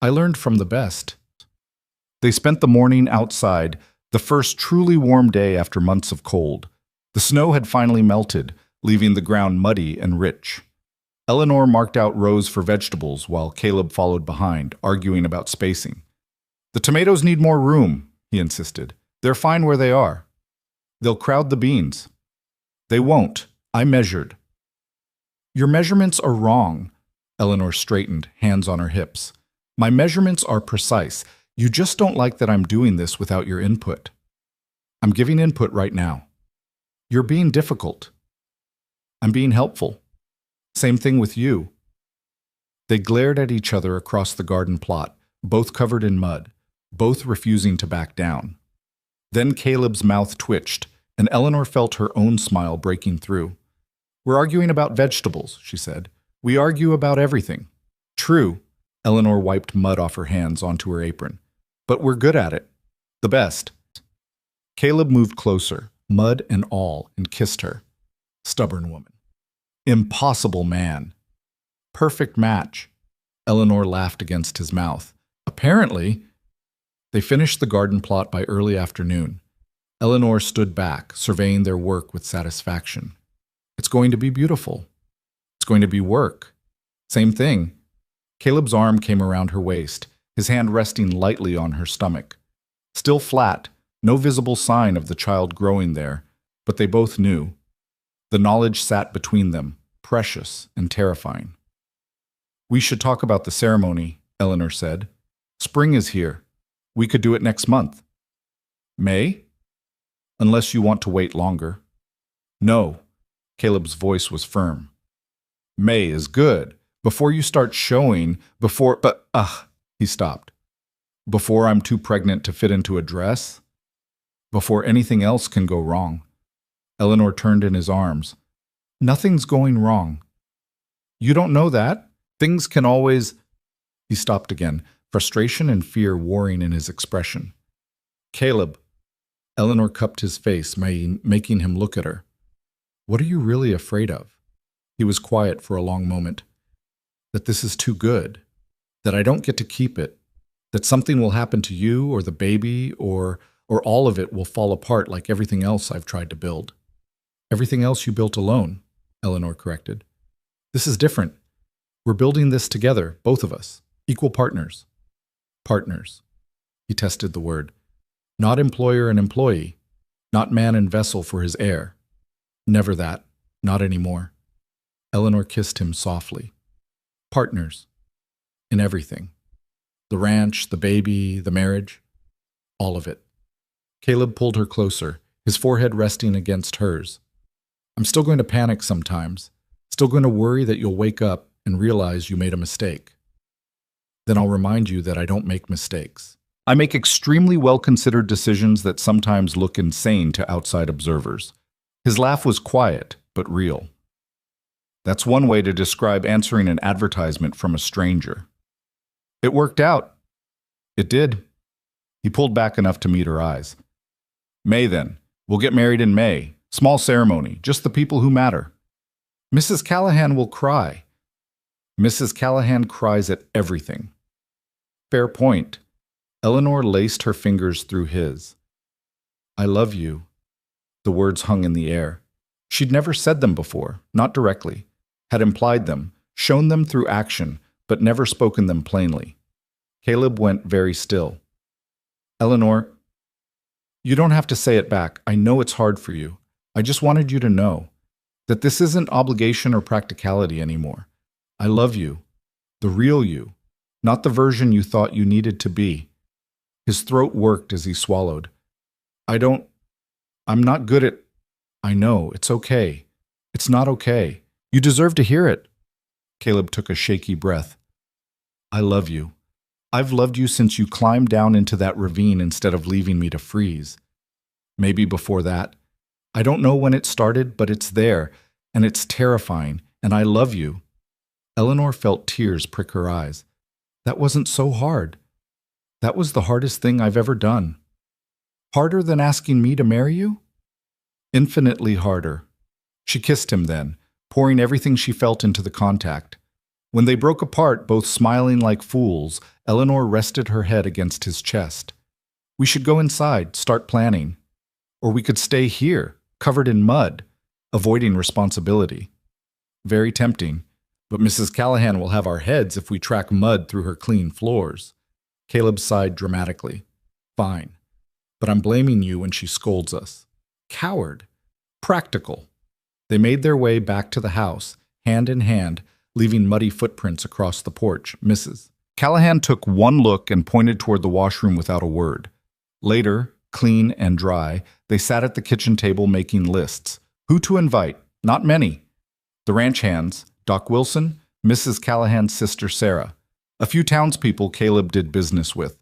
I learned from the best. They spent the morning outside, the first truly warm day after months of cold. The snow had finally melted, leaving the ground muddy and rich. Eleanor marked out rows for vegetables while Caleb followed behind, arguing about spacing. The tomatoes need more room, he insisted. They're fine where they are. They'll crowd the beans. They won't. I measured. Your measurements are wrong. Eleanor straightened, hands on her hips. My measurements are precise. You just don't like that I'm doing this without your input. I'm giving input right now. You're being difficult. I'm being helpful. Same thing with you. They glared at each other across the garden plot, both covered in mud, both refusing to back down. Then Caleb's mouth twitched, and Eleanor felt her own smile breaking through. We're arguing about vegetables, she said. We argue about everything. True. Eleanor wiped mud off her hands onto her apron. But we're good at it. The best. Caleb moved closer, mud and all, and kissed her. Stubborn woman. Impossible man. Perfect match. Eleanor laughed against his mouth. Apparently. They finished the garden plot by early afternoon. Eleanor stood back, surveying their work with satisfaction. It's going to be beautiful. It's going to be work. Same thing. Caleb's arm came around her waist, his hand resting lightly on her stomach. Still flat, no visible sign of the child growing there, but they both knew. The knowledge sat between them, precious and terrifying. We should talk about the ceremony, Eleanor said. Spring is here. We could do it next month. May? Unless you want to wait longer. No. Caleb's voice was firm. May is good. Before you start showing, he stopped. Before I'm too pregnant to fit into a dress? Before anything else can go wrong. Eleanor turned in his arms. Nothing's going wrong. You don't know that? Things can always... He stopped again, frustration and fear warring in his expression. Caleb. Eleanor cupped his face, making him look at her. What are you really afraid of? He was quiet for a long moment. That this is too good. That I don't get to keep it. That something will happen to you or the baby or all of it will fall apart like everything else I've tried to build. Everything else you built alone, Eleanor corrected. This is different. We're building this together, both of us. Equal partners. Partners. He tested the word. Not employer and employee. Not man and vessel for his heir. Never that. Not anymore. Eleanor kissed him softly. Partners. In everything. The ranch, the baby, the marriage. All of it. Caleb pulled her closer, his forehead resting against hers. I'm still going to panic sometimes. Still going to worry that you'll wake up and realize you made a mistake. Then I'll remind you that I don't make mistakes. I make extremely well-considered decisions that sometimes look insane to outside observers. His laugh was quiet, but real. That's one way to describe answering an advertisement from a stranger. It worked out. It did. He pulled back enough to meet her eyes. May then. We'll get married in May. Small ceremony, just the people who matter. Mrs. Callahan will cry. Mrs. Callahan cries at everything. Fair point. Eleanor laced her fingers through his. I love you. The words hung in the air. She'd never said them before, not directly, had implied them, shown them through action, but never spoken them plainly. Caleb went very still. Eleanor, you don't have to say it back. I know it's hard for you. I just wanted you to know that this isn't obligation or practicality anymore. I love you, the real you, not the version you thought you needed to be. His throat worked as he swallowed. I'm not good at... I know, it's okay. It's not okay. You deserve to hear it. Caleb took a shaky breath. I love you. I've loved you since you climbed down into that ravine instead of leaving me to freeze. Maybe before that. I don't know when it started, but it's there, and it's terrifying, and I love you. Eleanor felt tears prick her eyes. That wasn't so hard. That was the hardest thing I've ever done. Harder than asking me to marry you? Infinitely harder. She kissed him then, pouring everything she felt into the contact. When they broke apart, both smiling like fools, Eleanor rested her head against his chest. We should go inside, start planning. Or we could stay here, covered in mud, avoiding responsibility. Very tempting, but Mrs. Callahan will have our heads if we track mud through her clean floors. Caleb sighed dramatically. Fine, but I'm blaming you when she scolds us. Coward. Practical. They made their way back to the house, hand in hand, leaving muddy footprints across the porch. Mrs. Callahan took one look and pointed toward the washroom without a word. Later, clean and dry, they sat at the kitchen table making lists. Who to invite? Not many. The ranch hands, Doc Wilson, Mrs. Callahan's sister Sarah. A few townspeople Caleb did business with.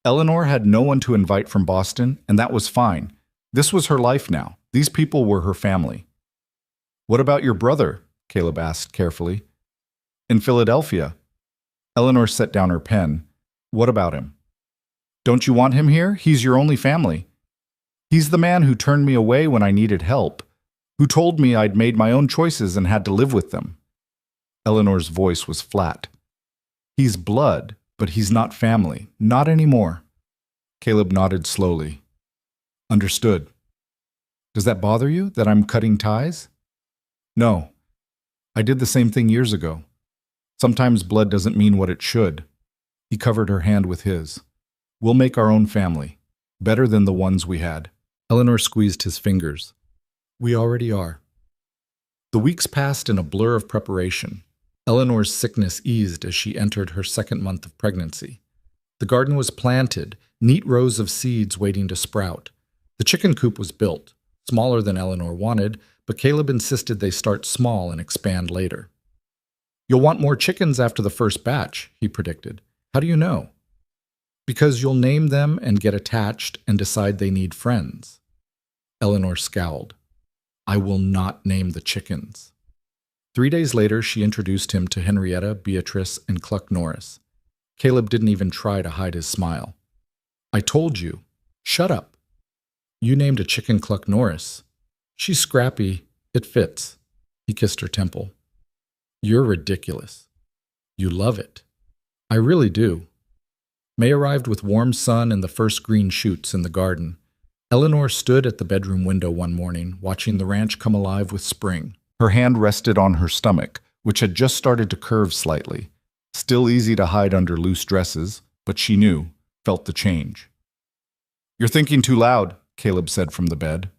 Eleanor had no one to invite from Boston, and that was fine. This was her life now. These people were her family. What about your brother? Caleb asked carefully. In Philadelphia. Eleanor set down her pen. What about him? Don't you want him here? He's your only family. He's the man who turned me away when I needed help, who told me I'd made my own choices and had to live with them. Eleanor's voice was flat. He's blood, but he's not family. Not anymore. Caleb nodded slowly. Understood. Does that bother you, that I'm cutting ties? No. I did the same thing years ago. Sometimes blood doesn't mean what it should. He covered her hand with his. We'll make our own family, better than the ones we had. Eleanor squeezed his fingers. We already are. The weeks passed in a blur of preparation. Eleanor's sickness eased as she entered her second month of pregnancy. The garden was planted, neat rows of seeds waiting to sprout. The chicken coop was built, smaller than Eleanor wanted, but Caleb insisted they start small and expand later. You'll want more chickens after the first batch, he predicted. How do you know? Because you'll name them and get attached and decide they need friends. Eleanor scowled. I will not name the chickens. 3 days later, she introduced him to Henrietta, Beatrice, and Cluck Norris. Caleb didn't even try to hide his smile. I told you. Shut up. You named a chicken Cluck Norris. She's scrappy. It fits. He kissed her temple. You're ridiculous. You love it. I really do. May arrived with warm sun and the first green shoots in the garden. Eleanor stood at the bedroom window one morning, watching the ranch come alive with spring. Her hand rested on her stomach, which had just started to curve slightly. Still easy to hide under loose dresses, but she knew, felt the change. You're thinking too loud, Caleb said from the bed.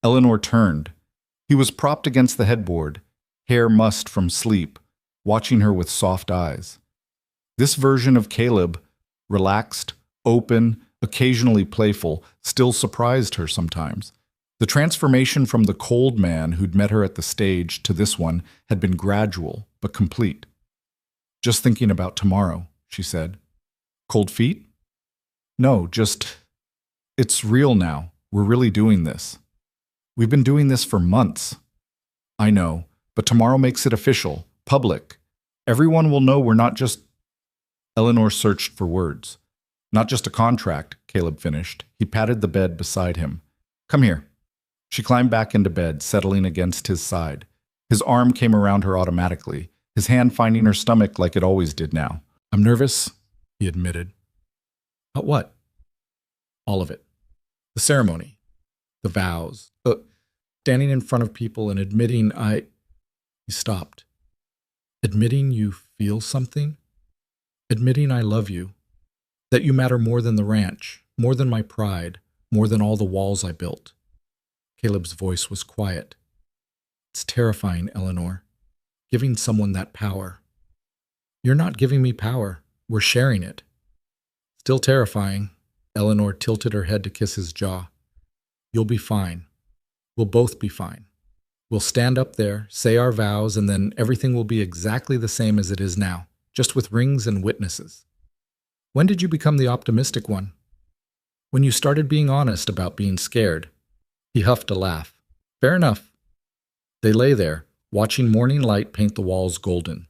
Eleanor turned. He was propped against the headboard, hair mussed from sleep, watching her with soft eyes. This version of Caleb, relaxed, open, occasionally playful, still surprised her sometimes. The transformation from the cold man who'd met her at the stage to this one had been gradual, but complete. Just thinking about tomorrow, she said. Cold feet? No, just... It's real now. We're really doing this. We've been doing this for months. I know, but tomorrow makes it official, public. Everyone will know we're not just... Eleanor searched for words. Not just a contract, Caleb finished. He patted the bed beside him. Come here. She climbed back into bed, settling against his side. His arm came around her automatically, his hand finding her stomach like it always did now. I'm nervous, he admitted. About what? All of it. The ceremony. The vows. Standing in front of people and admitting He stopped. Admitting you feel something? Admitting I love you. That you matter more than the ranch, more than my pride, more than all the walls I built. Caleb's voice was quiet. It's terrifying, Eleanor. Giving someone that power. You're not giving me power. We're sharing it. Still terrifying. Eleanor tilted her head to kiss his jaw. You'll be fine. We'll both be fine. We'll stand up there, say our vows, and then everything will be exactly the same as it is now, just with rings and witnesses. When did you become the optimistic one? When you started being honest about being scared. He huffed a laugh. Fair enough. They lay there, watching morning light paint the walls golden.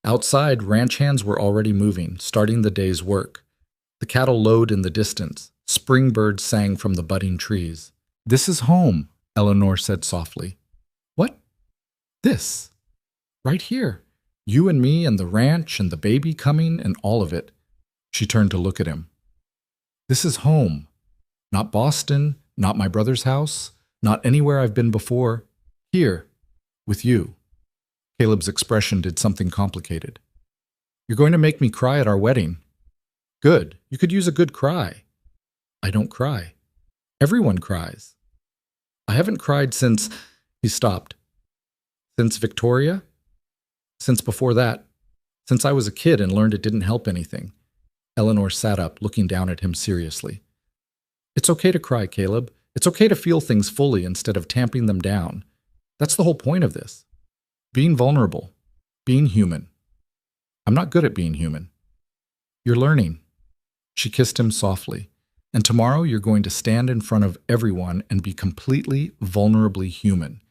Outside, ranch hands were already moving, starting the day's work. The cattle lowed in the distance. Spring birds sang from the budding trees. This is home, Eleanor said softly. What? This. Right here. You and me and the ranch and the baby coming and all of it. She turned to look at him. This is home. Not Boston, not my brother's house, not anywhere I've been before. Here, with you. Caleb's expression did something complicated. You're going to make me cry at our wedding. Good. You could use a good cry. I don't cry. Everyone cries. I haven't cried since... He stopped. Since Victoria? Since before that. Since I was a kid and learned it didn't help anything. Eleanor sat up, looking down at him seriously. It's okay to cry, Caleb. It's okay to feel things fully instead of tamping them down. That's the whole point of this. Being vulnerable. Being human. I'm not good at being human. You're learning. She kissed him softly. And tomorrow you're going to stand in front of everyone and be completely, vulnerably human.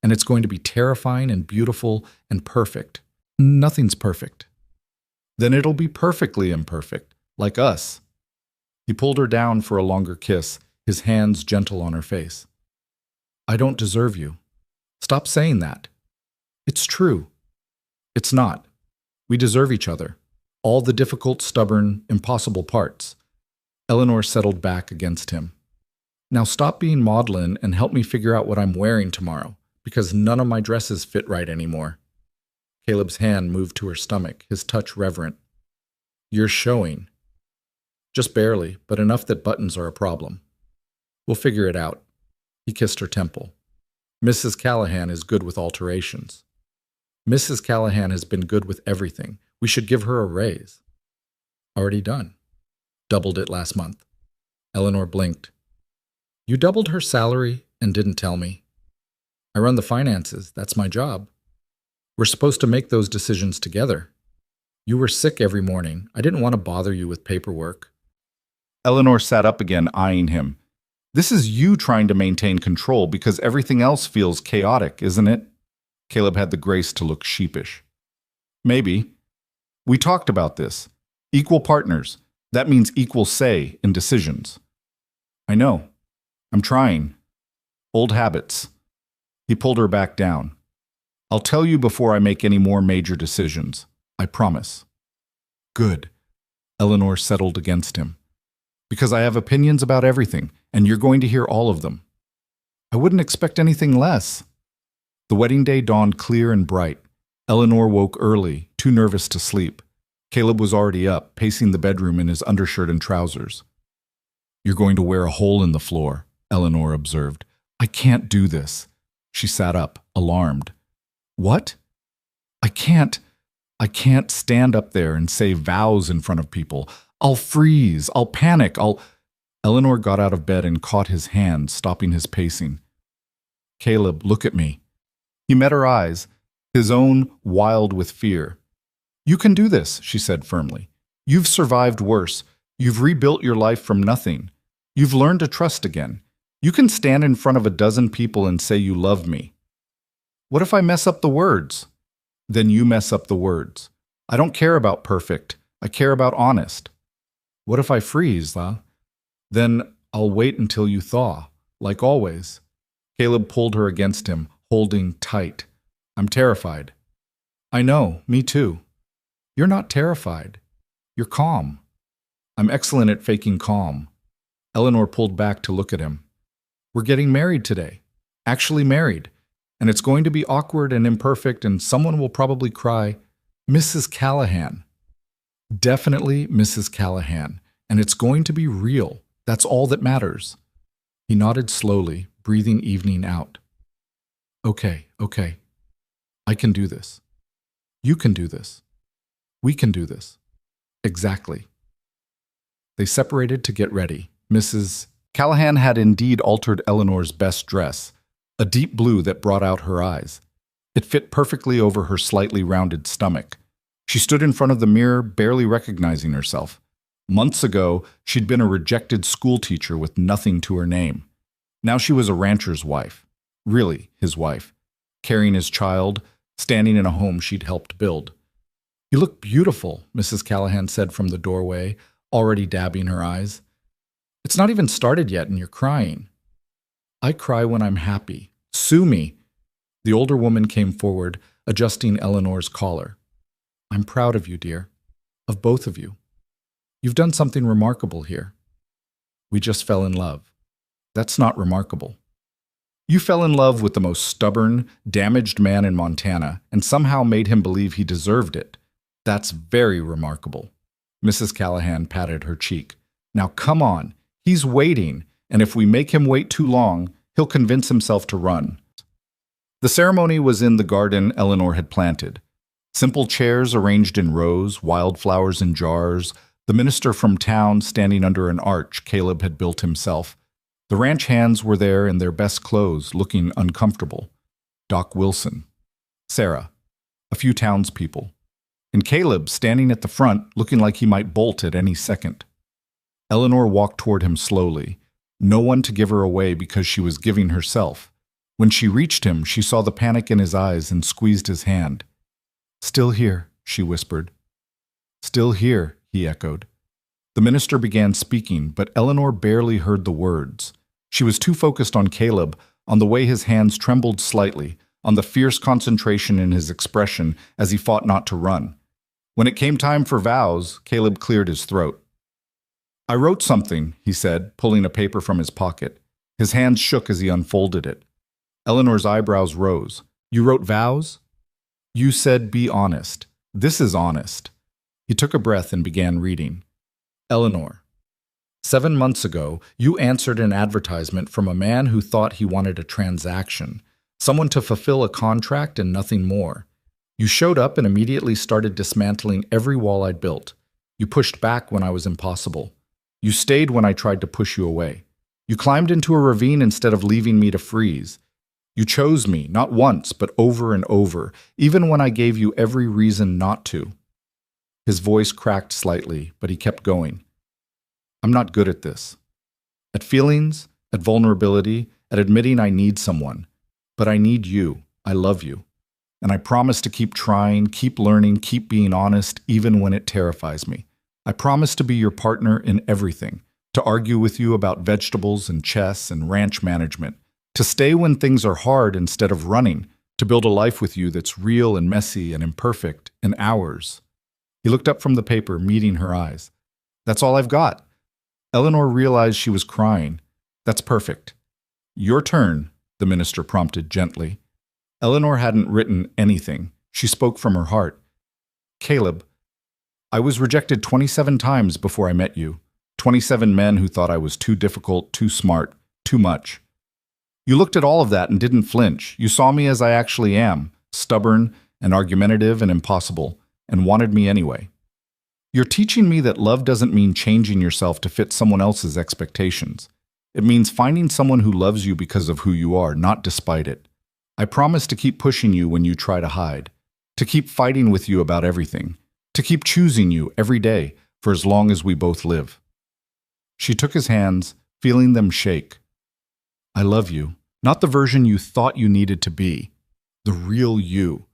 And it's going to be terrifying and beautiful and perfect. Nothing's perfect. Then it'll be perfectly imperfect, like us. He pulled her down for a longer kiss, his hands gentle on her face. I don't deserve you. Stop saying that. It's true. It's not. We deserve each other. All the difficult, stubborn, impossible parts. Eleanor settled back against him. Now stop being maudlin and help me figure out what I'm wearing tomorrow, because none of my dresses fit right anymore. Caleb's hand moved to her stomach, his touch reverent. You're showing. Just barely, but enough that buttons are a problem. We'll figure it out. He kissed her temple. Mrs. Callahan is good with alterations. Mrs. Callahan has been good with everything. We should give her a raise. Already done. Doubled it last month. Eleanor blinked. You doubled her salary and didn't tell me. I run the finances. That's my job. We're supposed to make those decisions together. You were sick every morning. I didn't want to bother you with paperwork. Eleanor sat up again, eyeing him. This is you trying to maintain control because everything else feels chaotic, isn't it? Caleb had the grace to look sheepish. Maybe. We talked about this. Equal partners. That means equal say in decisions. I know. I'm trying. Old habits. He pulled her back down. I'll tell you before I make any more major decisions. I promise. Good. Eleanor settled against him. Because I have opinions about everything, and you're going to hear all of them. I wouldn't expect anything less. The wedding day dawned clear and bright. Eleanor woke early, too nervous to sleep. Caleb was already up, pacing the bedroom in his undershirt and trousers. You're going to wear a hole in the floor, Eleanor observed. I can't do this. She sat up, alarmed. What? I can't stand up there and say vows in front of people. I'll freeze. I'll panic. Eleanor got out of bed and caught his hand, stopping his pacing. Caleb, look at me. He met her eyes, his own wild with fear. You can do this, she said firmly. You've survived worse. You've rebuilt your life from nothing. You've learned to trust again. You can stand in front of a dozen people and say you love me. What if I mess up the words? Then you mess up the words. I don't care about perfect. I care about honest. What if I freeze, huh? Then I'll wait until you thaw, like always. Caleb pulled her against him, holding tight. I'm terrified. I know, me too. You're not terrified. You're calm. I'm excellent at faking calm. Eleanor pulled back to look at him. We're getting married today. Actually married. And it's going to be awkward and imperfect, and someone will probably cry, Mrs. Callahan. Definitely Mrs. Callahan. And it's going to be real. That's all that matters. He nodded slowly, breathing evening out. Okay. I can do this. You can do this. We can do this. Exactly. They separated to get ready. Mrs. Callahan had indeed altered Eleanor's best dress, a deep blue that brought out her eyes. It fit perfectly over her slightly rounded stomach. She stood in front of the mirror, barely recognizing herself. Months ago, she'd been a rejected schoolteacher with nothing to her name. Now she was a rancher's wife. Really, his wife. Carrying his child, standing in a home she'd helped build. You look beautiful, Mrs. Callahan said from the doorway, already dabbing her eyes. It's not even started yet and you're crying. I cry when I'm happy. Sue me. The older woman came forward, adjusting Eleanor's collar. I'm proud of you, dear. Of both of you. You've done something remarkable here. We just fell in love. That's not remarkable. You fell in love with the most stubborn, damaged man in Montana and somehow made him believe he deserved it. That's very remarkable. Mrs. Callahan patted her cheek. Now come on. He's waiting, and if we make him wait too long, he'll convince himself to run. The ceremony was in the garden Eleanor had planted. Simple chairs arranged in rows, wildflowers in jars, the minister from town standing under an arch Caleb had built himself. The ranch hands were there in their best clothes, looking uncomfortable. Doc Wilson, Sarah, a few townspeople, and Caleb standing at the front, looking like he might bolt at any second. Eleanor walked toward him slowly, no one to give her away because she was giving herself. When she reached him, she saw the panic in his eyes and squeezed his hand. Still here, she whispered. Still here, he echoed. The minister began speaking, but Eleanor barely heard the words. She was too focused on Caleb, on the way his hands trembled slightly, on the fierce concentration in his expression as he fought not to run. When it came time for vows, Caleb cleared his throat. I wrote something, he said, pulling a paper from his pocket. His hands shook as he unfolded it. Eleanor's eyebrows rose. You wrote vows? You said be honest. This is honest. He took a breath and began reading. Eleanor, 7 months ago, you answered an advertisement from a man who thought he wanted a transaction, someone to fulfill a contract and nothing more. You showed up and immediately started dismantling every wall I'd built. You pushed back when I was impossible. You stayed when I tried to push you away. You climbed into a ravine instead of leaving me to freeze. You chose me, not once, but over and over, even when I gave you every reason not to. His voice cracked slightly, but he kept going. I'm not good at this. At feelings, at vulnerability, at admitting I need someone. But I need you. I love you. And I promise to keep trying, keep learning, keep being honest, even when it terrifies me. I promise to be your partner in everything, to argue with you about vegetables and chess and ranch management, to stay when things are hard instead of running, to build a life with you that's real and messy and imperfect and ours. He looked up from the paper, meeting her eyes. That's all I've got. Eleanor realized she was crying. That's perfect. Your turn, the minister prompted gently. Eleanor hadn't written anything. She spoke from her heart. Caleb, I was rejected 27 times before I met you. 27 men who thought I was too difficult, too smart, too much. You looked at all of that and didn't flinch. You saw me as I actually am, stubborn and argumentative and impossible, and wanted me anyway. You're teaching me that love doesn't mean changing yourself to fit someone else's expectations. It means finding someone who loves you because of who you are, not despite it. I promise to keep pushing you when you try to hide, to keep fighting with you about everything, to keep choosing you every day for as long as we both live. She took his hands, feeling them shake. I love you, not the version you thought you needed to be. The real you.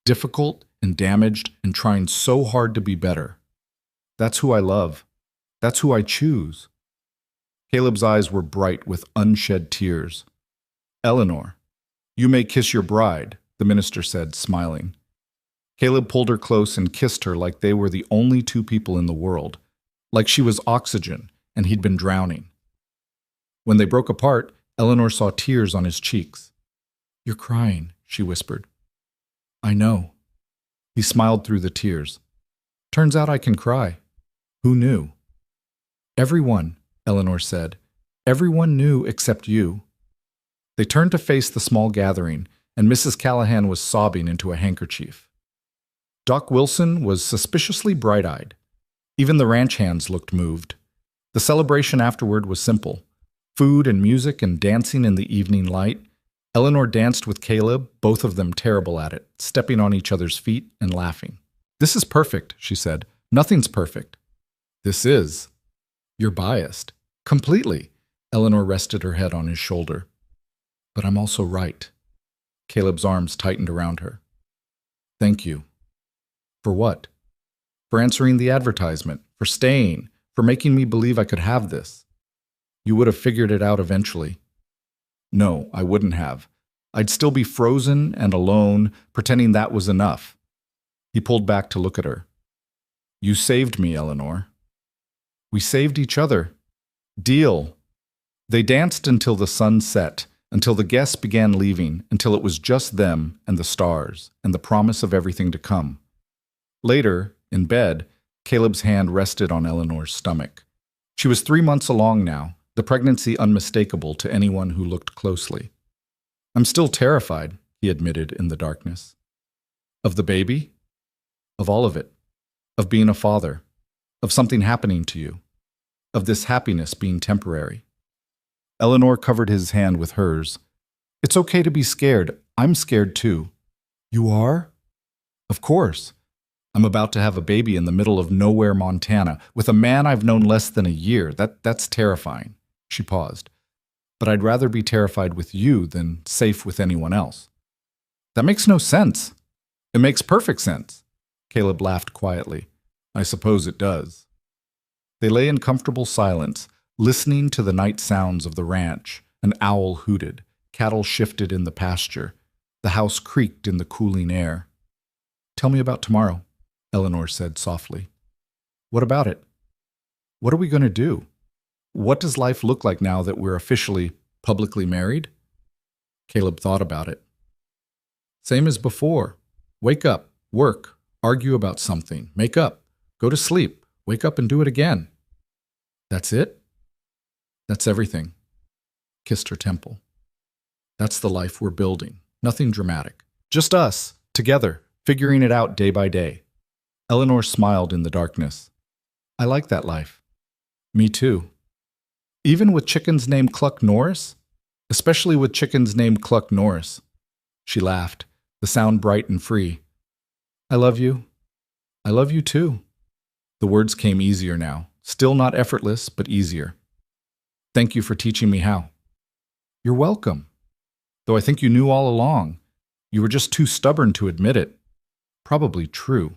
Difficult and damaged and trying so hard to be better. That's who I love. That's who I choose. Caleb's eyes were bright with unshed tears. Eleanor, you may kiss your bride, the minister said, smiling. Caleb pulled her close and kissed her like they were the only two people in the world, like she was oxygen and he'd been drowning. When they broke apart, Eleanor saw tears on his cheeks. You're crying, she whispered. I know. He smiled through the tears. Turns out I can cry. Who knew? Everyone, Eleanor said. Everyone knew except you. They turned to face the small gathering, and Mrs. Callahan was sobbing into a handkerchief. Doc Wilson was suspiciously bright-eyed. Even the ranch hands looked moved. The celebration afterward was simple. Food and music and dancing in the evening light. Eleanor danced with Caleb, both of them terrible at it, stepping on each other's feet and laughing. This is perfect, she said. Nothing's perfect. This is. You're biased. Completely. Eleanor rested her head on his shoulder. But I'm also right. Caleb's arms tightened around her. Thank you. For what? For answering the advertisement, for staying, for making me believe I could have this. You would have figured it out eventually. No, I wouldn't have. I'd still be frozen and alone, pretending that was enough. He pulled back to look at her. You saved me, Eleanor. We saved each other. Deal. They danced until the sun set, until the guests began leaving, until it was just them and the stars and the promise of everything to come. Later, in bed, Caleb's hand rested on Eleanor's stomach. She was 3 months along now, the pregnancy unmistakable to anyone who looked closely. I'm still terrified, he admitted in the darkness. Of the baby? Of all of it. Of being a father. Of something happening to you. Of this happiness being temporary. Eleanor covered his hand with hers. It's okay to be scared. I'm scared too. You are? Of course. I'm about to have a baby in the middle of nowhere, Montana, with a man I've known less than a year. That's terrifying. She paused. But I'd rather be terrified with you than safe with anyone else. That makes no sense. It makes perfect sense. Caleb laughed quietly. I suppose it does. They lay in comfortable silence, listening to the night sounds of the ranch. An owl hooted, cattle shifted in the pasture, the house creaked in the cooling air. Tell me about tomorrow, Eleanor said softly. What about it? What are we going to do? What does life look like now that we're officially publicly married? Caleb thought about it. Same as before. Wake up, work, argue about something, make up, go to sleep, wake up and do it again. That's it? That's everything. Kissed her temple. That's the life we're building. Nothing dramatic. Just us, together, figuring it out day by day. Eleanor smiled in the darkness. I like that life. Me too. Even with chickens named Cluck Norris? Especially with chickens named Cluck Norris. She laughed, the sound bright and free. I love you. I love you too. The words came easier now. Still not effortless, but easier. Thank you for teaching me how. You're welcome. Though I think you knew all along. You were just too stubborn to admit it. Probably true.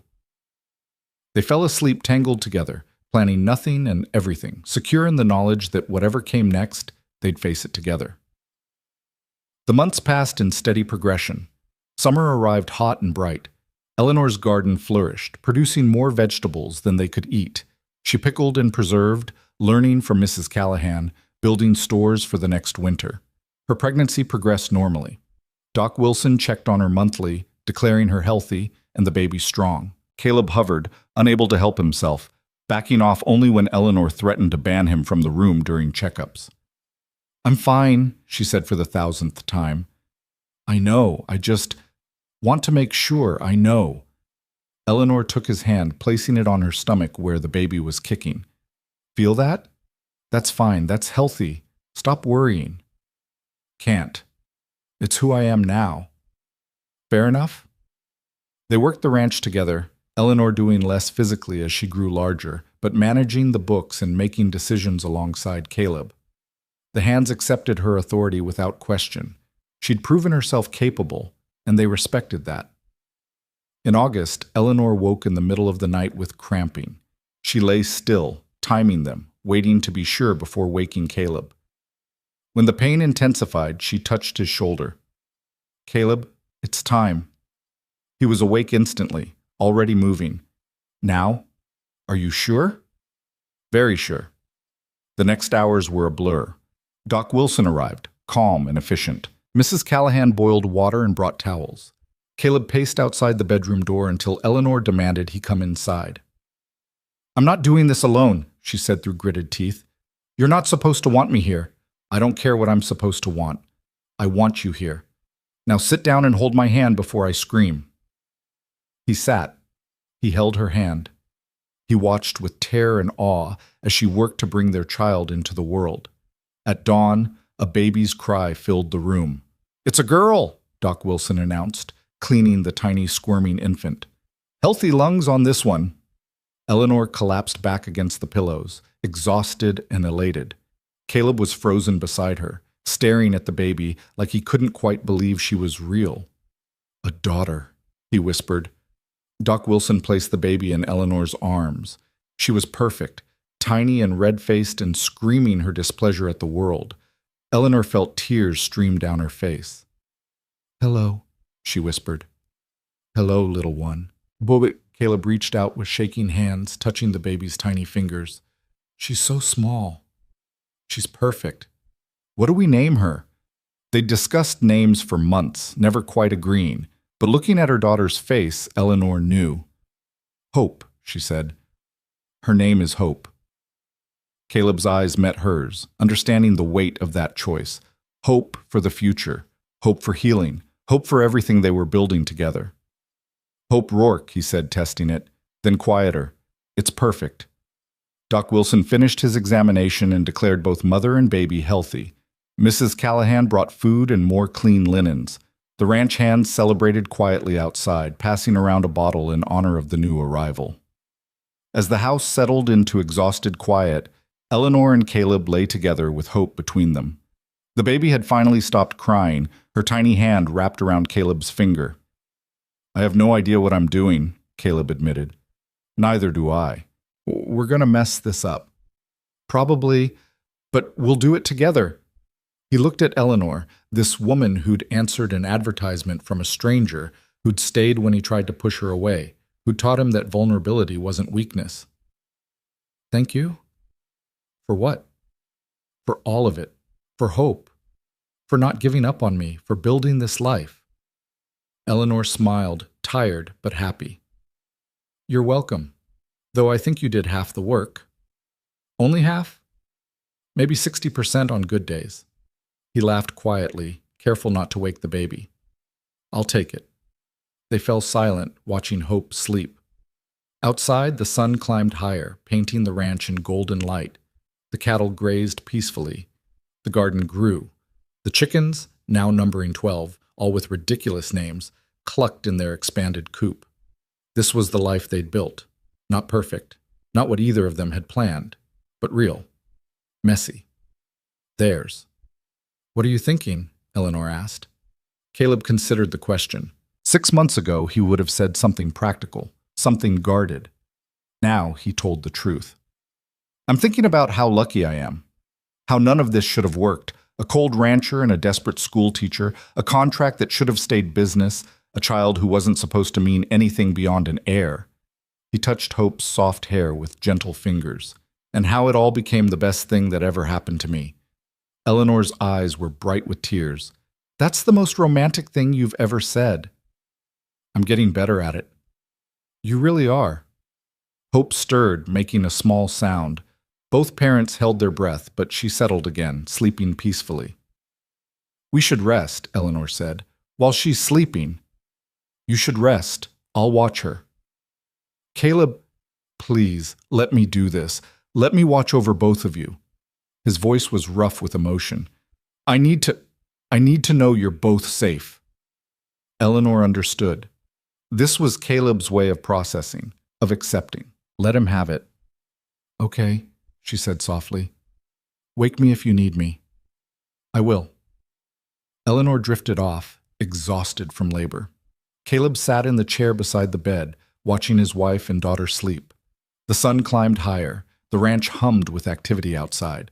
They fell asleep tangled together, planning nothing and everything, secure in the knowledge that whatever came next, they'd face it together. The months passed in steady progression. Summer arrived hot and bright. Eleanor's garden flourished, producing more vegetables than they could eat. She pickled and preserved, learning from Mrs. Callahan, building stores for the next winter. Her pregnancy progressed normally. Doc Wilson checked on her monthly, declaring her healthy and the baby strong. Caleb hovered, unable to help himself, backing off only when Eleanor threatened to ban him from the room during checkups. I'm fine, she said for the 1000th time. I know, I just want to make sure I know. Eleanor took his hand, placing it on her stomach where the baby was kicking. Feel that? That's fine, that's healthy. Stop worrying. Can't. It's who I am now. Fair enough? They worked the ranch together, Eleanor doing less physically as she grew larger, but managing the books and making decisions alongside Caleb. The hands accepted her authority without question. She'd proven herself capable, and they respected that. In August, Eleanor woke in the middle of the night with cramping. She lay still, timing them, waiting to be sure before waking Caleb. When the pain intensified, she touched his shoulder. "Caleb, it's time." He was awake instantly, already moving. "Now? Are you sure?" "Very sure." The next hours were a blur. Doc Wilson arrived, calm and efficient. Mrs. Callahan boiled water and brought towels. Caleb paced outside the bedroom door until Eleanor demanded he come inside. "I'm not doing this alone," she said through gritted teeth. "You're not supposed to want me here. I don't care what I'm supposed to want. I want you here. Now sit down and hold my hand before I scream." He sat. He held her hand. He watched with terror and awe as she worked to bring their child into the world. At dawn, a baby's cry filled the room. "It's a girl," Doc Wilson announced, cleaning the tiny squirming infant. "Healthy lungs on this one." Eleanor collapsed back against the pillows, exhausted and elated. Caleb was frozen beside her, staring at the baby like he couldn't quite believe she was real. "A daughter," he whispered. Doc Wilson placed the baby in Eleanor's arms. She was perfect, tiny and red-faced and screaming her displeasure at the world. Eleanor felt tears stream down her face. "Hello," she whispered. "Hello, little one." Caleb reached out with shaking hands, touching the baby's tiny fingers. "She's so small. She's perfect. What do we name her?" They discussed names for months, never quite agreeing, but looking at her daughter's face, Eleanor knew. "Hope," she said. "Her name is Hope." Caleb's eyes met hers, understanding the weight of that choice. Hope for the future, hope for healing, hope for everything they were building together. "Hope Rourke," he said, testing it, then quieter. "It's perfect." Doc Wilson finished his examination and declared both mother and baby healthy. Mrs. Callahan brought food and more clean linens. The ranch hands celebrated quietly outside, passing around a bottle in honor of the new arrival. As the house settled into exhausted quiet, Eleanor and Caleb lay together with Hope between them. The baby had finally stopped crying, her tiny hand wrapped around Caleb's finger. "I have no idea what I'm doing," Caleb admitted. "Neither do I. We're going to mess this up." "Probably, but we'll do it together." He looked at Eleanor, this woman who'd answered an advertisement from a stranger, who'd stayed when he tried to push her away, who'd taught him that vulnerability wasn't weakness. "Thank you?" "For what?" "For all of it. For hope. For not giving up on me. For building this life." Eleanor smiled, tired but happy. "You're welcome. Though I think you did half the work." "Only half?" "Maybe 60% on good days." He laughed quietly, careful not to wake the baby. "I'll take it." They fell silent, watching Hope sleep. Outside, the sun climbed higher, painting the ranch in golden light. The cattle grazed peacefully. The garden grew. The chickens, now numbering 12, all with ridiculous names, clucked in their expanded coop. This was the life they'd built. Not perfect, not what either of them had planned, but real. Messy. Theirs. "What are you thinking?" Eleanor asked. Caleb considered the question. 6 months ago, he would have said something practical, something guarded. Now he told the truth. "I'm thinking about how lucky I am. How none of this should have worked. A cold rancher and a desperate school teacher, a contract that should have stayed business, a child who wasn't supposed to mean anything beyond an heir." He touched Hope's soft hair with gentle fingers. "And how it all became the best thing that ever happened to me." Eleanor's eyes were bright with tears. "That's the most romantic thing you've ever said." "I'm getting better at it." "You really are." Hope stirred, making a small sound. Both parents held their breath, but she settled again, sleeping peacefully. "We should rest," Eleanor said. "While she's sleeping." "You should rest. I'll watch her." "Caleb, please, let me do this. Let me watch over both of you." His voice was rough with emotion. I need to know you're both safe." Eleanor understood. This was Caleb's way of processing, of accepting. Let him have it. "Okay," she said softly. "Wake me if you need me." "I will." Eleanor drifted off, exhausted from labor. Caleb sat in the chair beside the bed, watching his wife and daughter sleep. The sun climbed higher. The ranch hummed with activity outside.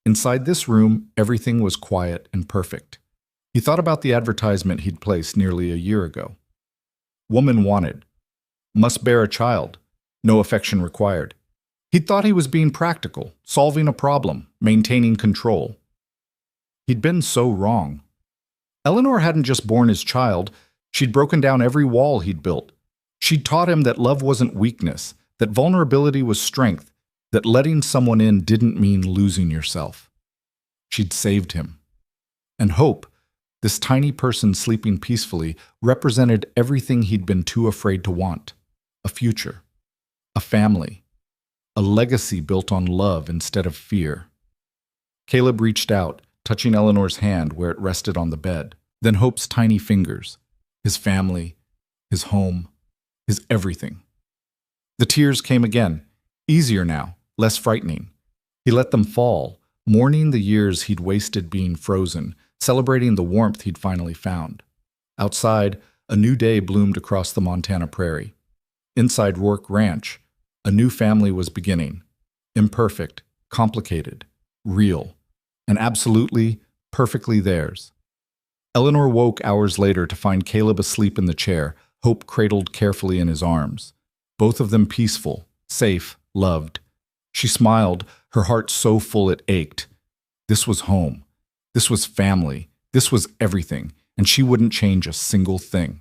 Inside this room, everything was quiet and perfect. He thought about the advertisement he'd placed nearly a year ago. Woman wanted. Must bear a child. No affection required. He'd thought he was being practical, solving a problem, maintaining control. He'd been so wrong. Eleanor hadn't just borne his child, she'd broken down every wall he'd built. She'd taught him that love wasn't weakness, that vulnerability was strength, that letting someone in didn't mean losing yourself. She'd saved him. And hope, this tiny person sleeping peacefully, represented everything he'd been too afraid to want. A future. A family. A legacy built on love instead of fear. Caleb reached out, touching Eleanor's hand where it rested on the bed, then Hope's tiny fingers. His family, his home, his everything. The tears came again, easier now, less frightening. He let them fall, mourning the years he'd wasted being frozen, celebrating the warmth he'd finally found. Outside, a new day bloomed across the Montana prairie. Inside Rourke Ranch, a new family was beginning. Imperfect, complicated, real, and absolutely, perfectly theirs. Eleanor woke hours later to find Caleb asleep in the chair, Hope cradled carefully in his arms. Both of them peaceful, safe, loved. She smiled, her heart so full it ached. This was home. This was family. This was everything, and she wouldn't change a single thing.